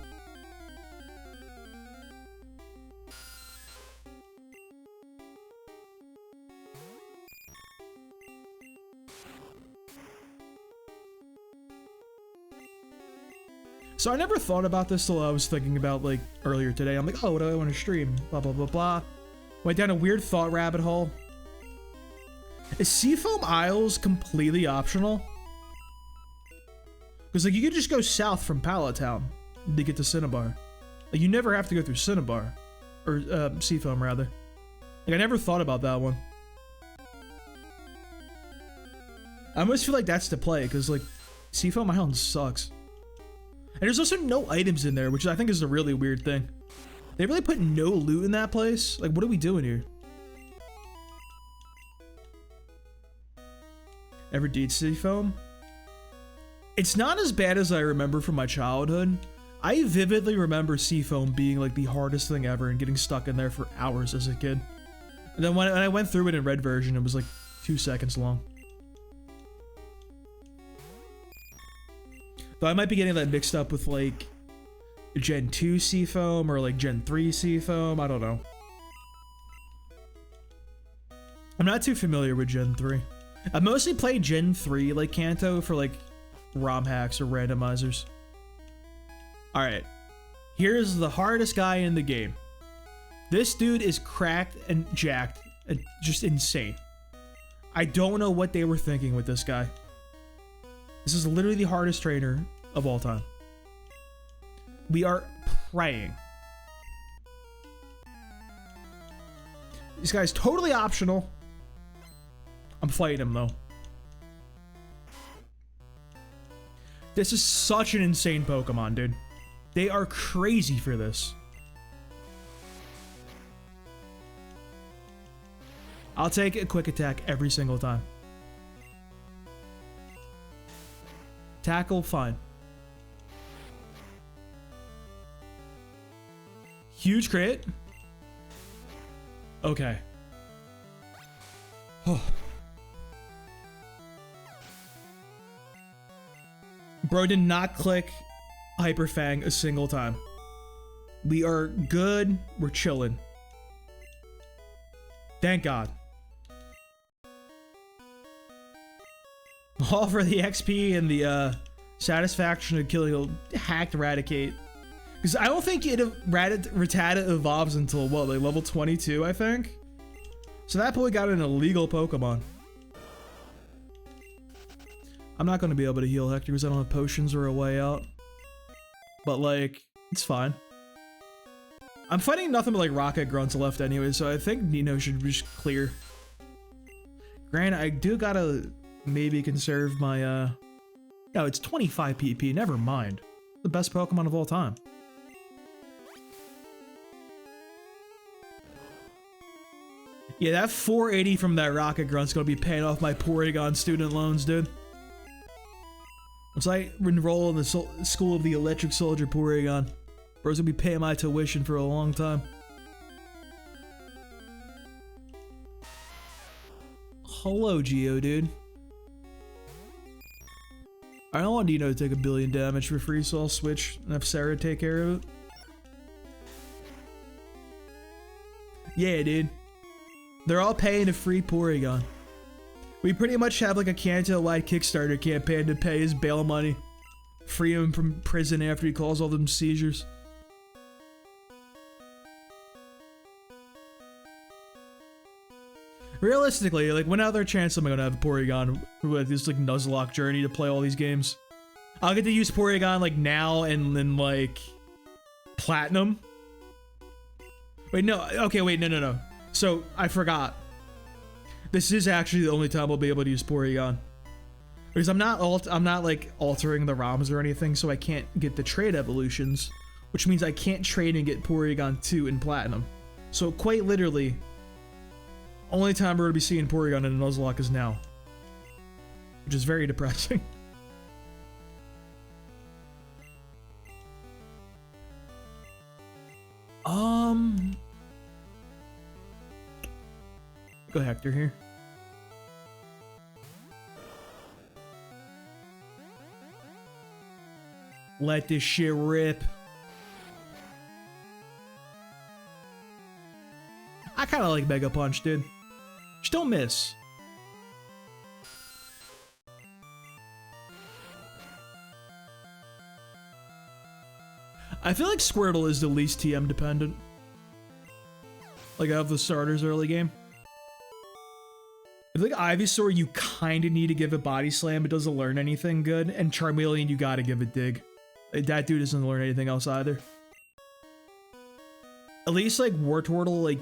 So I never thought about this till I was thinking about like earlier today. I'm like, oh, what do I want to stream? Blah, blah, blah, blah. Went down a weird thought rabbit hole. Is Seafoam Isles completely optional? Because like you could just go south from Pallet Town to get to Cinnabar. Like you never have to go through Cinnabar. Or Seafoam rather. Like I never thought about that one. I almost feel like that's the play, because like Seafoam Island sucks. And there's also no items in there, which I think is a really weird thing. They really put no loot in that place? Like, what are we doing here? Ever did Seafoam? It's not as bad as I remember from my childhood. I vividly remember Seafoam being like the hardest thing ever and getting stuck in there for hours as a kid. And then when I went through it in red version, it was like 2 seconds long. Though I might be getting that mixed up with like Gen 2 Seafoam or like Gen 3 Seafoam. I don't know. I'm not too familiar with Gen 3. I mostly played Gen 3 like Kanto for like ROM hacks or randomizers. Alright. Here's the hardest guy in the game. This dude is cracked and jacked. Just insane. I don't know what they were thinking with this guy. This is literally the hardest trainer of all time. We are praying. This guy's totally optional. I'm fighting him though. This is such an insane Pokemon, dude. They are crazy for this. I'll take a quick attack every single time. Tackle, fine. Huge crit. Okay. Oh. Bro did not click Hyper Fang a single time. We are good. We're chilling. Thank God. All for the XP and the satisfaction of killing a hacked Raticate. Because I don't think Rattata evolves until what, like level 22, I think? So that boy got an illegal Pokemon. I'm not going to be able to heal Hector because I don't have potions or a way out. But like, it's fine. I'm fighting nothing but like Rocket Grunts left anyway, so I think Nino should just clear. Granted, I do gotta maybe conserve my, no, it's 25 PP, never mind. The best Pokemon of all time. Yeah, that 480 from that Rocket Grunt's gonna be paying off my Porygon student loans, dude. Once I enroll in the School of the Electric Soldier Porygon, bro's gonna be paying my tuition for a long time. Hello, Geo, dude. I don't want Dino to take 1 billion damage for free, so I'll switch and have Sarah take care of it. Yeah, dude. They're all paying a free Porygon. We pretty much have like a Kanto-wide Kickstarter campaign to pay his bail money. Free him from prison after he calls all them seizures. Realistically, like, when other chance am I gonna have Porygon with this, like, Nuzlocke journey to play all these games? I'll get to use Porygon, like, now and then, like, Platinum. Wait, no. Okay, wait, no. So, I forgot. This is actually the only time I'll be able to use Porygon. Because I'm not like altering the ROMs or anything, so I can't get the trade evolutions, which means I can't trade and get Porygon 2 in Platinum. So quite literally, only time we're gonna be seeing Porygon in a Nuzlocke is now, which is very depressing. Go Hector here. Let this shit rip. I kind of like Mega Punch, dude. Just don't miss. I feel like Squirtle is the least TM dependent. Like, out of the starters early game. I feel like Ivysaur, you kind of need to give it Body Slam. It doesn't learn anything good. And Charmeleon, you gotta give it Dig. Like, that dude doesn't learn anything else either. At least, like, Wartortle, like,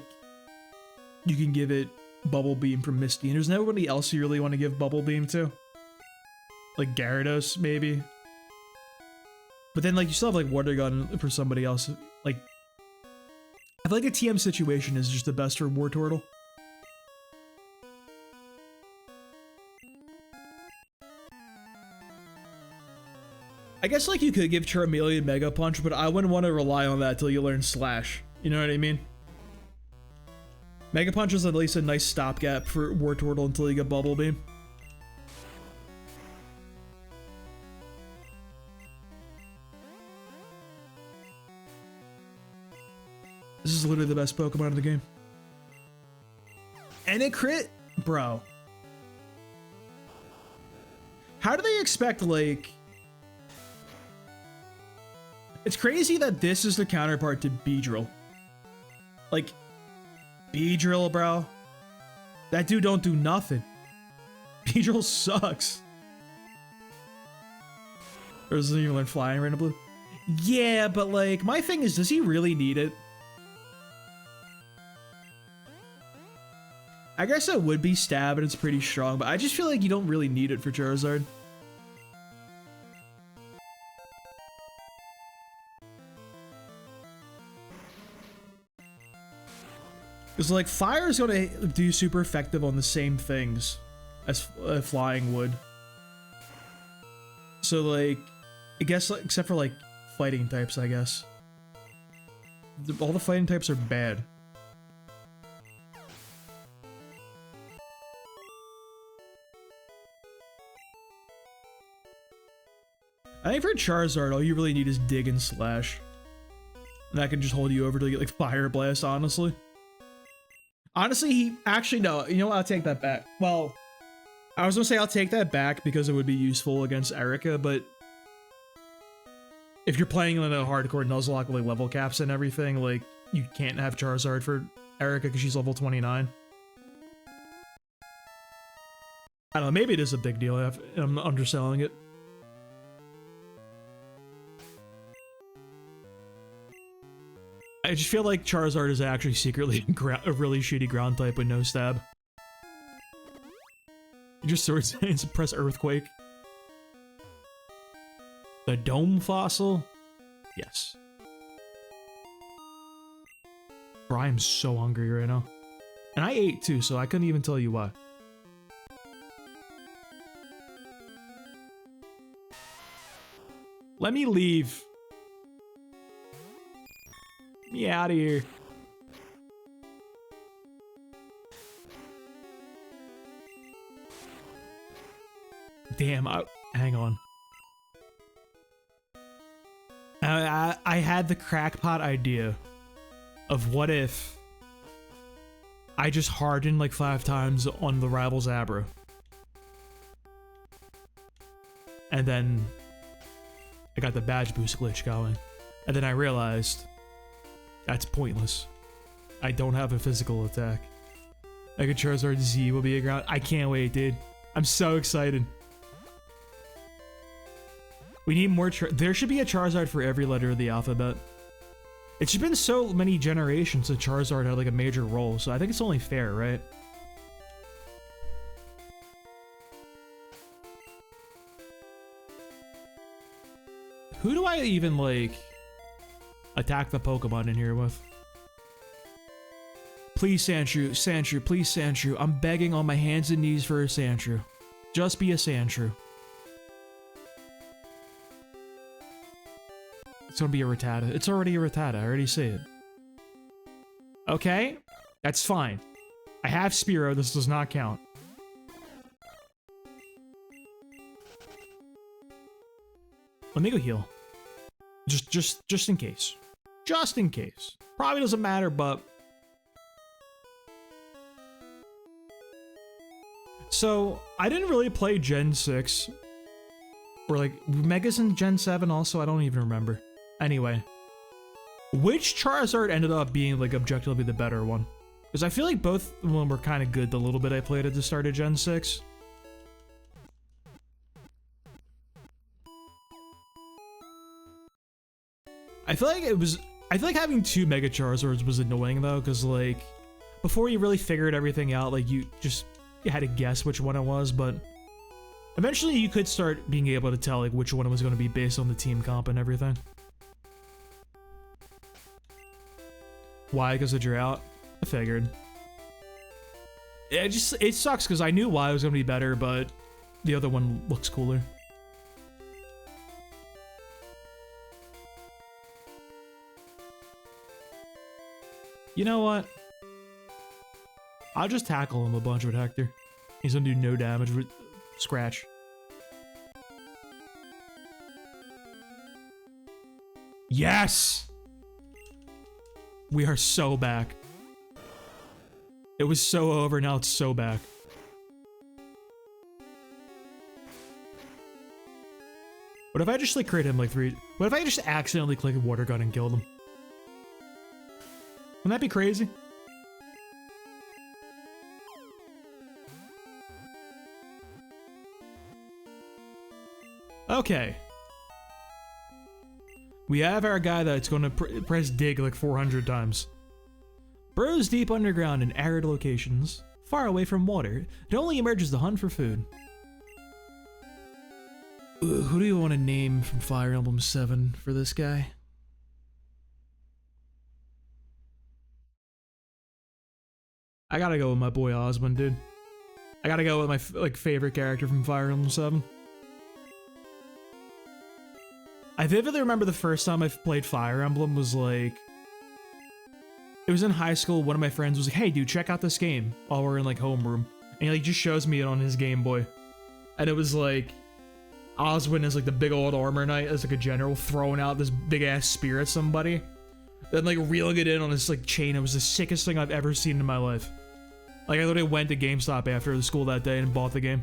you can give it Bubble Beam from Misty. And there's nobody else you really want to give Bubble Beam to. Like, Gyarados, maybe. But then, like, you still have, like, Water Gun for somebody else. Like, I feel like a TM situation is just the best for Wartortle. I guess, like, you could give Charmeleon Mega Punch, but I wouldn't want to rely on that till you learn Slash. You know what I mean? Mega Punch is at least a nice stopgap for Wartortle until you get Bubble Beam. This is literally the best Pokemon in the game. And it crit? Bro. How do they expect, like... It's crazy that this is the counterpart to Beedrill. Like, Beedrill, bro. That dude don't do nothing. Beedrill sucks. Or doesn't even learn Flying Red and Blue? Yeah, but like, my thing is, does he really need it? I guess it would be Stab and it's pretty strong, but I just feel like you don't really need it for Charizard. Because, like, Fire is going to do super effective on the same things as Flying would. So, like, I guess, like, except for, like, fighting types, I guess. All the fighting types are bad. I think for Charizard, all you really need is Dig and Slash. And that can just hold you over to get, like, Fire Blast, honestly. Honestly, he... Actually, no. You know what? I'll take that back. Well, I was gonna say I'll take that back because it would be useful against Erica, but... If you're playing in a hardcore Nuzlocke with, like, level caps and everything, like, you can't have Charizard for Erica because she's level 29. I don't know. Maybe it is a big deal. I'm underselling it. I just feel like Charizard is actually secretly a really shitty ground type with no stab. You just Swords and suppress Earthquake. The Dome Fossil? Yes. Bro, I am so hungry right now. And I ate too, so I couldn't even tell you why. Let me leave. Get me out of here. Damn, hang on. I had the crackpot idea of what if I just hardened like 5 times on the rival's Abra. And then I got the badge boost glitch going. And then I realized that's pointless. I don't have a physical attack. Like a Charizard Z will be a ground. I can't wait, dude. I'm so excited. We need more there should be a Charizard for every letter of the alphabet. It's just been so many generations that Charizard had like a major role, so I think it's only fair, right? Who do I even like attack the Pokemon in here with? Please, Sandshrew, Sandshrew, please, Sandshrew. I'm begging on my hands and knees for a Sandshrew. Just be a Sandshrew. It's gonna be a Rattata. It's already a Rattata. I already see it. Okay, that's fine. I have Spearow. This does not count. Let me go heal. Just in case. Just in case. Probably doesn't matter, but... So, I didn't really play Gen 6. Or like, Megas in Gen 7 also? I don't even remember. Anyway. Which Charizard ended up being like objectively the better one? Because I feel like both of them were kind of good the little bit I played at the start of Gen 6. I feel like having two Mega Charizards was annoying though, because like before you really figured everything out, like you had to guess which one it was, but eventually you could start being able to tell like which one it was going to be based on the team comp and everything. Why? Because of drought? I figured. It sucks because I knew why it was going to be better, but the other one looks cooler. You know what? I'll just tackle him a bunch with Hector. He's gonna do no damage with Scratch. Yes! We are so back. It was so over, now it's so back. What if I just like crit him like what if I just accidentally click a water gun and killed him? Wouldn't that be crazy? Okay. We have our guy that's going to press dig like 400 times. Burrows deep underground in arid locations, far away from water. It only emerges to hunt for food. Who do you want to name from Fire Emblem 7 for this guy? I gotta go with my boy Osmond, dude. I gotta go with my favorite character from Fire Emblem 7. I vividly remember the first time I played Fire Emblem was like... It was in high school, one of my friends was like, hey dude, check out this game, while we're in like homeroom. And he like just shows me it on his Game Boy. And it was like... Oswin is like the big old armor knight as like a general throwing out this big ass spear at somebody. Then like reeling it in on this like chain. It was the sickest thing I've ever seen in my life. Like I literally went to GameStop after the school that day and bought the game.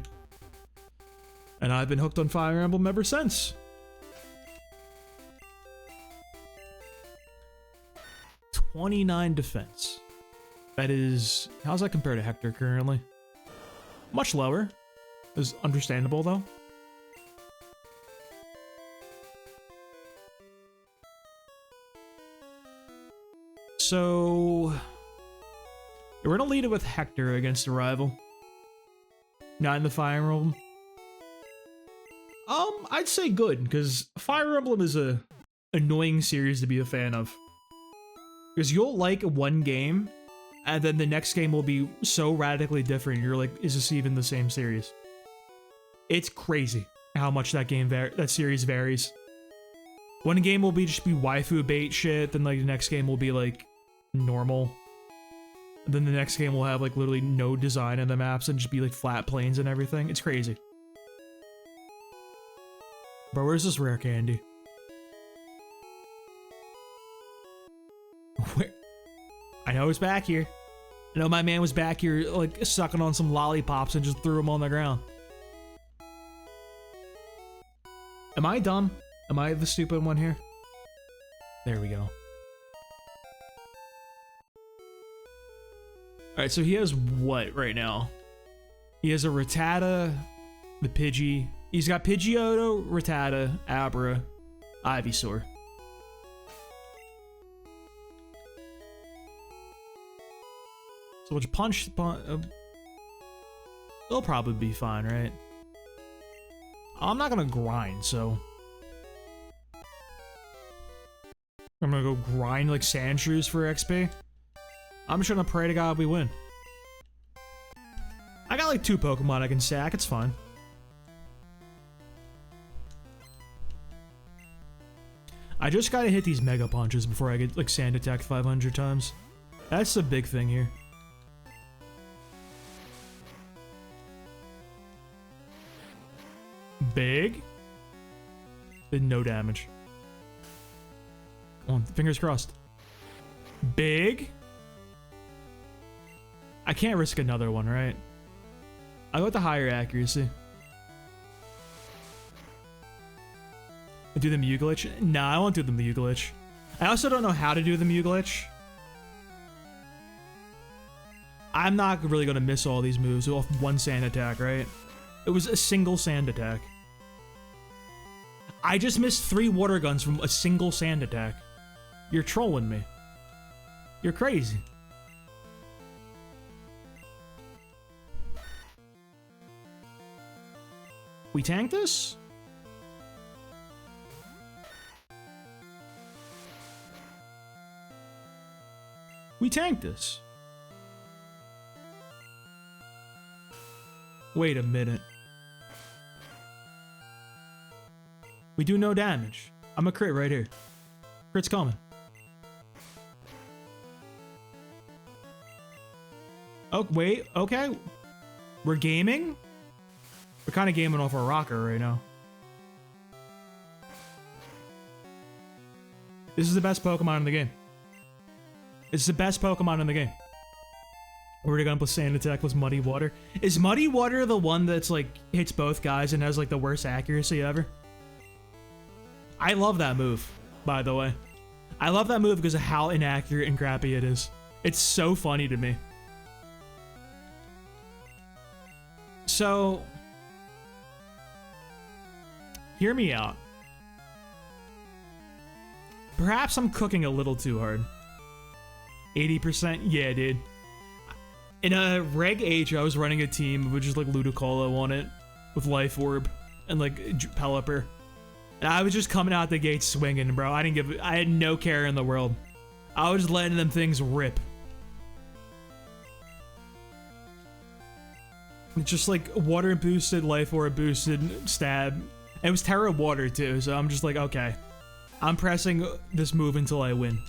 And I've been hooked on Fire Emblem ever since. 29 defense. That is... How's that compare to Hector currently? Much lower. Is understandable though. So... We're gonna lead it with Hector against a rival. Not in the Fire Emblem. I'd say good, because Fire Emblem is a annoying series to be a fan of. Because you'll like one game, and then the next game will be so radically different. You're like, is this even the same series? It's crazy how much that series varies. One game will just be waifu bait shit, then like the next game will be like normal. And then the next game will have like literally no design in the maps and just be like flat plains and everything. It's crazy. Bro, where's this rare candy? Where? I know it's back here. I know my man was back here like sucking on some lollipops and just threw them on the ground. Am I dumb? Am I the stupid one here? There we go. All right, so he has what right now? He has a Rattata, the Pidgey. He's got Pidgeotto, Rattata, Abra, Ivysaur. So we'll punch. It'll probably be fine, right? I'm not gonna grind, so I'm gonna go grind like Sandshrews for XP. I'm just gonna pray to God we win. I got like 2 Pokemon I can sack, it's fine. I just gotta hit these Mega Punches before I get like Sand Attack 500 times. That's the big thing here. Big? Did no damage. Come on, fingers crossed. Big? I can't risk another one, right? I go with the higher accuracy. Do the Mew glitch? Nah, I won't do the Mew glitch. I also don't know how to do the Mew glitch. I'm not really gonna miss all these moves off one sand attack, right? It was a single sand attack. I just missed 3 water guns from a single sand attack. You're trolling me. You're crazy. We tank this? We tanked this. Wait a minute. We do no damage. I'm a crit right here. Crit's coming. Oh, wait. Okay. We're gaming? We're kind of gaming off a rocker right now. This is the best Pokemon in the game. This is the best Pokemon in the game. We're gonna play Sand Attack plus Muddy Water. Is Muddy Water the one that's like hits both guys and has like the worst accuracy ever? I love that move, by the way. I love that move because of how inaccurate and crappy it is. It's so funny to me. So, hear me out. Perhaps I'm cooking a little too hard. 80%? Yeah, dude. In a Reg H, I was running a team with just like Ludicolo on it, with Life Orb and like Pelipper. And I was just coming out the gate swinging, bro. I had no care in the world. I was letting them things rip. It's just like water boosted, Life Orb boosted, stab. And it was Terra Water too, so I'm just like, okay. I'm pressing this move until I win.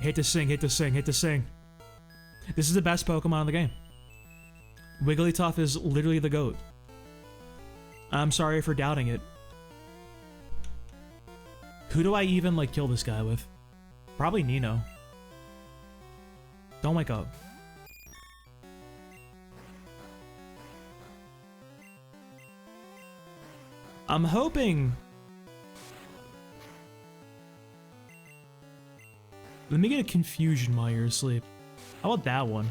Hit to sing, hit to sing, hit to sing. This is the best Pokemon in the game. Wigglytuff is literally the GOAT. I'm sorry for doubting it. Who do I even like kill this guy with? Probably Nino. Don't wake up. I'm hoping... Let me get a confusion while you're asleep. How about that one?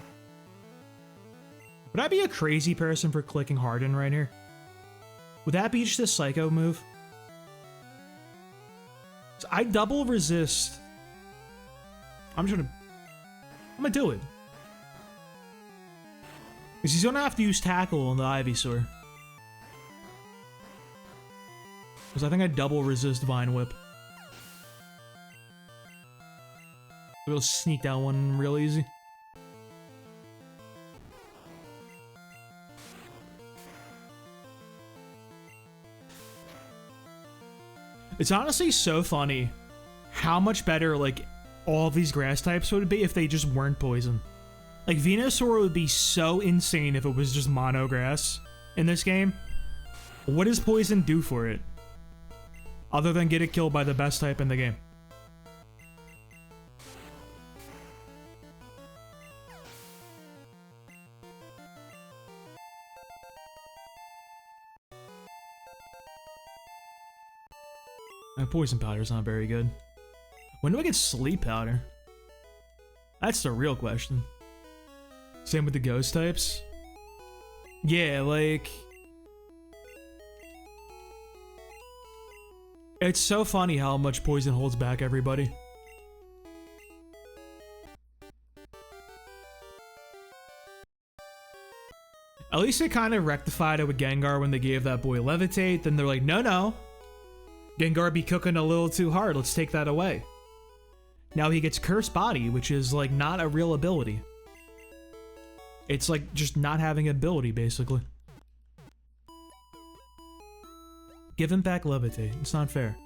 Would I be a crazy person for clicking Harden right here? Would that be just a psycho move? So I double resist. I'm gonna do it. Because he's gonna have to use Tackle on the Ivysaur. Because I think I double resist Vine Whip. We'll sneak that one real easy. It's honestly so funny how much better like all these grass types would be if they just weren't poison. Like Venusaur would be so insane if it was just mono grass in this game. What does poison do for it? Other than get it killed by the best type in the game. Poison powder's not very good. When do I get sleep powder? That's the real question. Same with the ghost types. Yeah, like... It's so funny how much poison holds back everybody. At least they kind of rectified it with Gengar when they gave that boy Levitate. Then they're like, no. Gengar be cooking a little too hard. Let's take that away. Now he gets Cursed Body, which is like not a real ability. It's like just not having ability, basically. Give him back Levitate. It's not fair.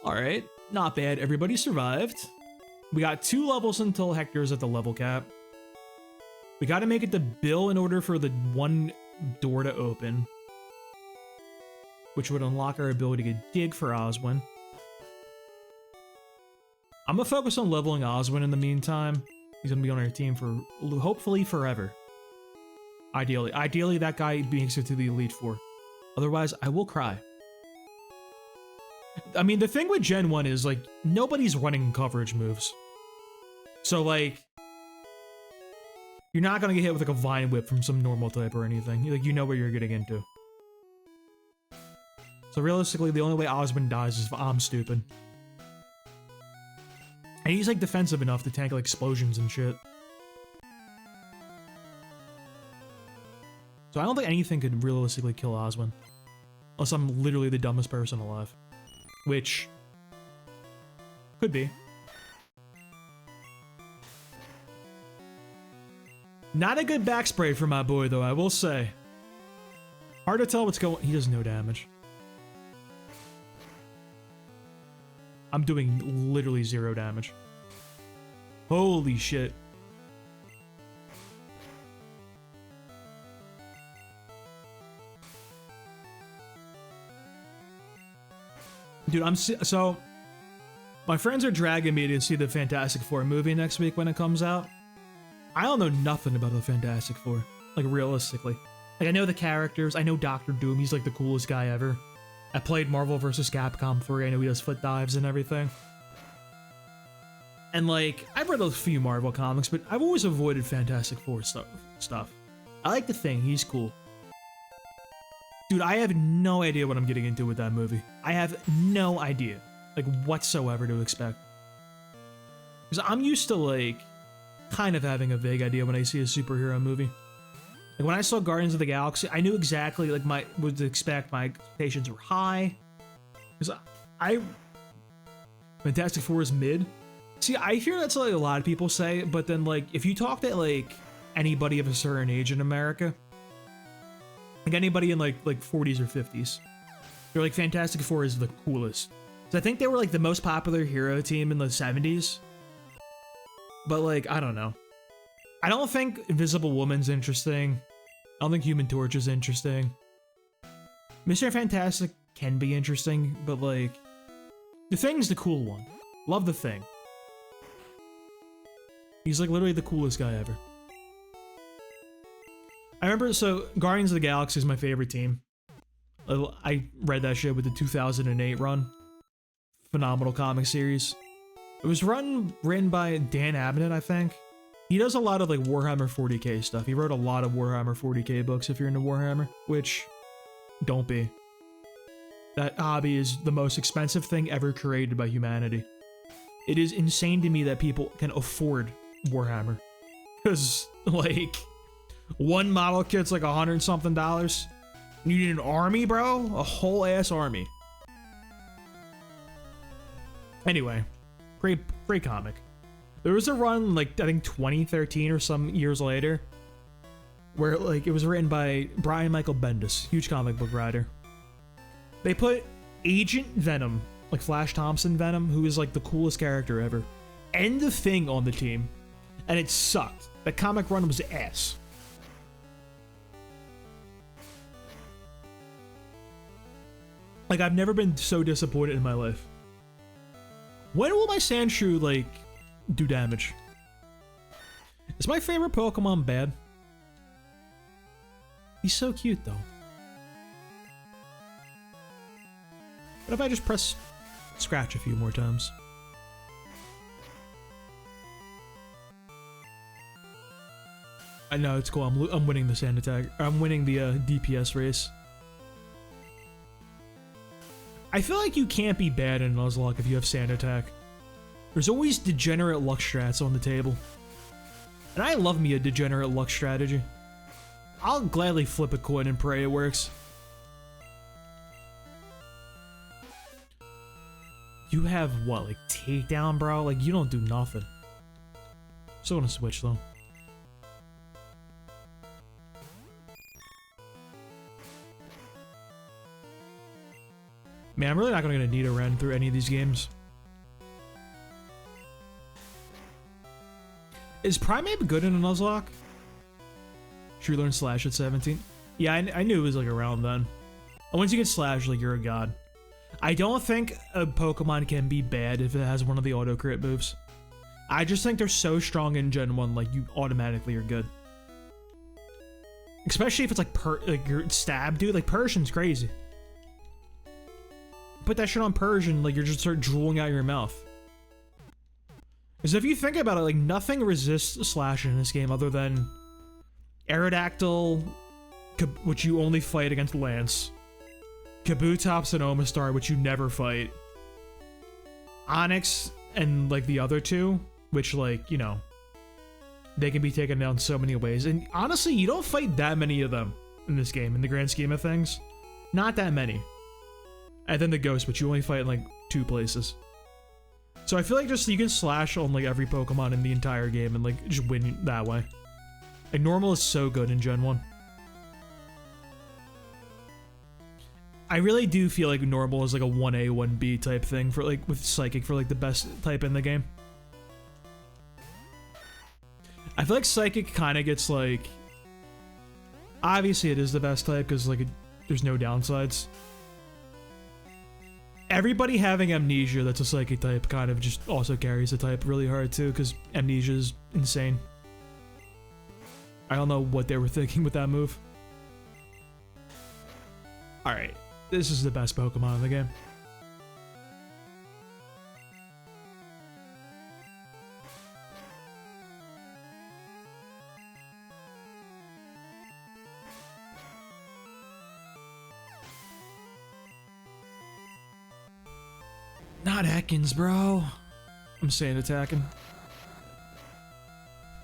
Alright, not bad. Everybody survived. We got 2 levels until Hector's at the level cap. We gotta make it to Bill in order for the 1 door to open, which would unlock our ability to dig for Oswin. I'm gonna focus on leveling Oswin in the meantime. He's gonna be on our team for hopefully forever. Ideally that guy makes it to the Elite Four. Otherwise, I will cry. I mean, the thing with Gen 1 is, like, nobody's running coverage moves. So, like, you're not gonna get hit with, like, a Vine Whip from some normal type or anything. Like, you know what you're getting into. So, realistically, the only way Osmond dies is if I'm stupid. And he's, like, defensive enough to tank, like, explosions and shit. So, I don't think anything could realistically kill Oswin. Unless I'm literally the dumbest person alive. Which could be. Not a good back spray for my boy, though, I will say. Hard to tell what's going. He does no damage. I'm doing literally 0 damage. Holy shit. Dude, so my friends are dragging me to see the Fantastic Four movie next week when it comes out. I don't know nothing about the Fantastic Four, like realistically. Like I know the characters, I know Doctor Doom, he's like the coolest guy ever. I played Marvel vs. Capcom 3, I know he does foot dives and everything. And like, I've read a few Marvel comics, but I've always avoided Fantastic Four stuff. I like the Thing, he's cool. Dude, I have no idea what I'm getting into with that movie. I have no idea, like, whatsoever to expect. Because I'm used to, like, kind of having a vague idea when I see a superhero movie. Like, when I saw Guardians of the Galaxy, I knew exactly, like, what to expect. My expectations were high. Because Fantastic Four is mid. See, I hear that's, like, a lot of people say, but then, like, if you talk to, like, anybody of a certain age in America, like anybody in like 40s or 50s, they're like, Fantastic Four is the coolest. So I think they were like the most popular hero team in the 70s. But like, I don't know. I don't think Invisible Woman's interesting. I don't think Human Torch is interesting. Mr. Fantastic can be interesting, but like, the Thing's the cool one. Love the Thing. He's like literally the coolest guy ever. I remember, so Guardians of the Galaxy is my favorite team. I read that shit with the 2008 run. Phenomenal comic series. It was written by Dan Abnett, I think. He does a lot of like Warhammer 40k stuff. He wrote a lot of Warhammer 40k books if you're into Warhammer, which don't be. That hobby is the most expensive thing ever created by humanity. It is insane to me that people can afford Warhammer. Because, like, one model kit's like $100 something. You need an army, bro? A whole ass army. Anyway, great comic. There was a run, like, I think 2013 or some years later, where, like, it was written by Brian Michael Bendis, huge comic book writer. They put Agent Venom, like Flash Thompson Venom, who is, like, the coolest character ever, and the Thing on the team, and it sucked. The comic run was ass. Like, I've never been so disappointed in my life. When will my Sandshrew, like, do damage? Is my favorite Pokemon bad? He's so cute, though. What if I just press scratch a few more times? I know, it's cool. I'm winning the sand attack. I'm winning the DPS race. I feel like you can't be bad in Nuzlocke if you have sand attack. There's always degenerate luck strats on the table. And I love me a degenerate luck strategy. I'll gladly flip a coin and pray it works. You have what, like takedown, bro? Like you don't do nothing. Still gonna switch though. Man, I'm really not gonna need a run through any of these games. Is Primate good in a Nuzlocke? Should we learn Slash at 17? Yeah, I knew it was like around then. And once you get Slash, like you're a god. I don't think a Pokemon can be bad if it has one of the auto crit moves. I just think they're so strong in Gen 1, like you automatically are good. Especially if it's like your stab, dude. Like Persian's crazy. Put that shit on Persian, like you're just start drooling out your mouth. Because if you think about it, like nothing resists Slash in this game other than Aerodactyl, which you only fight against Lance, Kabutops and Omastar, which you never fight, Onyx and like the other two, which like, you know, they can be taken down so many ways. And honestly, you don't fight that many of them in this game, in the grand scheme of things. Not that many. And then the Ghost, which you only fight in like 2 places. So I feel like just you can Slash on like every Pokemon in the entire game and like just win that way. Like normal is so good in Gen 1. I really do feel like normal is like a 1A, 1B type thing for like with Psychic for like the best type in the game. I feel like Psychic kind of gets like, obviously it is the best type because like there's no downsides. Everybody having Amnesia that's a Psychic type kind of just also carries the type really hard too because Amnesia is insane. I don't know what they were thinking with that move. Alright, this is the best Pokemon in the game. Not Ekans, bro. I'm saying attacking.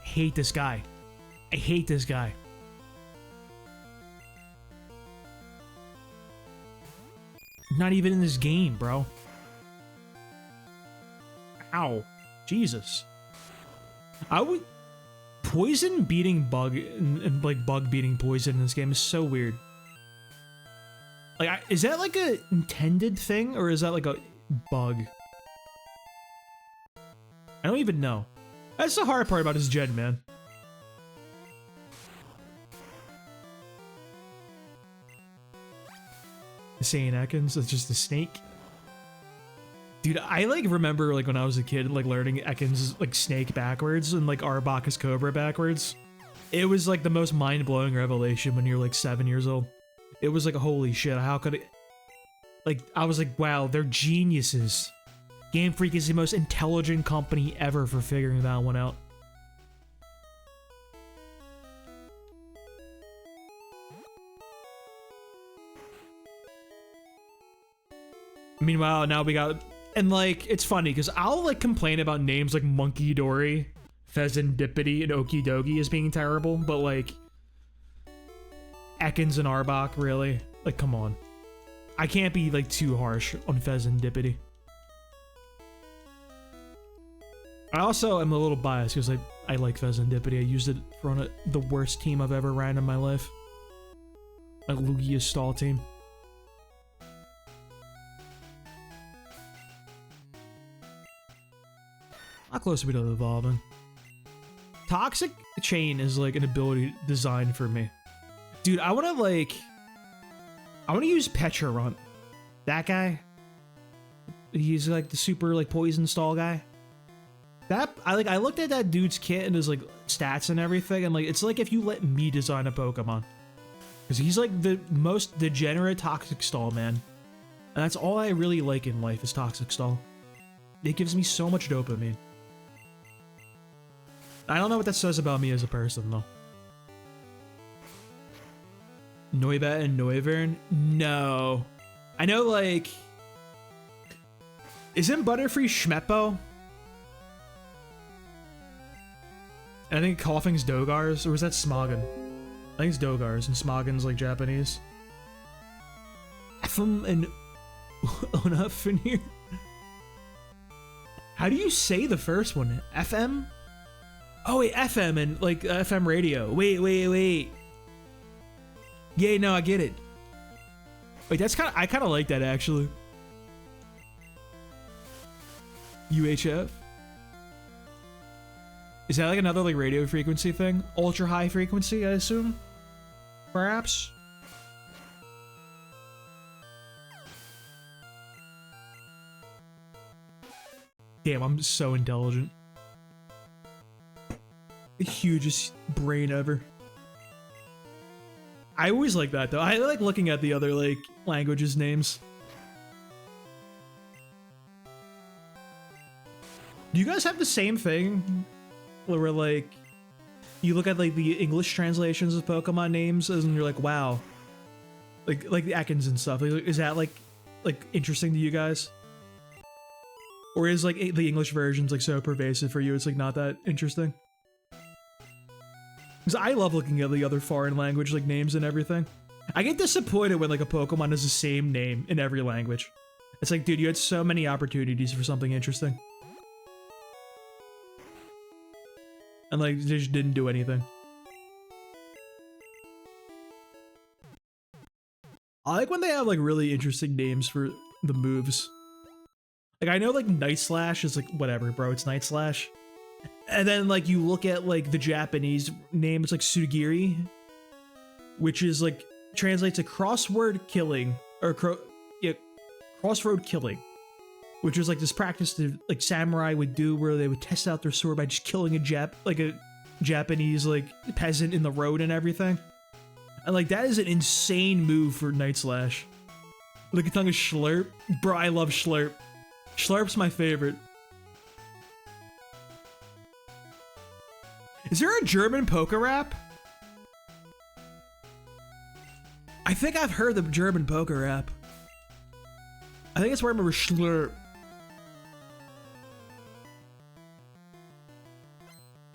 Hate this guy. I hate this guy. Not even in this game, bro. Ow. Jesus. I would... Poison beating Bug and like Bug beating Poison in this game is so weird. Like, is that like a intended thing or is that like a bug? I don't even know. That's the hard part about this gen, man. Saying Ekans, it's just a snake. Dude, I like remember like when I was a kid, like learning Ekans like snake backwards and like Arbok is Cobra backwards. It was like the most mind-blowing revelation when you're like 7 years old. It was like, holy shit, how could it... Like, I was like, wow, they're geniuses. Game Freak is the most intelligent company ever for figuring that one out. Meanwhile, now we got... And, like, it's funny, because I'll, like, complain about names like Monkey Dory, Pheasantipity, and Okidogi as being terrible, but, like... Ekans and Arbok, really? Like, come on. I can't be, like, too harsh on Pheasantipity. I also am a little biased, because I like Pheasantipity. I used it for on the worst team I've ever ran in my life. Like, Lugia's stall team. How close are we to evolving? Toxic Chain is like an ability designed for me. Dude, I want to use Pecharunt. That guy. He's like the super like poison stall guy. That I looked at that dude's kit and his like stats and everything, and like it's like if you let me design a Pokemon. Because he's like the most degenerate Toxic Stall, man. And that's all I really like in life is Toxic Stall. It gives me so much dopamine. I don't know what that says about me as a person, though. Noibat and Noivern? No. I know, like... Isn't Butterfree Schmeppo? And I think Coughing's Dogars, or was that Smogon? I think it's Dogars, and Smogon's like Japanese. FM and Onafenir? How do you say the first one? FM? Oh wait, FM and like FM radio. Wait. Yeah, no, I get it. Wait, that's I kind of like that actually. UHF? Is that like another like radio frequency thing? Ultra high frequency, I assume? Perhaps? Damn, I'm so intelligent. The hugest brain ever. I always like that though. I like looking at the other like languages' names. Do you guys have the same thing? Where like you look at like the English translations of Pokemon names and you're like, wow. Like the Ekans and stuff. Is that like interesting to you guys? Or is like the English versions like so pervasive for you it's like not that interesting? Because I love looking at the other foreign language like names and everything. I get disappointed when like a Pokemon has the same name in every language. It's like, dude, you had so many opportunities for something interesting. And like, they just didn't do anything. I like when they have like really interesting names for the moves. Like, I know like Night Slash is like, whatever, bro, it's Night Slash. And then like, you look at like the Japanese name, it's like Sugiri. Which is like, translates to crossword killing, or crossroad killing. Which was like this practice that like samurai would do where they would test out their sword by just killing a Japanese like peasant in the road and everything. And like that is an insane move for Night Slash. Look at tongue of Schlurp. Bro, I love Schlurp. Schlurp's my favorite. Is there a German poker rap? I think I've heard the German poker rap. I think it's where I remember Schlurp.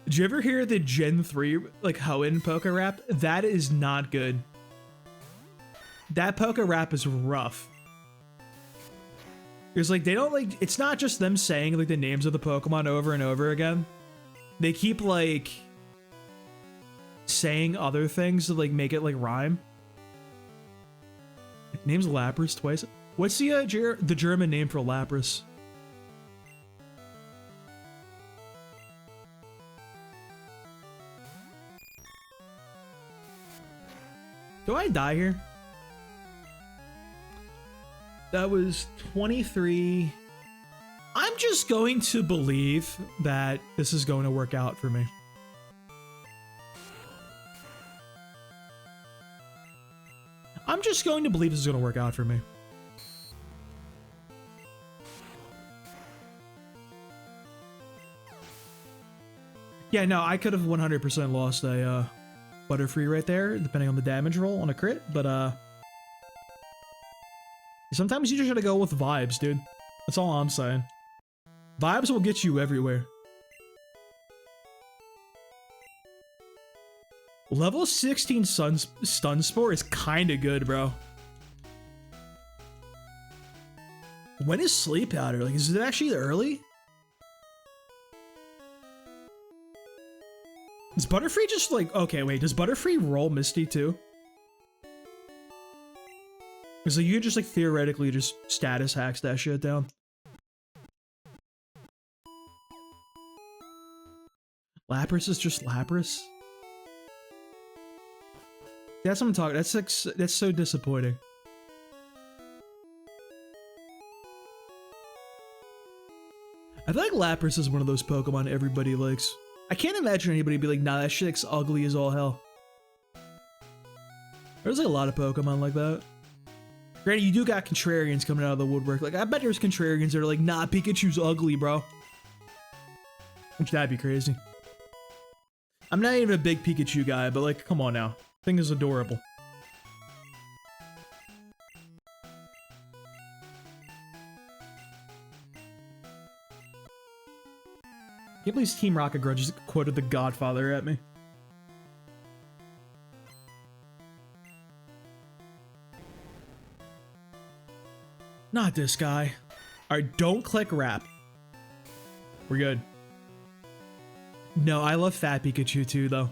Did you ever hear the Gen 3 like Hoenn poker rap? That is not good. That poker rap is rough. Because like they don't like, it's not just them saying like the names of the Pokemon over and over again. They keep like saying other things to like make it like rhyme. Name's Lapras twice. What's the German name for Lapras? Do I die here? That was 23. I'm just going to believe that this is going to work out for me. I'm just going to believe this is going to work out for me. Yeah, no, I could have 100% lost a Butterfree right there, depending on the damage roll on a crit, but sometimes you just gotta go with vibes, dude. That's all I'm saying. Vibes will get you everywhere. Level 16 Stun Spore is kinda good, bro. When is Sleep Powder? Like, is it actually early? Does Butterfree just like, okay, wait, does Butterfree roll Misty too? Because like, you could just like theoretically just status hacks that shit down. Lapras is just Lapras? That's what I'm talking, that's like, that's so disappointing. I feel like Lapras is one of those Pokemon everybody likes. I can't imagine anybody be like, nah, that shit's ugly as all hell. There's like a lot of Pokemon like that. Granted, you do got contrarians coming out of the woodwork. Like, I bet there's contrarians that are like, nah, Pikachu's ugly, bro. Which, that'd be crazy. I'm not even a big Pikachu guy, but like, come on now. Thing is adorable. Can't believe Team Rocket Girl just quoted The Godfather at me. Not this guy. Alright, don't click rap. We're good. No, I love Fat Pikachu too, though.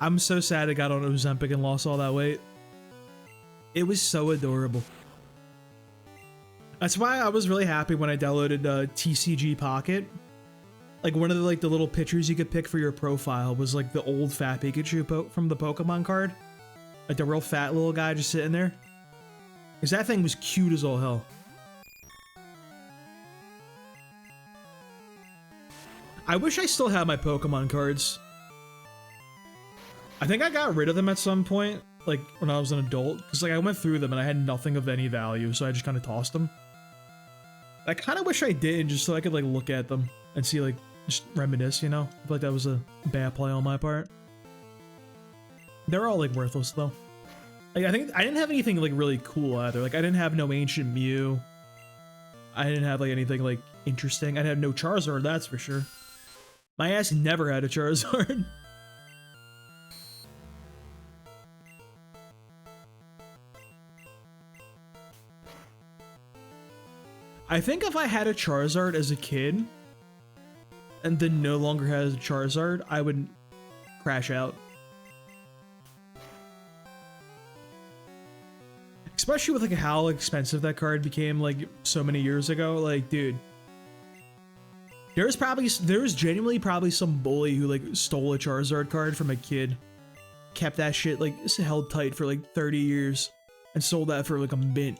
I'm so sad I got on Ozempic and lost all that weight. It was so adorable. That's why I was really happy when I downloaded TCG Pocket. Like one of the little pictures you could pick for your profile was like the old Fat Pikachu from the Pokemon card. Like the real fat little guy just sitting there. Because that thing was cute as all hell. I wish I still had my Pokemon cards. I think I got rid of them at some point, like when I was an adult, because like I went through them and I had nothing of any value, so I just kind of tossed them. I kind of wish I did, just so I could like look at them and see, like, just reminisce, you know? I feel like that was a bad play on my part. They're all like worthless though. Like I think I didn't have anything like really cool either. Like I didn't have no Ancient Mew. I didn't have like anything like interesting. I had no Charizard, that's for sure. My ass never had a Charizard. I think if I had a Charizard as a kid, and then no longer has a Charizard, I would crash out. Especially with like how expensive that card became like so many years ago. Like, dude, there's genuinely probably some bully who like stole a Charizard card from a kid, kept that shit like held tight for like 30 years, and sold that for like a mint.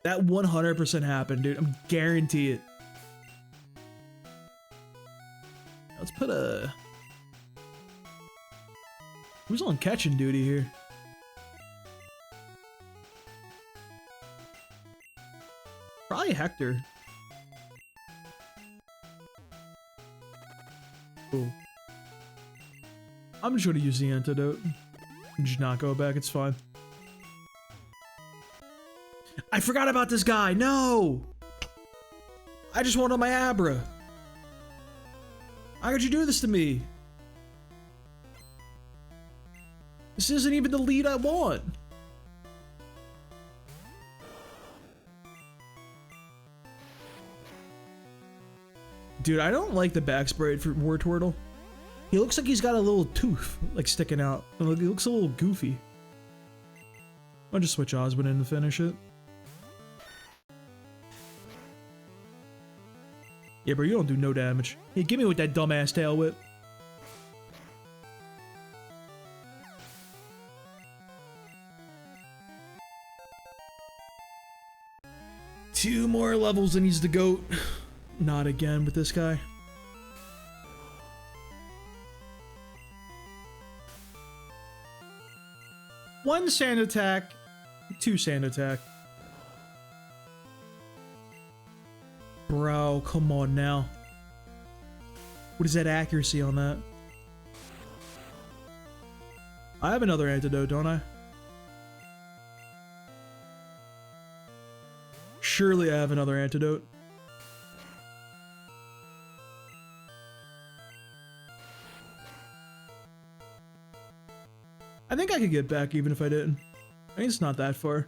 That 100% happened, dude. I'm guarantee it. Let's put a... Who's on catching duty here? Probably Hector. Cool. I'm just gonna use the antidote. And just not go back, it's fine. I forgot about this guy, no! I just wanted my Abra. How could you do this to me? This isn't even the lead I want. Dude, I don't like the back sprite for Wartortle. He looks like he's got a little tooth, like, sticking out. He looks a little goofy. I'll just switch Osmond in to finish it. Yeah, bro, you don't do no damage. Hey, give me with that dumbass tail whip. Two more levels and he's the GOAT. Not again with this guy. One sand attack, two sand attack. Bro, come on now. What is that accuracy on that? I have another antidote, don't I? Surely I have another antidote. I think I could get back even if I didn't. I think it's not that far.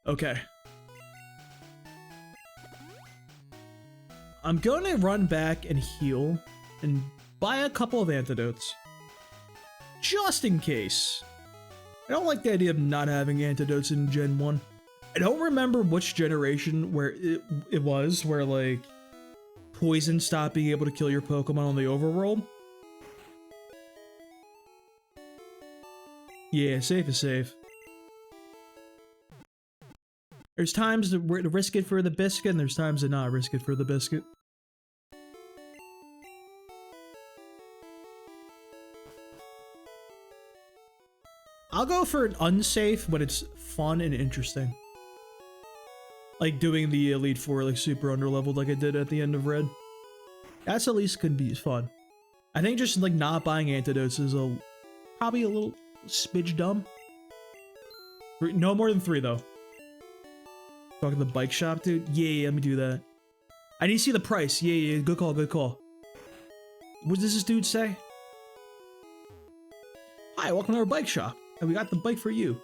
Okay. I'm going to run back and heal and buy a couple of antidotes. Just in case. I don't like the idea of not having antidotes in Gen 1. I don't remember which generation where it was, where like poison stopped being able to kill your Pokemon on the overworld. Yeah, safe is safe. There's times to risk it for the biscuit, and there's times to not risk it for the biscuit. I'll go for an unsafe when it's fun and interesting. Like doing the Elite Four like super underleveled like I did at the end of Red. That's at least could be fun. I think just like not buying antidotes is probably a little smidge dumb. No more than 3 though. Talking to the bike shop, dude. Yeah, let me do that. I need to see the price. Yeah, good call, good call. What does this dude say? Hi, welcome to our bike shop, and we got the bike for you.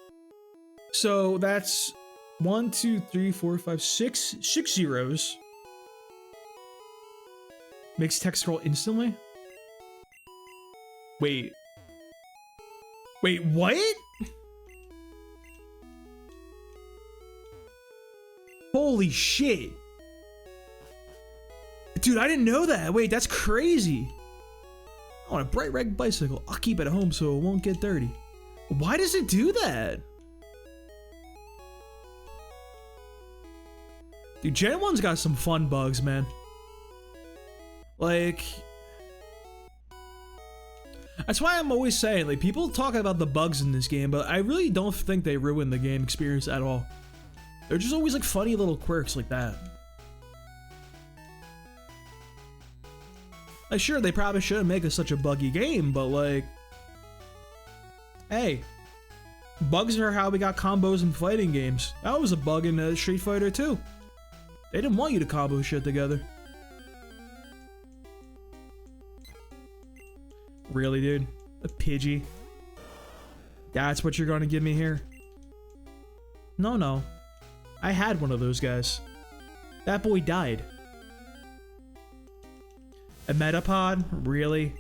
So that's 1, 2, 3, 4, 5, 6 zeros. Makes text scroll instantly. Wait, what? Holy shit. Dude, I didn't know that. Wait, that's crazy. I want a bright red bicycle. I'll keep it at home so it won't get dirty. Why does it do that? Dude, Gen 1's got some fun bugs, man. Like... That's why I'm always saying, like, people talk about the bugs in this game, but I really don't think they ruin the game experience at all. They're just always, like, funny little quirks like that. Like, sure, they probably shouldn't make it such a buggy game, but, like... Hey. Bugs are how we got combos in fighting games. That was a bug in Street Fighter 2. They didn't want you to combo shit together. Really, dude? A Pidgey? That's what you're gonna give me here? No. I had one of those guys. That boy died. A Metapod? Really?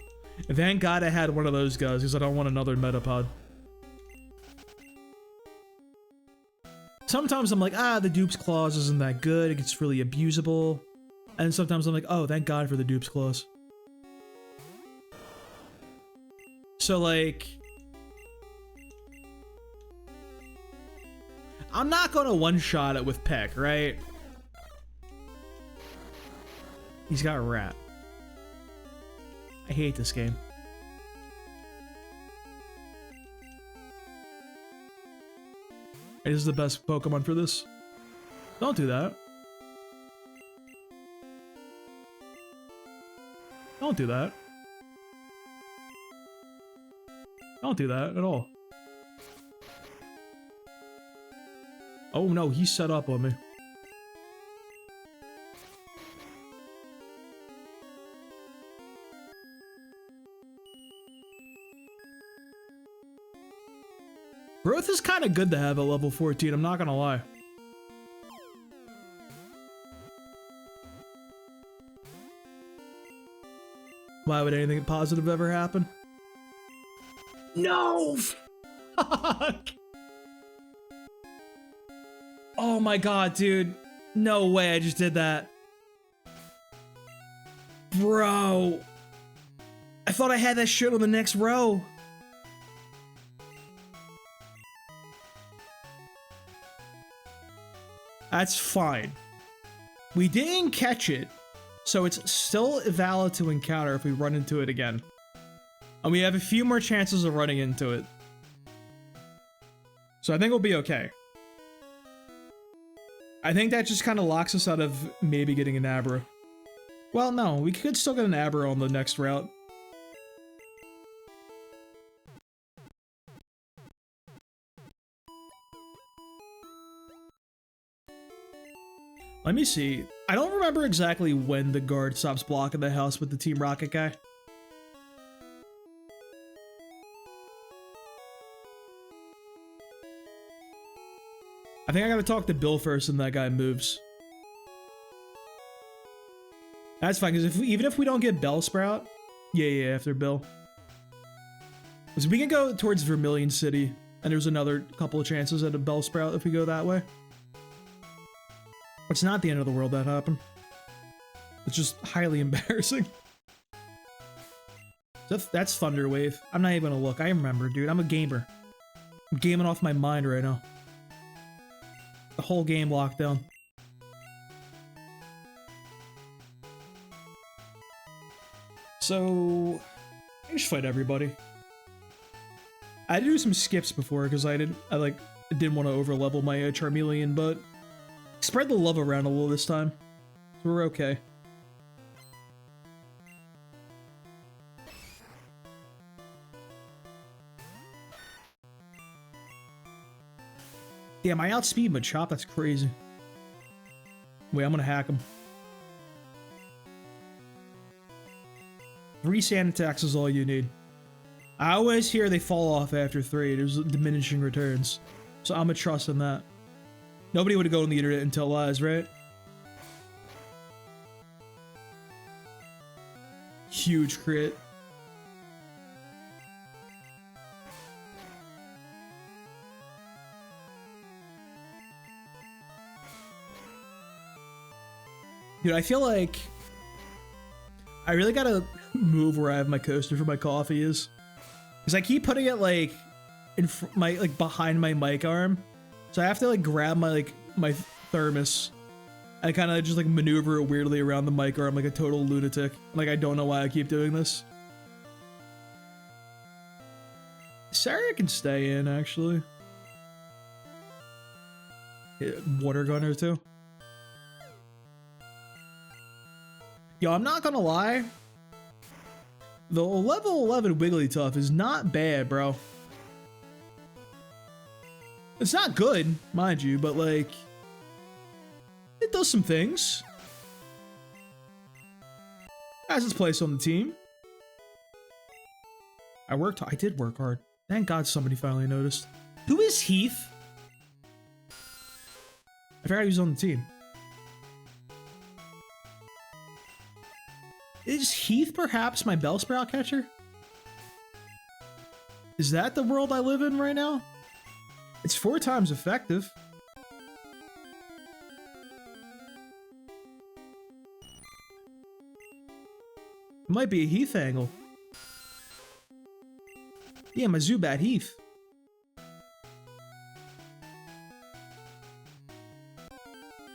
Thank God I had one of those guys, because I don't want another Metapod. Sometimes I'm like, the Dupe's Claws isn't that good, it gets really abusable. And sometimes I'm like, oh, thank God for the Dupe's Claws. So, like... I'm not gonna one-shot it with Peck, right? He's got a rat. I hate this game. This is the best Pokemon for this. Don't do that. Don't do that. Don't do that at all. Oh no, he's set up on me. Growth is kind of good to have at level 14, I'm not gonna lie. Why would anything positive ever happen? No! Fuck! Oh my god, dude. No way I just did that. Bro. I thought I had that shit on the next row. That's fine. We didn't catch it, so it's still valid to encounter if we run into it again. And we have a few more chances of running into it. So I think we'll be okay. I think that just kind of locks us out of maybe getting an Abra. Well, no, we could still get an Abra on the next route. Let me see. I don't remember exactly when the guard stops blocking the house with the Team Rocket guy. I think I gotta talk to Bill first and that guy moves. That's fine, because even if we don't get Bellsprout... Yeah, after Bill. Because we can go towards Vermilion City, and there's another couple of chances at a Bellsprout if we go that way. It's not the end of the world that happened. It's just highly embarrassing. That's Thunder Wave. I'm not even gonna look. I remember, dude. I'm a gamer. I'm gaming off my mind right now. The whole game locked down. So... I just fight everybody. I had to do some skips before because I didn't want to overlevel my Charmeleon, but spread the love around a little this time. So we're okay. Damn, I outspeed Machop. That's crazy. Wait, I'm gonna hack him. 3 sand attacks is all you need. I always hear they fall off after 3. There's diminishing returns. So I'm gonna trust in that. Nobody would go on the internet and tell lies, right? Huge crit. Dude, I feel like I really gotta move where I have my coaster for my coffee is. Because I keep putting it like in my behind my mic arm. So I have to like grab my thermos. I kind of just like maneuver it weirdly around the mic arm like a total lunatic. Like I don't know why I keep doing this. Sarah can stay in actually. Water gun or two. Yo, I'm not gonna lie. The level 11 Wigglytuff is not bad, bro. It's not good, mind you, but like, it does some things. Has its place on the team. I did work hard. Thank God somebody finally noticed. Who is Heath? I forgot he was on the team. Is Heath perhaps my Bellsprout catcher? Is that the world I live in right now? It's 4 times effective. It might be a Heath angle. Yeah, my Zubat Heath.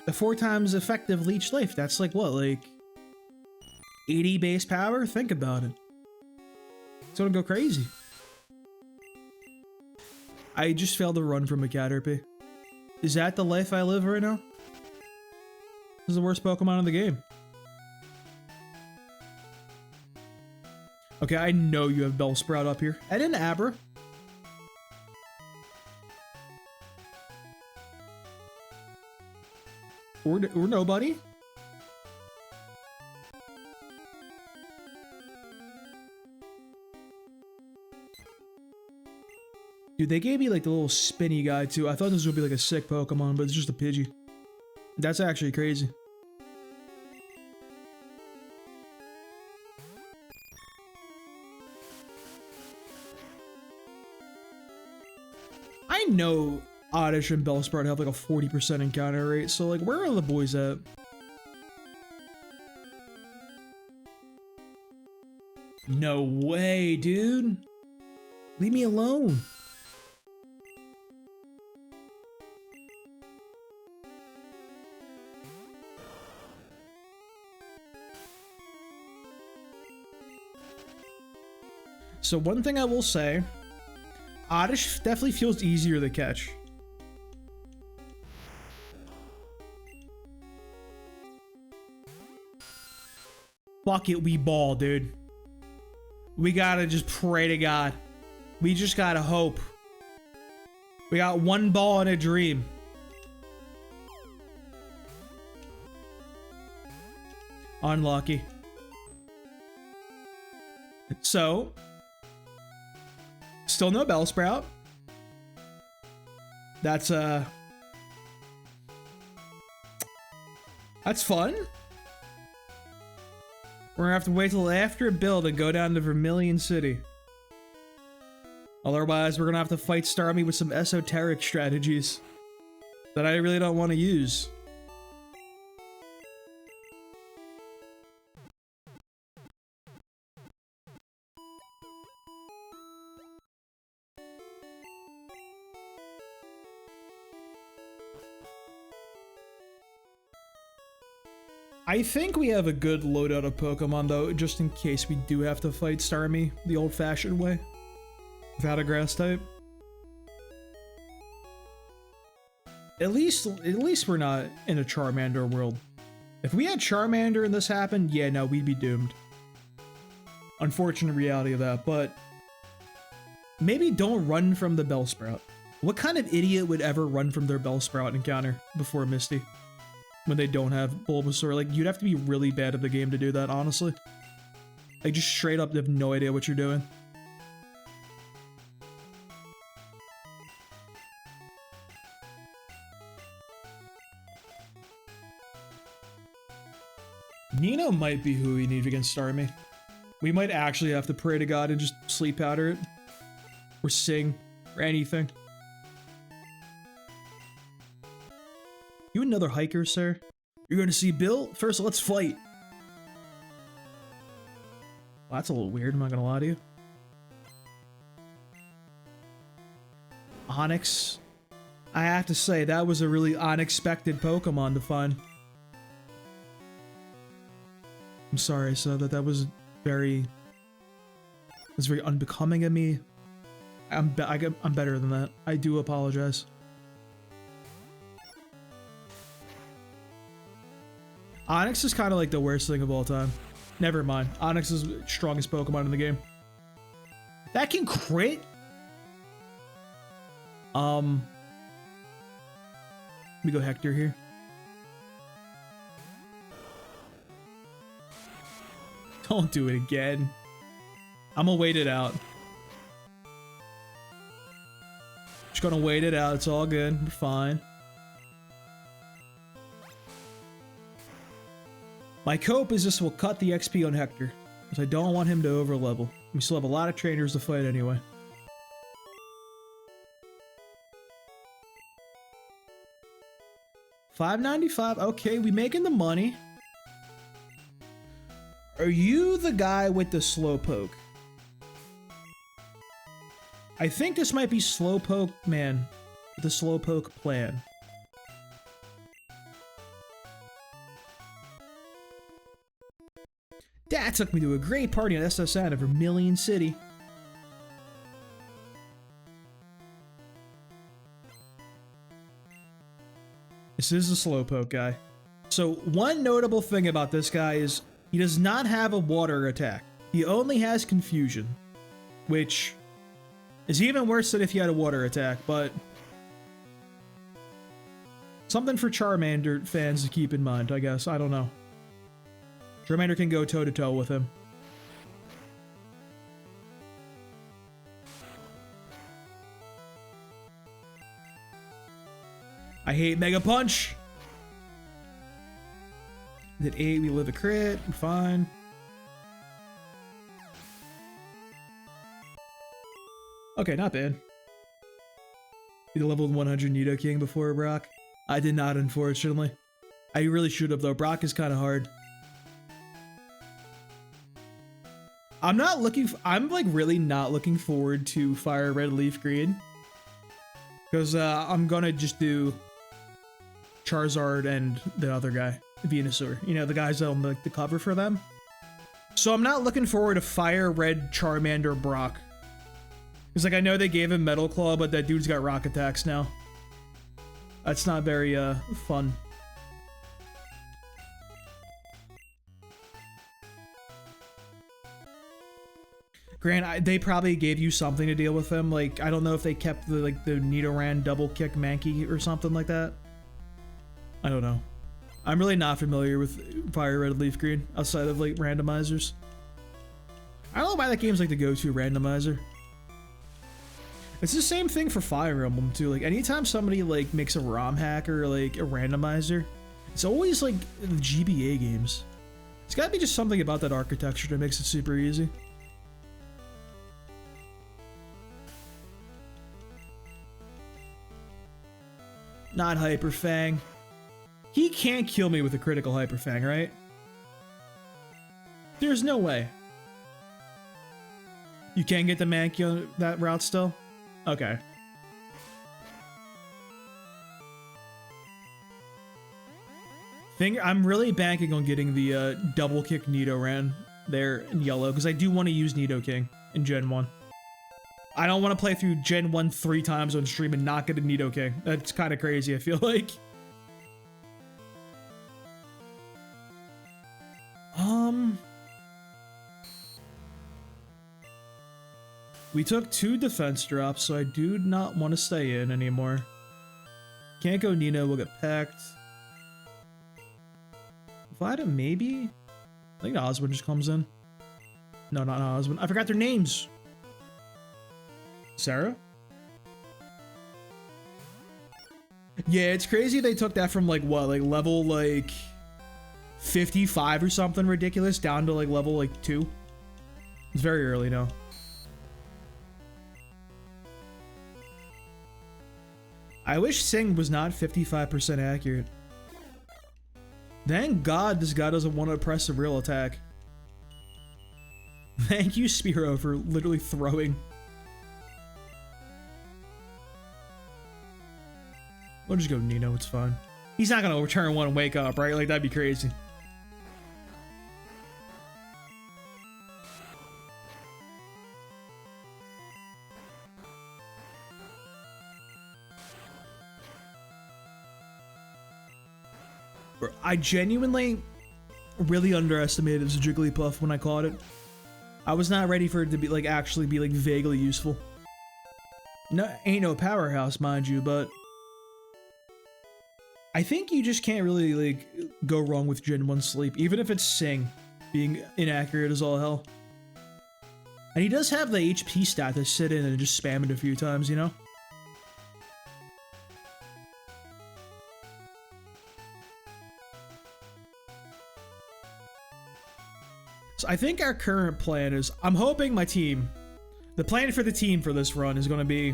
The 4 times effective leech life. That's like what, like 80 base power? Think about it. It's gonna go crazy. I just failed to run from a Caterpie. Is that the life I live right now? This is the worst Pokemon in the game. Okay, I know you have Bellsprout up here. And an Abra. Or nobody. Dude, they gave me like the little spinny guy too. I thought this would be like a sick Pokemon, but it's just a Pidgey. That's actually crazy. I know Oddish and Bellsprout have like a 40% encounter rate, so like where are the boys at? No way, dude. Leave me alone. So one thing I will say, Oddish definitely feels easier to catch. Fuck it, we ball, dude. We gotta just pray to God. We just gotta hope. We got one ball and a dream. Unlucky. So, still no Bellsprout. That's fun. We're gonna have to wait till after build and go down to Vermilion City. Otherwise, we're gonna have to fight Starmie with some esoteric strategies that I really don't want to use. I think we have a good loadout of Pokemon though, just in case we do have to fight Starmie the old-fashioned way. Without a grass type. At least we're not in a Charmander world. If we had Charmander and this happened, yeah, no, we'd be doomed. Unfortunate reality of that, but maybe don't run from the Bellsprout. What kind of idiot would ever run from their Bellsprout encounter before Misty? When they don't have Bulbasaur? Like, you'd have to be really bad at the game to do that, honestly. Like, just straight up have no idea what you're doing. Nino might be who we need against Starmie. We might actually have to pray to God and just sleep powder it. Or sing. Or anything. You another hiker, sir? You're gonna see Bill? First, let's fight. Well, that's a little weird, I'm not gonna lie to you. Onyx. I have to say, that was a really unexpected Pokemon to find. I'm sorry, I said that. That was very unbecoming of me. I'm better than that. I do apologize. Onyx is kind of like the worst thing of all time. Never mind. Onyx is the strongest Pokemon in the game. That can crit? Let me go Hector here. Don't do it again. I'm gonna wait it out. Just gonna wait it out. It's all good. We're fine. My cope is this will cut the XP on Hector, because I don't want him to overlevel. We still have a lot of trainers to fight anyway. $5.95. Okay, we making the money. Are you the guy with the Slowpoke? I think this might be Slowpoke Man. The Slowpoke plan. That took me to a great party on SSN of Vermilion City. This is the Slowpoke guy. So one notable thing about this guy is he does not have a water attack. He only has confusion, which is even worse than if he had a water attack, but something for Charmander fans to keep in mind, I guess. I don't know. Charmander can go toe-to-toe with him. I hate Mega Punch! At 8, we live a crit. We're fine. Okay, not bad. You leveled 100 Nidoking before Brock? I did not, unfortunately. I really should have, though. Brock is kind of hard. I'm like really not looking forward to Fire Red Leaf Green. Because I'm gonna just do Charizard and the other guy, Venusaur. You know, the guys on the cover for them. So I'm not looking forward to Fire Red Charmander Brock. Because like I know they gave him Metal Claw, but that dude's got rock attacks now. That's not very fun. Grant, they probably gave you something to deal with them. Like, I don't know if they kept the Nidoran double kick Mankey or something like that. I don't know. I'm really not familiar with Fire Red Leaf Green outside of like randomizers. I don't know why that game's like the go-to randomizer. It's the same thing for Fire Emblem too. Like anytime somebody like makes a ROM hack or like a randomizer, it's always like the GBA games. It's gotta be just something about that architecture that makes it super easy. Not Hyper Fang. He can't kill me with a critical Hyper Fang, right? There's no way. You can get the Mankey on that route still? Okay. I'm really banking on getting the double kick Nidoran there in yellow, because I do want to use Nidoking in Gen 1. I don't want to play through Gen 1 3 times on stream and not get a Nidoking. That's kind of crazy, I feel like. We took 2 defense drops, so I do not want to stay in anymore. Can't go Nino, we'll get packed. Vita, maybe? I think Oswin just comes in. No, not Oswin. I forgot their names. Sarah? Yeah, it's crazy they took that from like what, like level like 55 or something ridiculous down to like level like 2. It's very early now. I wish Sing was not 55% accurate. Thank God this guy doesn't want to press a real attack. Thank you, Spiro, for literally throwing. We'll just go Nino, it's fine. He's not gonna return one and wake up, right? Like, that'd be crazy. I genuinely really underestimated this Jigglypuff when I caught it. I was not ready for it to be like actually be like vaguely useful. No, ain't no powerhouse, mind you, but I think you just can't really like go wrong with Gen 1 Sleep, even if it's Sing being inaccurate as all hell. And he does have the HP stat to sit in and just spam it a few times, you know? So I think our current plan is, I'm hoping my team, the plan for the team for this run is going to be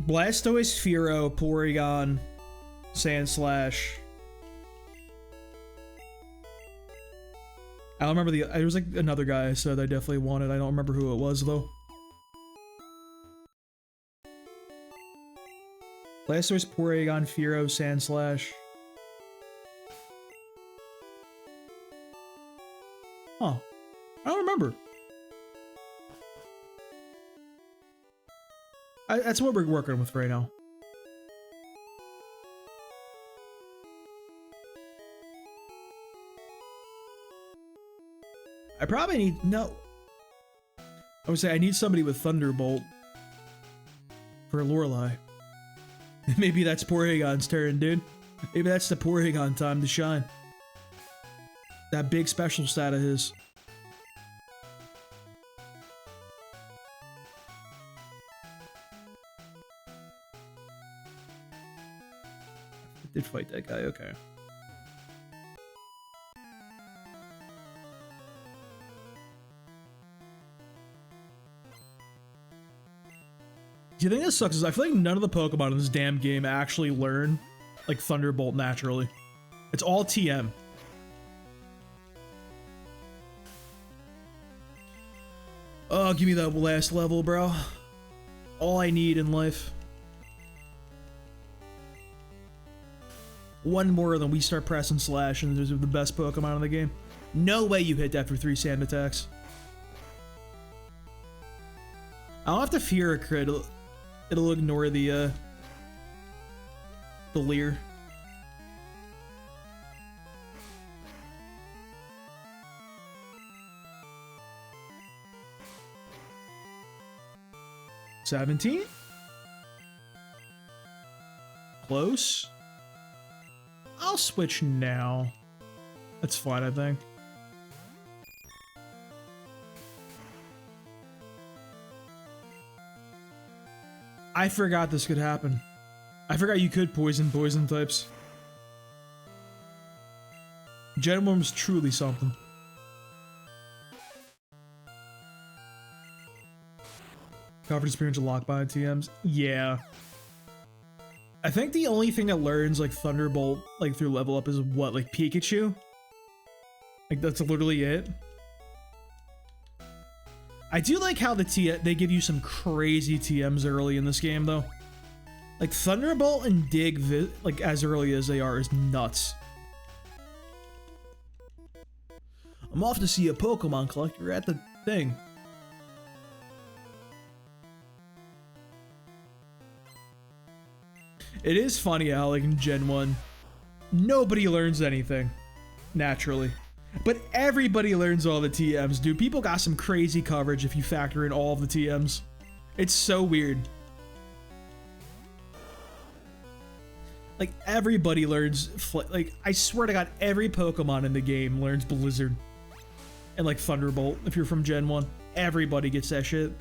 Blastoise, Fearow, Porygon, Sandslash. I don't remember there was like another guy I said I definitely wanted. I don't remember who it was though. Blastoise, Porygon, Fearow, Sandslash. Huh. I don't remember. That's what we're working with right now. I probably need... No. I would say I need somebody with Thunderbolt for Lorelei. Maybe that's Porygon's turn, dude. Maybe that's the Porygon time to shine. That big special stat of his. I did fight that guy, okay. Do you think this sucks? I feel like none of the Pokemon in this damn game actually learn like Thunderbolt naturally. It's all TM. Oh, give me that last level, bro. All I need in life. One more than we start pressing Slash and there's the best Pokemon in the game. No way you hit that for 3 sand attacks. I'll have to fear a crit. It'll ignore the Leer. $17? Close? I'll switch now. That's fine, I think. I forgot this could happen. I forgot you could poison types. Gen 1 was truly something. Covered experience of lock by TMs. Yeah. I think the only thing that learns like Thunderbolt like through level up is what, like Pikachu? Like that's literally it. I do like how they give you some crazy TMs early in this game though. Like Thunderbolt and Dig like as early as they are is nuts. I'm off to see a Pokemon collector at the thing. It is funny how, like, in Gen 1, nobody learns anything, naturally. But everybody learns all the TMs, dude. People got some crazy coverage if you factor in all of the TMs. It's so weird. Like, everybody learns, like, I swear to God, every Pokemon in the game learns Blizzard. And, like, Thunderbolt, if you're from Gen 1. Everybody gets that shit.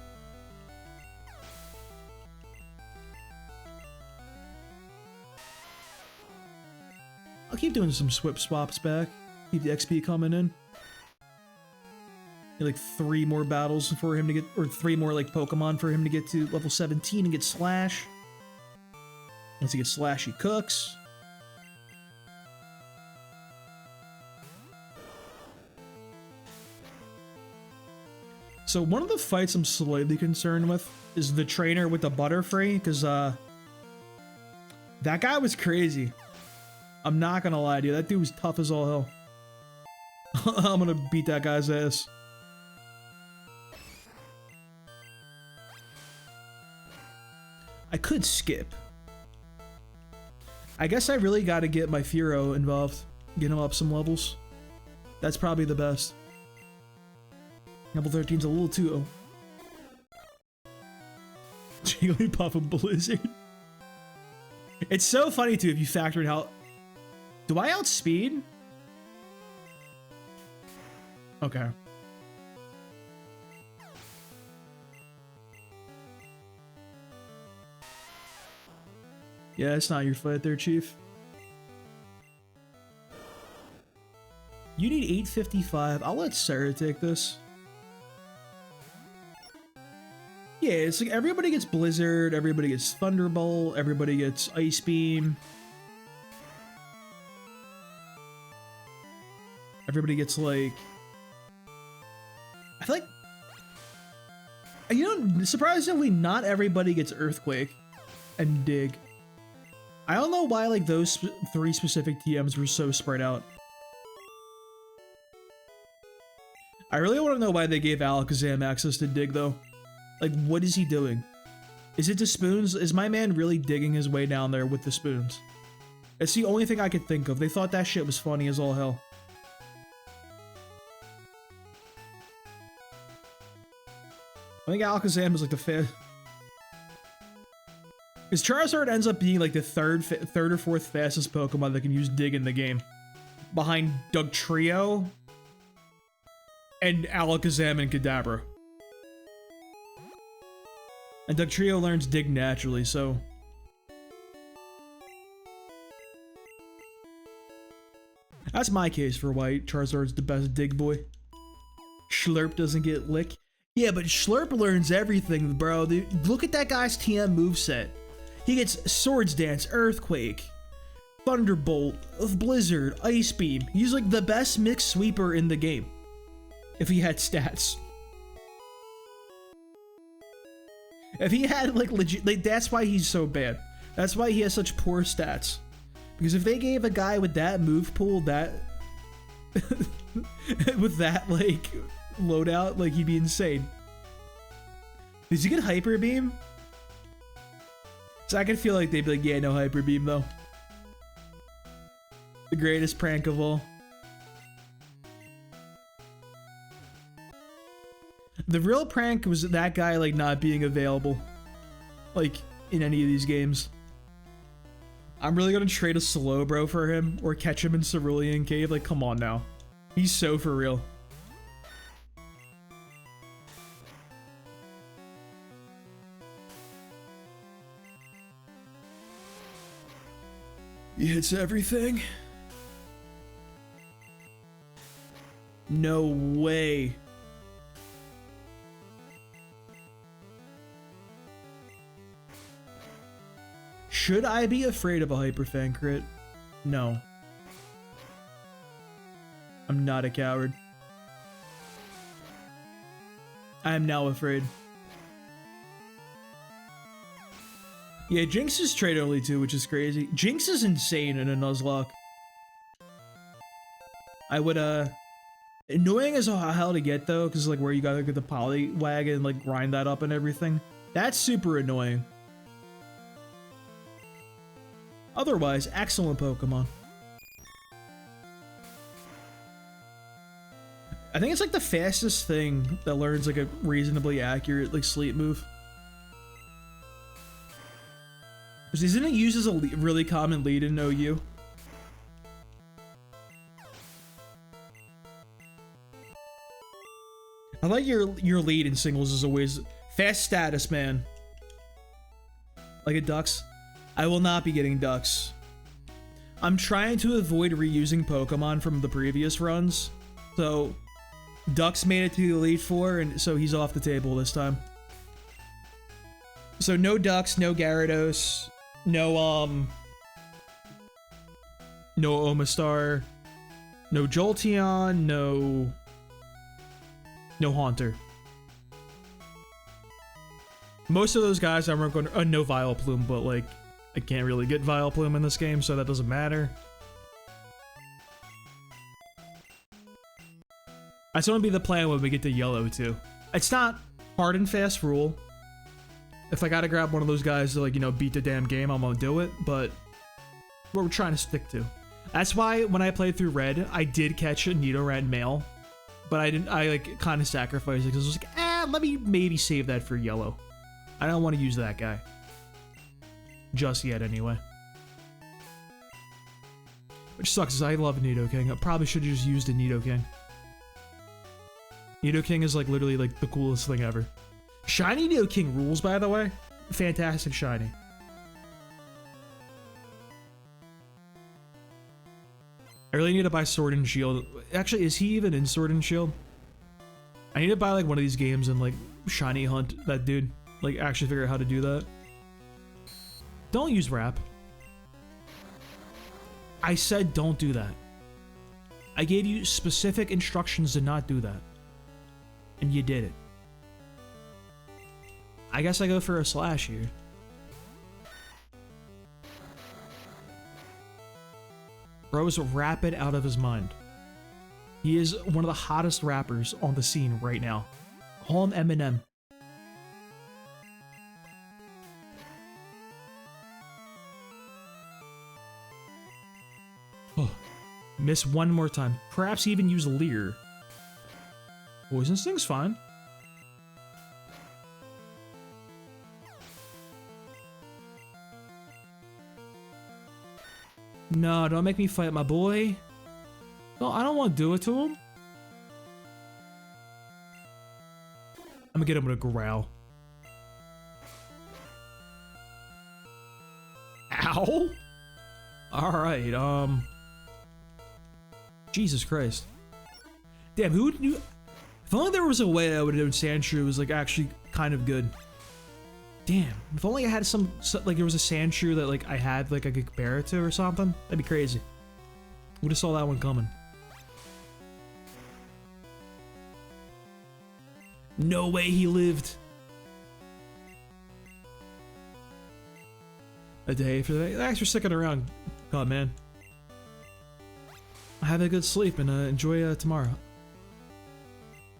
I'll keep doing some swip swaps back. Keep the XP coming in. Like 3 more battles for him to get, or 3 more like Pokemon for him to get to level 17 and get Slash. Once he gets Slash, he cooks. So one of the fights I'm slightly concerned with is the trainer with the Butterfree, because that guy was crazy. I'm not gonna lie to you, that dude was tough as all hell. I'm gonna beat that guy's ass. I could skip. I guess I really gotta get my Furo involved. Get him up some levels. That's probably the best. Level 13's a little too... Jigglypuff and Blizzard. It's so funny too if you factor in how... Do I outspeed? Okay. Yeah, it's not your fight there, Chief. You need 855. I'll let Sarah take this. Yeah, it's like everybody gets Blizzard, everybody gets Thunderbolt, everybody gets Ice Beam. Everybody gets like... I feel like... You know, surprisingly, not everybody gets Earthquake and Dig. I don't know why like those 3 specific TMs were so spread out. I really want to know why they gave Alakazam access to Dig though. Like, what is he doing? Is it the spoons? Is my man really digging his way down there with the spoons? It's the only thing I could think of. They thought that shit was funny as all hell. I think Alakazam is like the 5th. Because Charizard ends up being like the third or 4th fastest Pokemon that can use Dig in the game. Behind Dugtrio and Alakazam and Kadabra. And Dugtrio learns Dig naturally, so... That's my case for why Charizard's the best Dig boy. Schlurp doesn't get Lick. Yeah, but Schlurp learns everything, bro. Dude, look at that guy's TM moveset. He gets Swords Dance, Earthquake, Thunderbolt, Blizzard, Ice Beam. He's like the best mixed sweeper in the game. If he had stats. If he had like legit, like that's why he's so bad. That's why he has such poor stats. Because if they gave a guy with that move pool, that with that like loadout, like he'd be insane. Does he get Hyper Beam? So I can feel like they'd be like, yeah, no Hyper Beam though. The greatest prank of all. The real prank was that guy like not being available, like in any of these games. I'm really gonna trade a Slowbro for him or catch him in Cerulean Cave. Like, come on now, he's so for real. He hits everything. No way. Should I be afraid of a Hyper Fang crit? No. I'm not a coward. I am now afraid. Yeah, Jinx is trade only too, which is crazy. Jinx is insane in a Nuzlocke. I would, annoying as hell to get though, because like where you gotta get the Poliwag and like grind that up and everything. That's super annoying. Otherwise, excellent Pokemon. I think it's like the fastest thing that learns like a reasonably accurate like sleep move. Isn't it used as a really common lead in OU? I like your lead in singles is always fast status, man. Like a Ducks. I will not be getting Ducks. I'm trying to avoid reusing Pokemon from the previous runs. So Ducks made it to the Elite Four, and so he's off the table this time. So no Ducks, no Gyarados, no Omastar, no Jolteon, no Haunter. Most of those guys I'm going to, no Vileplume, but like I can't really get Vileplume in this game, so that doesn't matter. That's going to be the plan when we get to Yellow too. It's not hard and fast rule. If I gotta grab one of those guys to, like, you know, beat the damn game, I'm gonna do it, but what we're trying to stick to. That's why when I played through Red, I did catch a Nidoran male, but I like kind of sacrificed it because I was like, let me maybe save that for Yellow. I don't want to use that guy. Just yet, anyway. Which sucks, because I love Nidoking. I probably should have just used a Nidoking. Nidoking is like literally like the coolest thing ever. Shiny Nidoking rules, by the way. Fantastic shiny. I really need to buy Sword and Shield. Actually, is he even in Sword and Shield? I need to buy like one of these games and like shiny hunt that dude. Like actually figure out how to do that. Don't use Wrap. I said don't do that. I gave you specific instructions to not do that. And you did it. I guess I go for a Slash here. Bro is rapid out of his mind. He is one of the hottest rappers on the scene right now. Call him Eminem. Oh, miss one more time. Perhaps even use Leer. Poison Sting's fine. No, don't make me fight my boy. No, I don't want to do it to him. I'm gonna get him with a growl. Ow! Alright, Jesus Christ. Damn, who knew? If only there was a way I would have known Sandshrew was like actually kind of good. Damn, if only I had some like there was a Sandshrew that like I had like I could compare it to or something. That'd be crazy. Would have saw that one coming. No way he lived. A day for that. Thanks for sticking around. God, man. Have a good sleep and enjoy tomorrow.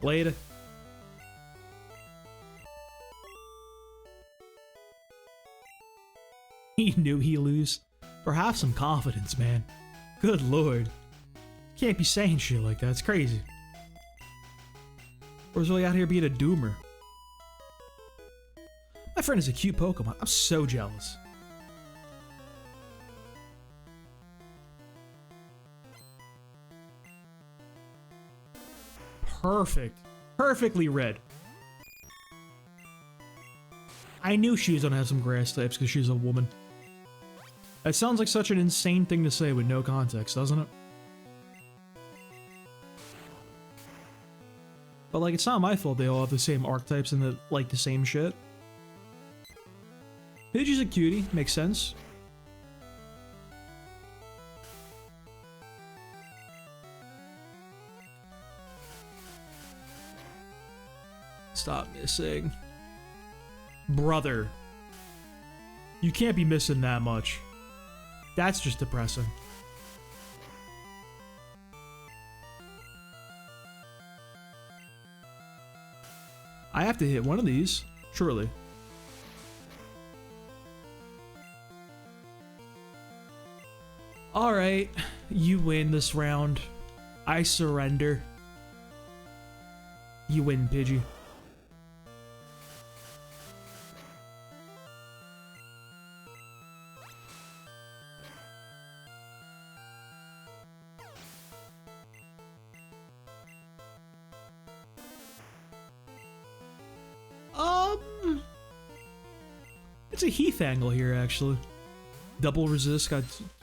Later. He knew he'd lose. Or have some confidence, man. Good lord. Can't be saying shit like that. It's crazy. Or was really out here being a doomer. My friend is a cute Pokemon. I'm so jealous. Perfect. Perfectly read. I knew she was gonna have some grass types because she's a woman. That sounds like such an insane thing to say with no context, doesn't it? But like, it's not my fault they all have the same archetypes and the same shit. Pidgey's a cutie, makes sense. Stop missing. Brother. You can't be missing that much. That's just depressing. I have to hit one of these, surely. Alright, you win this round. I surrender. You win, Pidgey. It's a Heath angle here, actually. Double resist got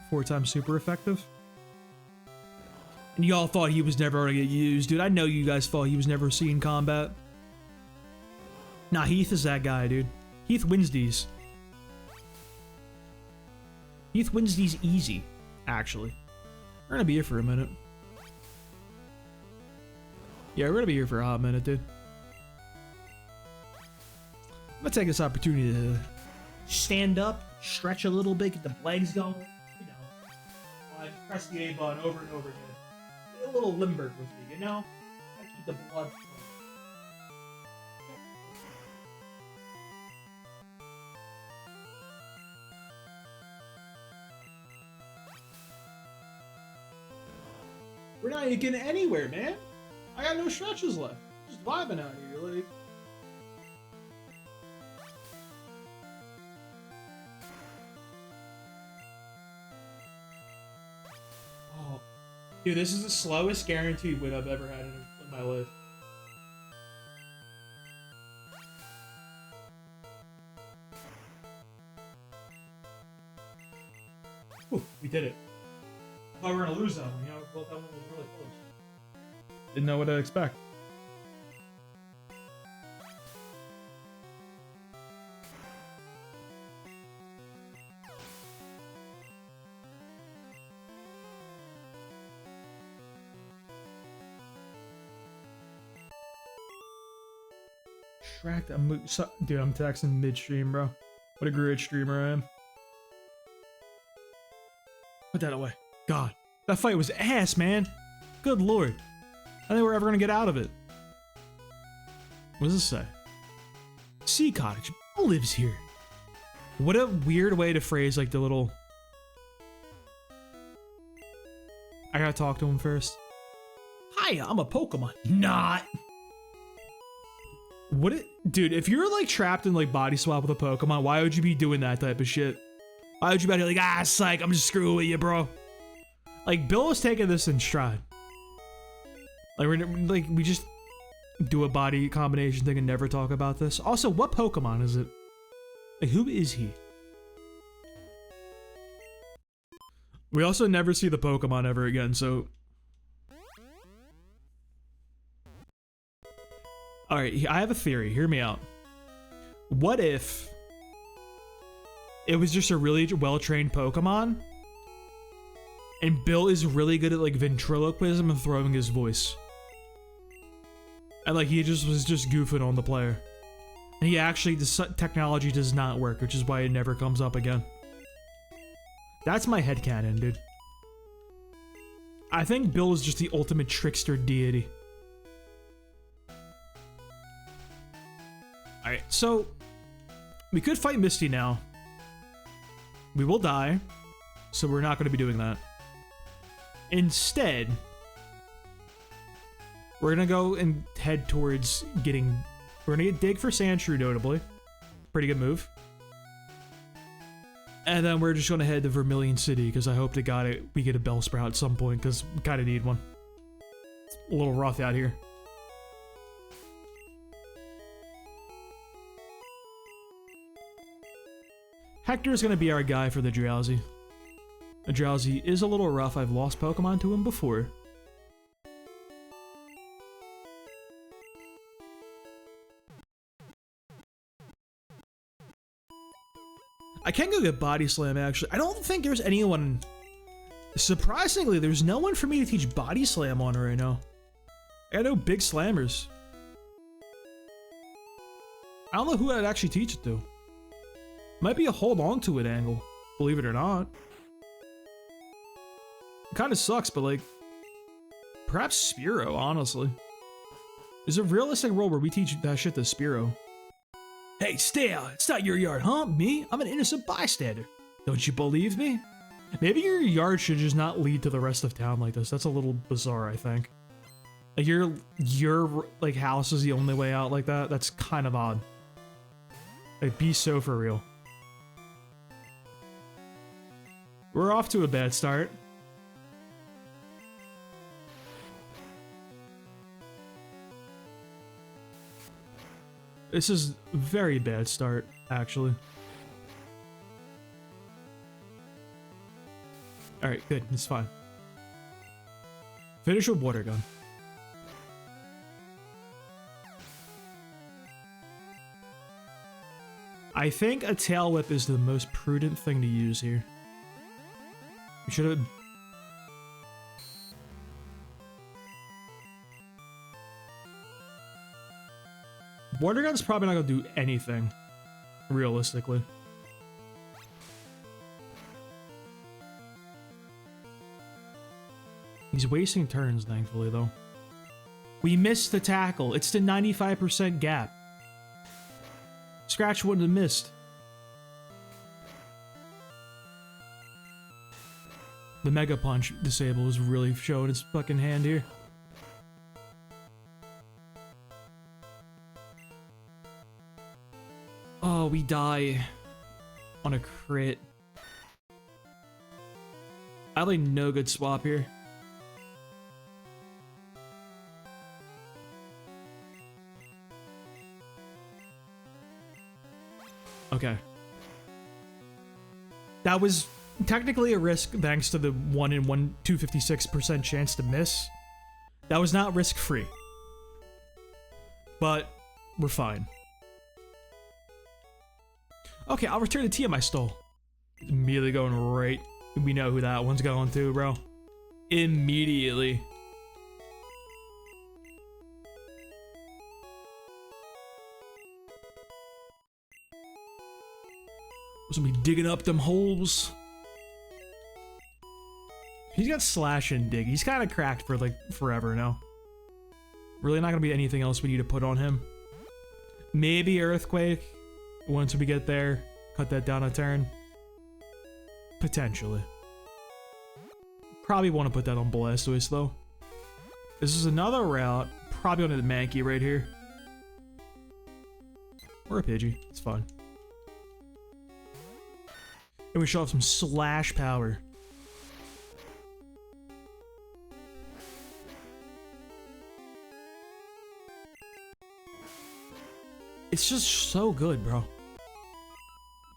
4 times super effective. And y'all thought he was never gonna get used, dude. I know you guys thought he was never seen combat. Nah, Heath is that guy, dude. Heath wins these. Heath wins these easy, actually. We're gonna be here for a minute. Yeah, we're gonna be here for a hot minute, dude. I'm gonna take this opportunity to stand up, stretch a little bit, get the legs going. You know, I just press the A button over and over again. Get a little limber with me, you know? I keep the blood flowing. We're not even getting anywhere, man. I got no stretches left. Just vibing out here, like. Oh, dude, this is the slowest guaranteed win I've ever had in my life. Whew, we did it. I thought we were gonna lose that one, you know? Well, that one was really close. Didn't know what to expect. Dude, I'm texting midstream, bro. What a great streamer I am. Put that away. God, that fight was ass, man. Good lord. I think we're ever gonna get out of it. What does this say? Sea Cottage. Who lives here? What a weird way to phrase like the little... I gotta talk to him first. Hi, I'm a Pokemon. Not. What it, dude, if you're like trapped in like body swap with a Pokemon, why would you be doing that type of shit? Why would you be like, ah, psych, I'm just screwing with you, bro? Like, Bill was taking this in stride. Like, we just do a body combination thing and never talk about this. Also, what Pokemon is it? Like, who is he? We also never see the Pokemon ever again, so... Alright, I have a theory. Hear me out. What if it was just a really well-trained Pokemon and Bill is really good at like ventriloquism and throwing his voice? And like he just was just goofing on the player. And he actually, the technology does not work, which is why it never comes up again. That's my headcanon, dude. I think Bill is just the ultimate trickster deity. Alright, so we could fight Misty now. We will die, so we're not going to be doing that. Instead, we're going to go and head towards getting... We're going to get Dig for Sandshrew, notably. Pretty good move. And then we're just going to head to Vermilion City, because I hope to God we get a Bellsprout at some point, because we kind of need one. It's a little rough out here. Hector's gonna be our guy for the Drowsy. The Drowsy is a little rough. I've lost Pokemon to him before. I can go get Body Slam, actually. I don't think there's anyone... Surprisingly, there's no one for me to teach Body Slam on right now. I got no big slammers. I don't know who I'd actually teach it to. Might be a hold on to it angle, believe it or not. It kind of sucks, but like, perhaps Spearow, honestly. There's a realistic role where we teach that shit to Spearow. Hey, stay out. It's not your yard, huh? Me? I'm an innocent bystander. Don't you believe me? Maybe your yard should just not lead to the rest of town like this. That's a little bizarre, I think. Like your like house is the only way out like that. That's kind of odd. Like, be so for real. We're off to a bad start. This is a very bad start, actually. Alright, good. It's fine. Finish with water gun. I think a tail whip is the most prudent thing to use here. We should have... Water gun's probably not gonna do anything, realistically. He's wasting turns, thankfully, though. We missed the tackle. It's the 95% gap. Scratch wouldn't have missed. The Mega Punch disable is really showing its fucking hand here. Oh, we die on a crit. I have like no good swap here. Okay. That was technically a risk thanks to the 1 in 256% chance to miss. That was not risk-free. But we're fine. Okay, I'll return the TM I stole. Immediately going right. We know who that one's going to, bro. Immediately. Was gonna be digging up them holes. He's got slash and dig. He's kind of cracked for like forever now. Really not gonna be anything else we need to put on him. Maybe earthquake. Once we get there, cut that down a turn. Potentially. Probably want to put that on Blastoise though. This is another route. Probably on the Mankey right here. Or a Pidgey. It's fine. And we show off some slash power. It's just so good, bro.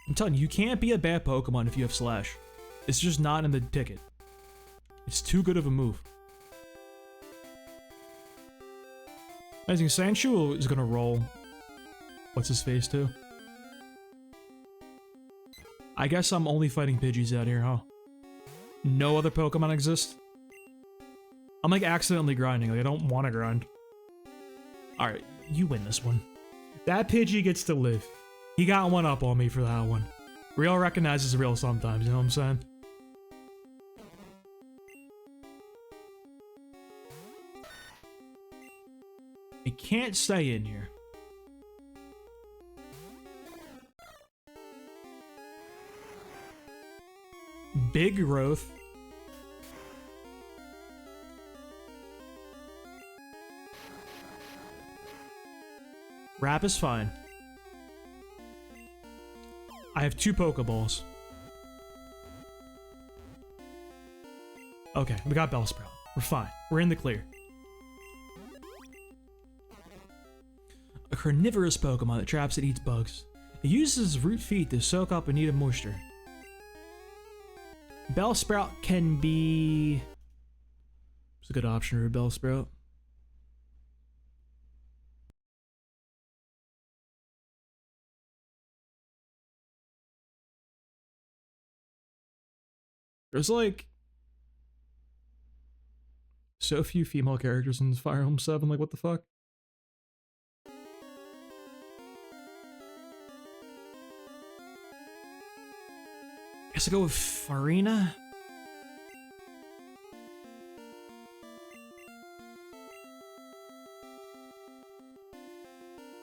I'm telling you, you can't be a bad Pokemon if you have Slash. It's just not in the ticket. It's too good of a move. I think Sandshrew is gonna roll. What's his face too? I guess I'm only fighting Pidgeys out here, huh? No other Pokemon exist? I'm like accidentally grinding, like I don't want to grind. Alright, you win this one. That Pidgey gets to live. He got one up on me for that one. Real recognizes real sometimes, you know what I'm saying? I can't stay in here. Big growth. Wrap is fine. I have 2 Pokeballs. Okay, we got Bellsprout. We're fine. We're in the clear. A carnivorous Pokemon that traps and eats bugs. It uses root feet to soak up and needed moisture. Bellsprout can be... It's a good option for Bellsprout. There's like so few female characters in Fire Emblem 7, like what the fuck? I guess I go with Farina.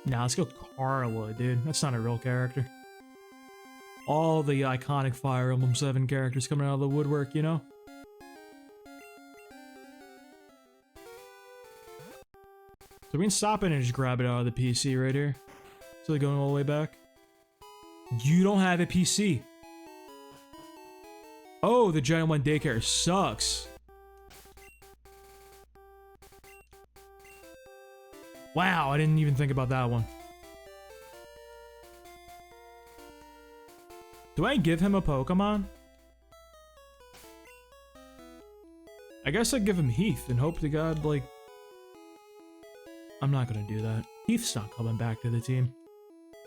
Nah, let's go Carla, dude. That's not a real character. All the iconic Fire Emblem 7 characters coming out of the woodwork, you know? So we can stop it and just grab it out of the PC right here. So they're going all the way back. You don't have a PC. Oh, the giant one daycare sucks. Wow, I didn't even think about that one. Do I give him a Pokemon? I guess I'd give him Heath and hope to God, like... I'm not gonna do that. Heath's not coming back to the team.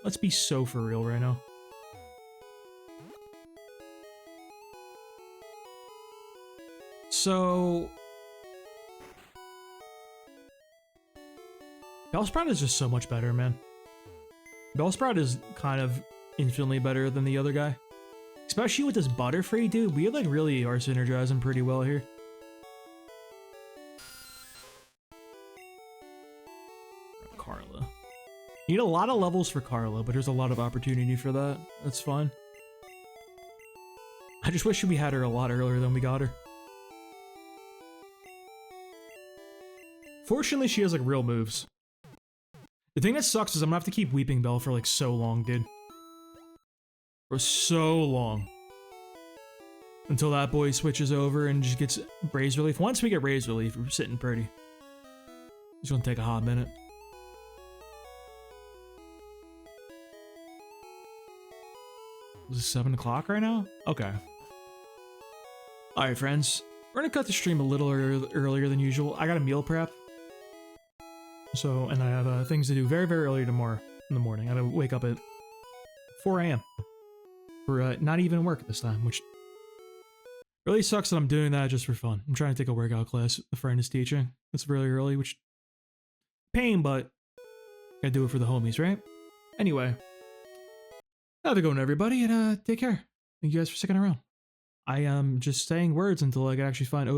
Let's be so for real right now. So... Bellsprout is just so much better, man. Bellsprout is kind of infinitely better than the other guy. Especially with this Butterfree, dude. We like really are synergizing pretty well here. Carla. You need a lot of levels for Carla, but there's a lot of opportunity for that. That's fine. I just wish we had her a lot earlier than we got her. Fortunately, she has like real moves. The thing that sucks is I'm gonna have to keep Weeping Bell for like so long, dude. For so long. Until that boy switches over and just gets Raise Relief. Once we get Raise Relief, we're sitting pretty. It's gonna take a hot minute. Is it 7 o'clock right now? Okay. Alright, friends. We're gonna cut the stream a little earlier than usual. I got a meal prep. So, and I have things to do very, very early tomorrow in the morning. I gotta wake up at 4 a.m. for not even work this time, which really sucks that I'm doing that just for fun. I'm trying to take a workout class a friend is teaching. It's really early, which pain, but gotta do it for the homies, right? Anyway, have a good one, everybody, and take care. Thank you guys for sticking around. I am just saying words until I can actually find